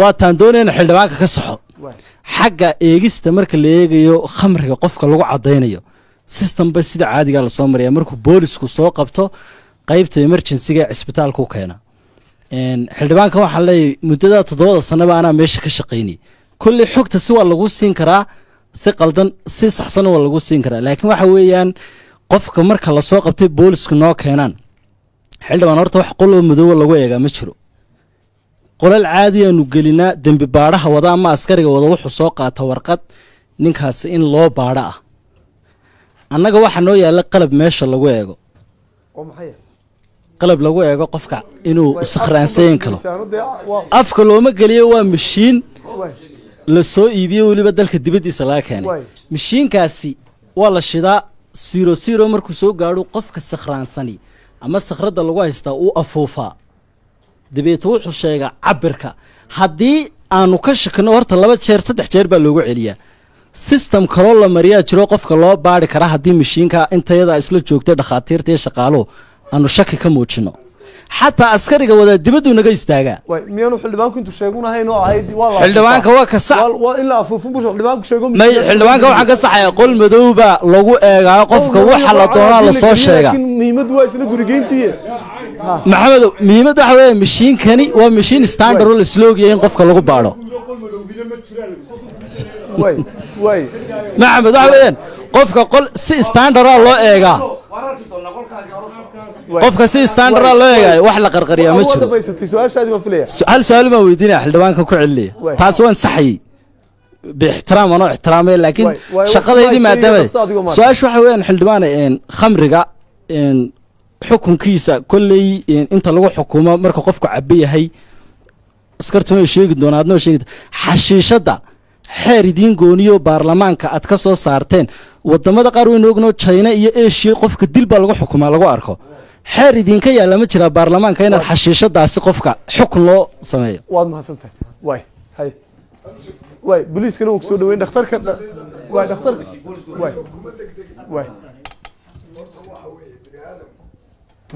waa taan doonayna xildhibaanka ka saxo xagga eegista marka la eegayo khamriga qofka lagu cadaynayo system ba sida caadiga la soo mariyaa markuu boolisku soo qabto qaybta emergency-ga cisbitaalka u keena xildhibaanka waxaan leeyahay muddada 7 sano ba anaa meesha ka shaqaynay kulli xogta si waa lagu siin karaa si qaldan si saxsan waa lagu siin karaa laakiin waxa weeyaan qofka marka la soo qabtay boolisku noo keenaan xildhibaan horta wax qolo madow lagu eega ma jiro qolal caadi aanu gelinaa dambi baadhaha wada ama askariga wada wuxuu soo qaata warqad ninkaas in loo baadho ah annaga waxa noo yaala qalab meesha lagu eego oo maxay qalab lagu eego qofka inuu sakhraansayn karo afka looma geliyo waa mashiin la soo iibiyo waliba dalka dibadiisa laga keenay mashiinkaasi waa la shidaa 00 markuu soo gaadho qofka sakhraansani ama sakhrada lagu haystaa uu afuufaa dibeeto wuxuu sheegaa cabirka haddii aanu ka shakino horta 2 jeer 3 jeer baa loogu celiyaa system kaloo la mariyaa jiro qofka loo baari karaa haddii mashiinka intayada isla joogtay dhakhaatiirta iyo shaqaaluhu aanu shaki ka muujino xataa askariga wada dibaddu naga istaagaa miyaanu xildhibaanku intuu sheegunahayn oo ahayd xildhibaanka waa ka sax waa in la afuufin buu xildhibaanku sheego xildhibaanka waxaan ka saxayaa qol madowba lagu eegaa qofka waxa la doonaa la soo sheega muhiimadu waa isla gurigeyntii maxamed muhiimadu waxa weeye mashiinkani waa mashiin standard oo la sloogiyay in qofka lagu baadho maxamed waxa weeyaan qofka qol si standard loo eegaa qofka si standard loo eegay wax la qarqariyaa ma jiro hal su'aal ma weydiinaa xildhibaanka ku celiya taas waan saxay باحترام أنا احترامي لكن شقة يدي ما دام سؤال شو حوين حلبانة إن خمرجة إن حكم كيسة كل إن أنت لو حكومة مركو قفك عبية هي سكرتون شيء دون عدنا شيء حشيشة ده حاردين جونيو برلمان كأتكسر صارتين والدم ده قارون نوجنو تشينا إيش شيء قفك الدل بالغو حكومة لغو أركو حاردين كيا لما ترى برلمان كينا الحشيشة ده سقفك حكم له سمية واضح ما حسنت واي هاي واي بوليس كانوا يقصدوا وين دختر كان واي دختر واي واي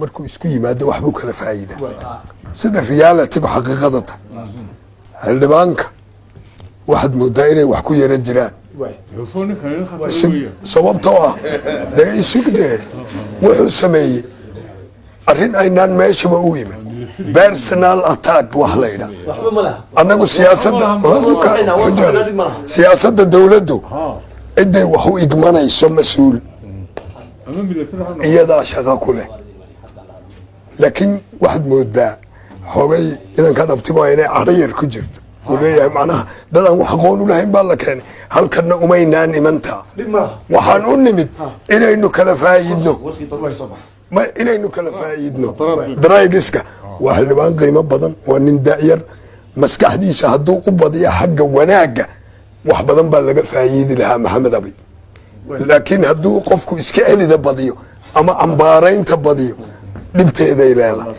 markuu isku yimaado wax buu kala faa'iida sida reality-ga xaqiiqada xildhibaanka waxaad moodaa inay wax ku yeeran jiraan sababtoo ah dee isugdee wuxuu sameeyey arrin aynaan meeshaba u iman personal attack wax la yidhaa annagu siyaasadda dowladdu ciday wax u igmanayso mas-uul iyadaa shaqo ku leh laakiin waxaad moodaa xoogay inankan abtimo inay cadhayar ku jirto uu leeyahay macnaha dadaan wax aqoon u lahayn baa la keenay halkanna umaynaan imantaa waxaan u nimid inaynu kala faa'iidno inaynu kala faa'iidno daraagiska waa xildhibaan qiimo badan waa nin da'yar maskaxdiisa hadduu u badiyo xagga wanaagga wax badan baa laga faa'iidi lahaa maxamed abi laakiin hadduu qofku iska celida badiyo ama cambaaraynta badiyo dhibteeday leedahay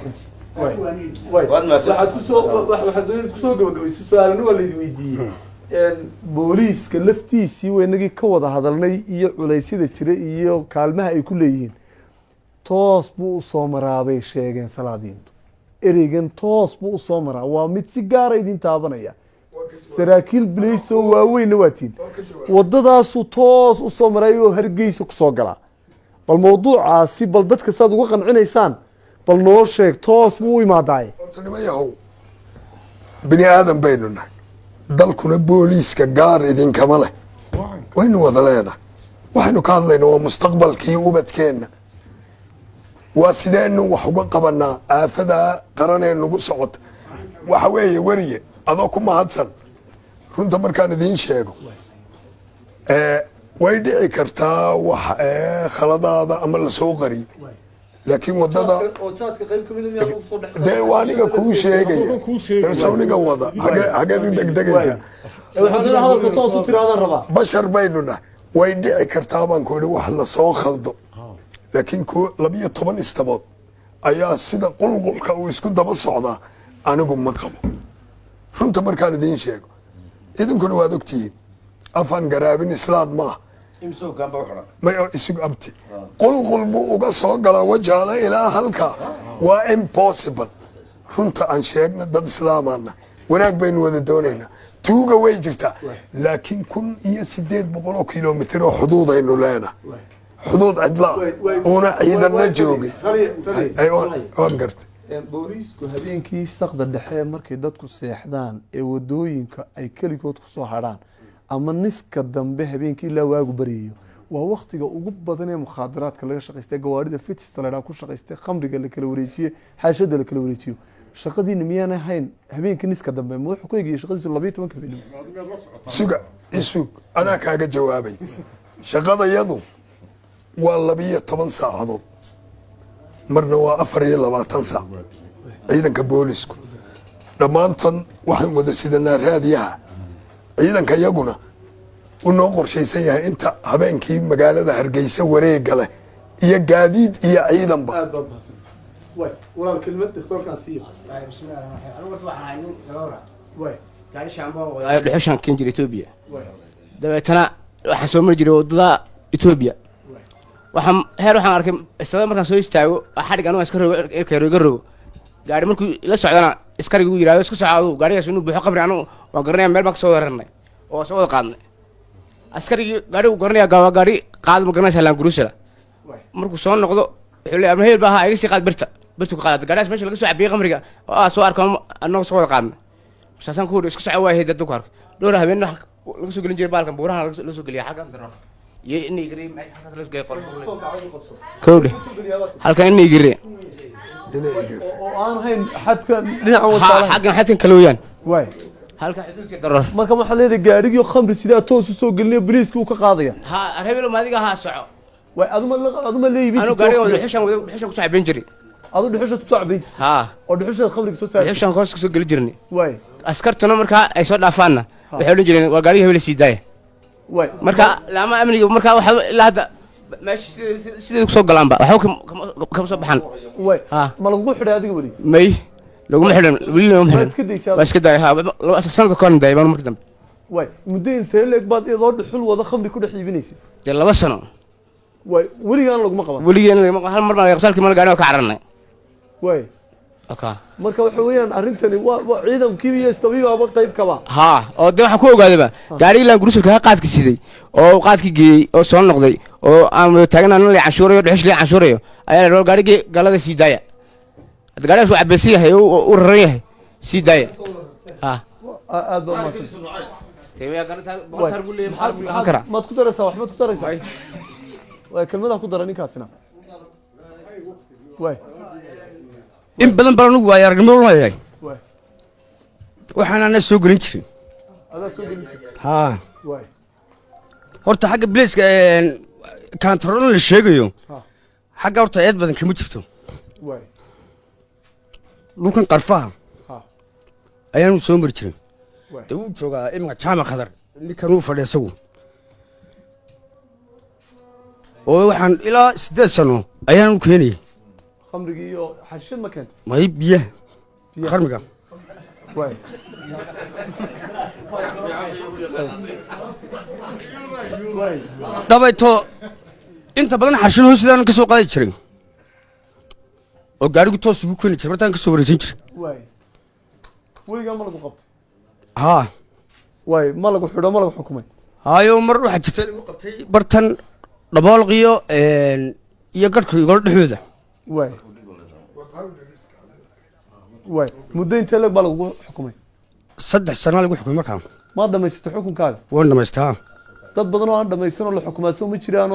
waxaad kusoo gabagabaysay su-aalana waa laydi weydiiyey booliiska laftiisii waynagii ka wada hadalnay iyo culaysyada jira iyo kaalmaha ay ku leeyihiin toos buu u soo maraa bay sheegeen salaadiintu ereygan toos buu u soo maraa waa mid si gaara idin taabanaya saraakiil bilayso waaweynna waatiin wadadaasuu toos u soo maray oo hargeysa kusoo galaa bal mawduucaasi bal dadka saad uga qancinaysaan bal noo sheeg toos buu u imaadaaye nimayahow bini aadan baynu nahay dalkuna booliiska gaar idinkama leh waynu wada leenahay waxaynu ka hadlayna waa mustaqbalkii ubadkeenna waa sideenu wax uga qabanaa aafadaa qaranee nagu socota waxa weeye weriye adoo ku mahadsan runta markaan idiin sheego way dhici kartaa wax khaladaada ama lasoo qariy laakiin wadada dee waa aniga kuu sheegaya sawniga wada xageed u degdegaysa bashar baynu nahay way dhici kartaa baan ku idhi wax lasoo khaldo laakiin 12 istabood ayaa sida qulqulka uu isku daba socdaa anigu ma qabo runta markaan idiin sheego idinkuna waad ogtihiin afaan garaabin islaad maaha may isugu abti qulqul buu uga soo galaa wajaala ilaa halka waa impossible runta aan sheegna dad islaamaana wanaag baynu wada doonaynaa tuuga way jirtaa laakiin 1800 kilomitir oo xuduudaynu leenahay xuduud cidla una ciidana joogin waan gartay booliisku habeenkii saqda dhexe markay dadku seexdaan ee wadooyinka ay keligood kusoo hadhaan ama niska dambe habeenkii ilaa waagu baryayo waa waktiga ugu badan ee mukhaadaraadka laga shaqaystay gawaarida fitista ladhaa ku shaqaystay khamriga la kala wareejiye xaashada la kala wareejiyo shaqadiina miyaan ahayn habeenkii niska dambe ma wuxuu ku egayay shaqadiisu 12 habeenimo suga isug anaa kaaga jawaabay shaqadayadu waa 12 saacadood marna waa 24 saac ciidanka boolisku dhammaantan waxaan wada sidanaa raadiyaha ciidanka iyaguna u noo qorshaysan yahay inta habeenkii magaalada hargeysa wareega leh iyo gaadiid iyo ciidanba walaal kelmad doktorkan siiyo dhuxushan keen jira etoobiya dabeetana waxaan soo mari jiray wadada etoobiya waxaan arkay isla markaan soo istaago xadhig aniga iska rogo gaari markuu la socdana iskarigu yiraahdo iska socdo gaarigaas inuu buuxo qabri anigu waan garanaya meel baan ka soo weerarnay oo soo wada qaadnay askarigii gaarigu garanaya gawa gaari qaad ma garanaysa laan gurusada markuu soo noqdo wuxuu leeyahay heel baa iga sii qaad birta ku qaad gaarigaas meesha laga soo cabiyay qamriga oo soo arko annaga soo wada qaadnay saasan ku iska socdo waa heedad ku arko dhowr habeen laga soo gelin jiray baalkan buuraha la soo geliya xagga daro إني قريب ما حد ليش جاي قرب كودي هل كان إني قريب وأنا هين حد كان نعم وصار حد كان كلويان واي هل كان حدود كدرر ما كم حد هذا قاعد يو خمر سيدا توس سوق اللي بريسك وكقاضية ها أرهب له ما ذيك ها سعو واي أضم اللي يبي أنا قاعد الحشة كسع بنجري أظن الحشة تسع بيج ها والحشة خمرك سوسع الحشة كوس سوق اللي جرني واي أسكرت أنا مركا أيسود عفانا وحلو جرني وقاري هو اللي سيداي واي مركا لا ما أمني مركا وح لا هذا ماشي سيدي كسوق قلامبا وحو كم صبحان واي ها ما لو حدا هذيك ولي مي لو محرم ولي لو محرم بس كده ها لو أساسا كون دايما مركدم واي مدين تلك بعد إضافة الحلو هذا خمر كل حي بنيسي يلا بس أنا واي ولي أنا لو ما قبل ولي أنا هل مرة يغسل كمان قاعد وكعرنا واي أوكي marka waxa weeyaan arintani waa ciidankii iyo istabiiba ba qayb ka ba ha oo de waxa ku ogaadaba gaari ilaa gurusulka qaadka siday oo qaadki geeyay oo soo noqday oo aan taagnaan la cashuurayo dhuxush la cashuurayo ayaa loo gaarigi galada siidaya hada gaarigaas waa cabesi yahay oo raran yahay siidaya ha aad ba ma teeyaa galata boqor gulay maxaa kara ma ku daraysaa wax ma ku daraysaa way kelmada ku daran ninkaasina way in badan baan ugu waayay aragnimo leeyahay waxaan ana soo gelin jiray ha horta xagga bliiska kantarool la sheegayo xagga horta eed badan kama jirto dhulkan qarfaha ayaan soo mari jiray de uu joogaa ilma jaamac khadar ninkan uu fadhiya isagu oo waxaan ilaa 8 sano ayaan u keenayay خمرقي iyo xashid ma keento may biyaha kharmiga way dabayto inta badan xashinuhu sidaan ka soo qaadi jiray oo gaarigu toos ugu keeni jiray markaan ka soo wareejin jiray way weligaa ma lagu qabtay haa way ma lagu xidho ma lagu xukumay hayo mar waxa jirtay lagu qabtay bartan dhaboolqiyo iyo garhka igol dhexdooda way way muddo intee lag baa lagu xukumay 3 sano lagu xukumay markaan ma dhamaysatay xukunkaaga waan dhamaystaa dad badan oo aan dhamaysan oo la xukumaa soo ma jiraan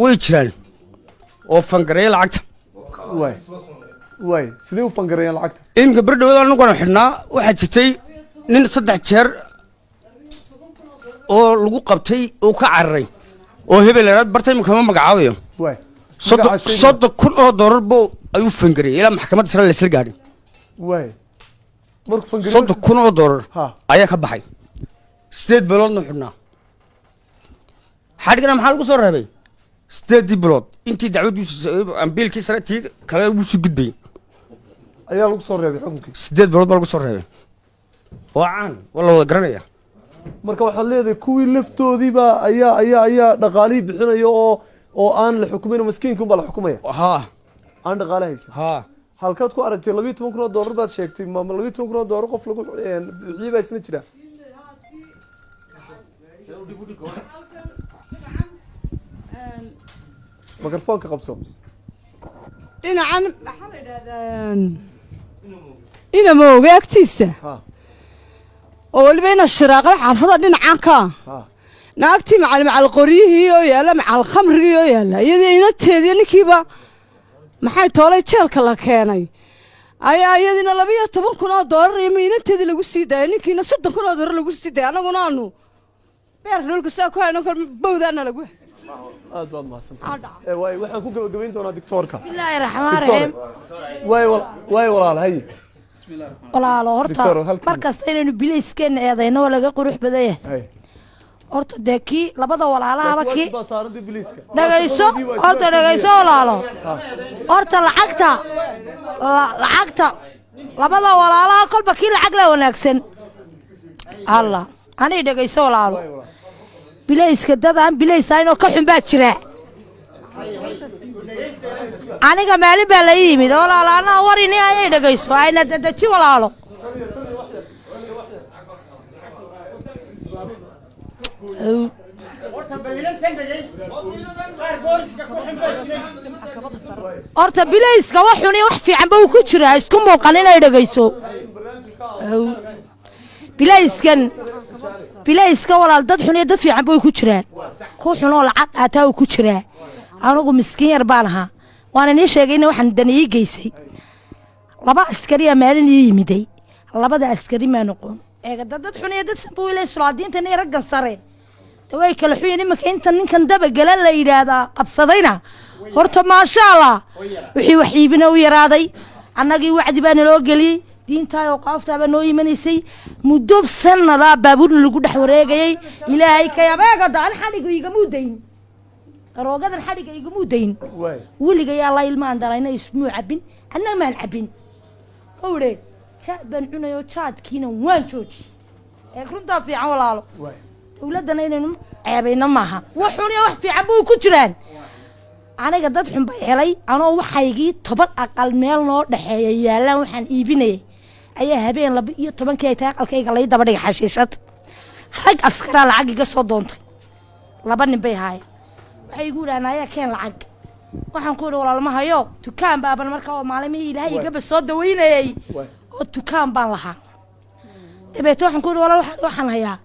way jiraan oo fangareeya lacagta way sidee u fangareeyaan lacagta imka bardhawada anaguna xidhnaa waxaa jirtay nin 3 jeer oo lagu qabtay oo ka cararay oo hebel yaraad bartay imka ma magacaabayo way $100,000 buu ayuu fangareeyay ilaa maxkamadda sare la isla gaadhay way markuu fangareeyay $100,000 ayaa ka baxay 8 biloodna xidhnaa xadhigana maxaa lagu soo reebay 8 bilood intii dacwadiisu ambiilkii sare tii kale uu soo gudbay ayaa lagu soo reebay xukunkii 8 bilood baa lagu soo reebay oo caan wala wada garanaya marka waxaad leedahay kuwii laftoodiiba ayaa dhaqaalihii bixinaya oo aan la xukumayn maskiinka unbaa la xukumaya aan dhaqaale haysan halkaad ku aragtay 12 kun oo doolar baad sheegtay ma 12 kun oo doolar qof lagu bixiyay baa isna jira mikrofoonka qabso dhinacan maxaa la yidhahdaa ina mooga agtiisa oo weliba ina shiraaqada xaafada dhinacan ka naagtii macal qoryihii oo yaala macal khamrigii oo yaala iyadii inateedii ninkiiba maxay toolay jeelka la keenay ayaa iyadiina 12 kun oo doolar iyo inateedii lagu sii daayay ninkiina 30 kun oo doolar lagu sii daayay anaguna aanu beerka dhulka saa ku hayno kor bawdaana lagu aad baad mahadsantahay way waxaan ku gabagabayn doonaa doctorka bismillaahi raxmaani raxiim way walaal hay walaalo horta markasta inaynu bilayskeena eedayno waa laga qurux badan yahay horta dee kii labada walaalahaba kii dhagayso horta dhagayso walaalo horta lacagta labada walaalaha kolba kii lacag la wanaagsan allah ani dhagayso walaalo bilayska dad aan bilaysaynoo ka xun baa jira aniga maalin baa la yimid walaalo anaa warini ayay dhagayso ayna dadaji walaalo horta bilayska wax xun iyo wax fiicanba uu ku jiraa isku muuqan inay dhagayso bilayska walaal dad xun iyo dad fiicanba way ku jiraan ku xunoo lacag qaataa uu ku jiraa anigu miskiin yar baan ahaa waana nii sheegay in waxaan dan ii geysay 2 askari aa maalin ii yimiday 2 askari maa noqon eega dad xun iyo dad sanba wiilay sulaadiinta inay raggan sare way kala xuyeen imanka inta ninkan daba galan la yidhaahdaa qabsadayna horta maasha allah wixii wax iibina u yaraaday annagii wacdi baa naloo geliyey diintaa oo qaaftaaba noo imanaysay muddo sannadaa baabuurna lagu dhex wareegayay ilaahay ka yabeega daan xadhiga igamu dayn qaroogadan xadhiga igamu dayn weliga yaa la ilmaan dhalayna ismuu cabin annaga maan cabin owdhe jaad baan cunayo jaadkiina waan jooji ee runtaa fiican walaalo dowladana inaynu ceebayna maaha wax xun iyo wax fiican buu ku jiraan aniga dad xun bay helay anoo waxaygii 10 aqal meel noo dhaxeeya yaalaan waxaan iibinayay ayaa habeen 12 ay tahay aqalkayga lay daba dhigay xashiishad rag askara lacag iga soo doontay 2 nin bay haayeen waxay igu dhaanaya keen lacag waxaan ku yidhi walaalma hayo dukaan baaban markaa oo maalimihii ilaahay igaba soo daweynayay oo dukaan baan lahaa dabeeto waxaan ku yidhi walaal waxaan hayaa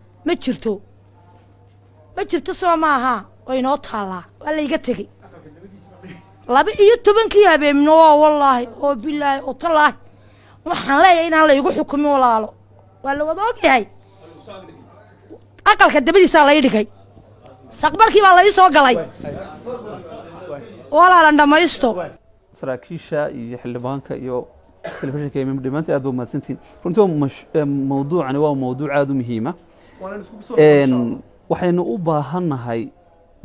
ma jirto soo maaha oo inoo taallaa waa la iga tegey 12 habeenimo wallaahi oo bilaahi oo tallaahi waxaan leeyahay inaan la igu xukumin walaalo waa la wada ogyahay aqalka dabadiisaa la ii dhigay saqbarkii baa la ii soo galay walaalan dhammaysto saraakiisha iyo xildhibaanka iyo telefishinka dhamaantii aad baa mahadsantihiin runtii mawduucani waa mawduuc aad u muhiima waxaynu u baahannahay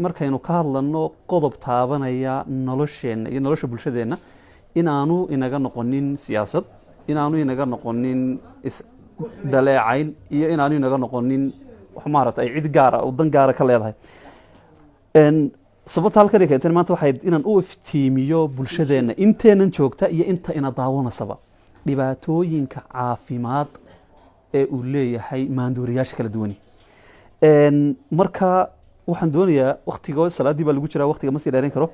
markaynu ka hadlano qodob taabanaya nolosheenna iyo nolosha bulshadeenna inaanu inaga noqonin siyaasad inaanu inaga noqonin isdaleecayn iyo inaanu inaga noqonin wax maaragtay cid gaara oo dan gaara ka leedahay sababta halkan ay keentay maanta waxay inaan u iftiimiyo bulshadeenna inteenan joogta iyo inta ina daawanasaba dhibaatooyinka caafimaad ee uu leeyahay maandooriyaasha kala duwani marka waxaan doonayaa waqtiga salaadii baa lagu jiraa waqtiga ma sii dheeran karo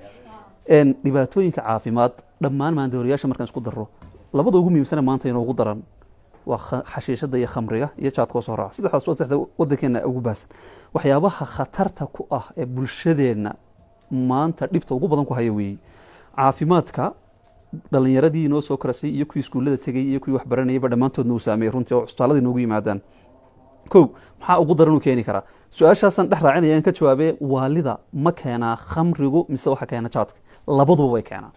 dhibaatooyinka caafimaad dhammaan maandooriyaasha markaan isku darro labada ugu muhiimsana maanta inoogu daran waa xashiishada iyo khamriga iyo jaadkoo soo raaca saddexda wadankeena ugu baahsan waxyaabaha khatarta ku ah ee bulshadeenna maanta dhibta ugu badan ku haya weeyey caafimaadka dhalinyaradii inoo soo korasay iyo kuwii iskuullada tegay iyo kuwii waxbaranayayba dhammaantoodna uu saameeyey runtii oo cusbitaalada inoogu yimaadaan kow maxaa ugu daran u keeni karaa su-aashaasaan dhex raacinaya in ka jawaabee waalida ma keenaa khamrigu mise waxa keena jaadka labaduba way keenaan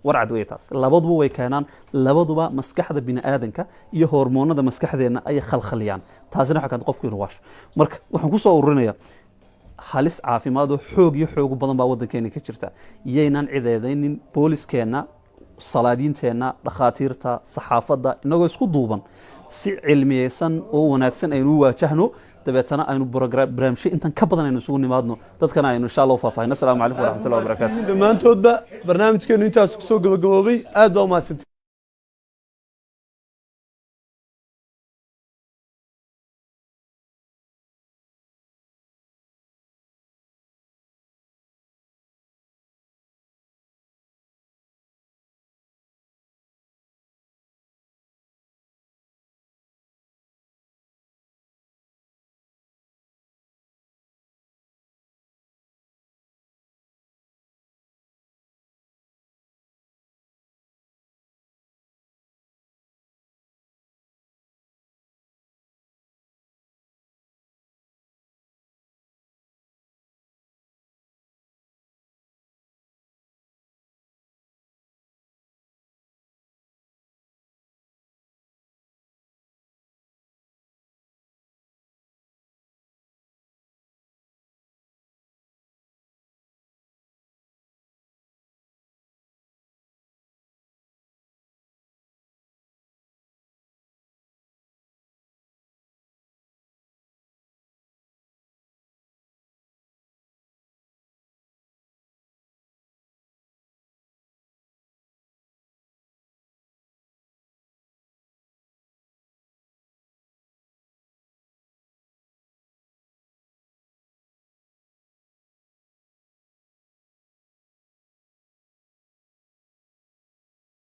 warcad wey taas labaduba way keenaan labaduba maskaxda bini'aadanka iyo hormoonada maskaxdeenna ayay khalkhaliyaan taasina waxaa keenta qofku inuu waasho marka waxaan kusoo ururinayaa halis caafimaad oo xoog iyo xoogu badan baa waddankeena ka jirta iyaynaan cideedaynin booliskeenna salaadiinteenna dhakhaatiirta saxaafadda inagoo isku duuban si cilmiyeysan oo wanaagsan aynu u waajahno dabeetana aynu barnaamijyo intan ka badan aynu isugu nimaadno dadkana aynu insha allah u faahfaahino asalaamu calaykum waraxmatullahi wabarakaatu dhammaantoodba barnaamijkeenu intaas kusoo gabagaboobay aad baa umahadsanti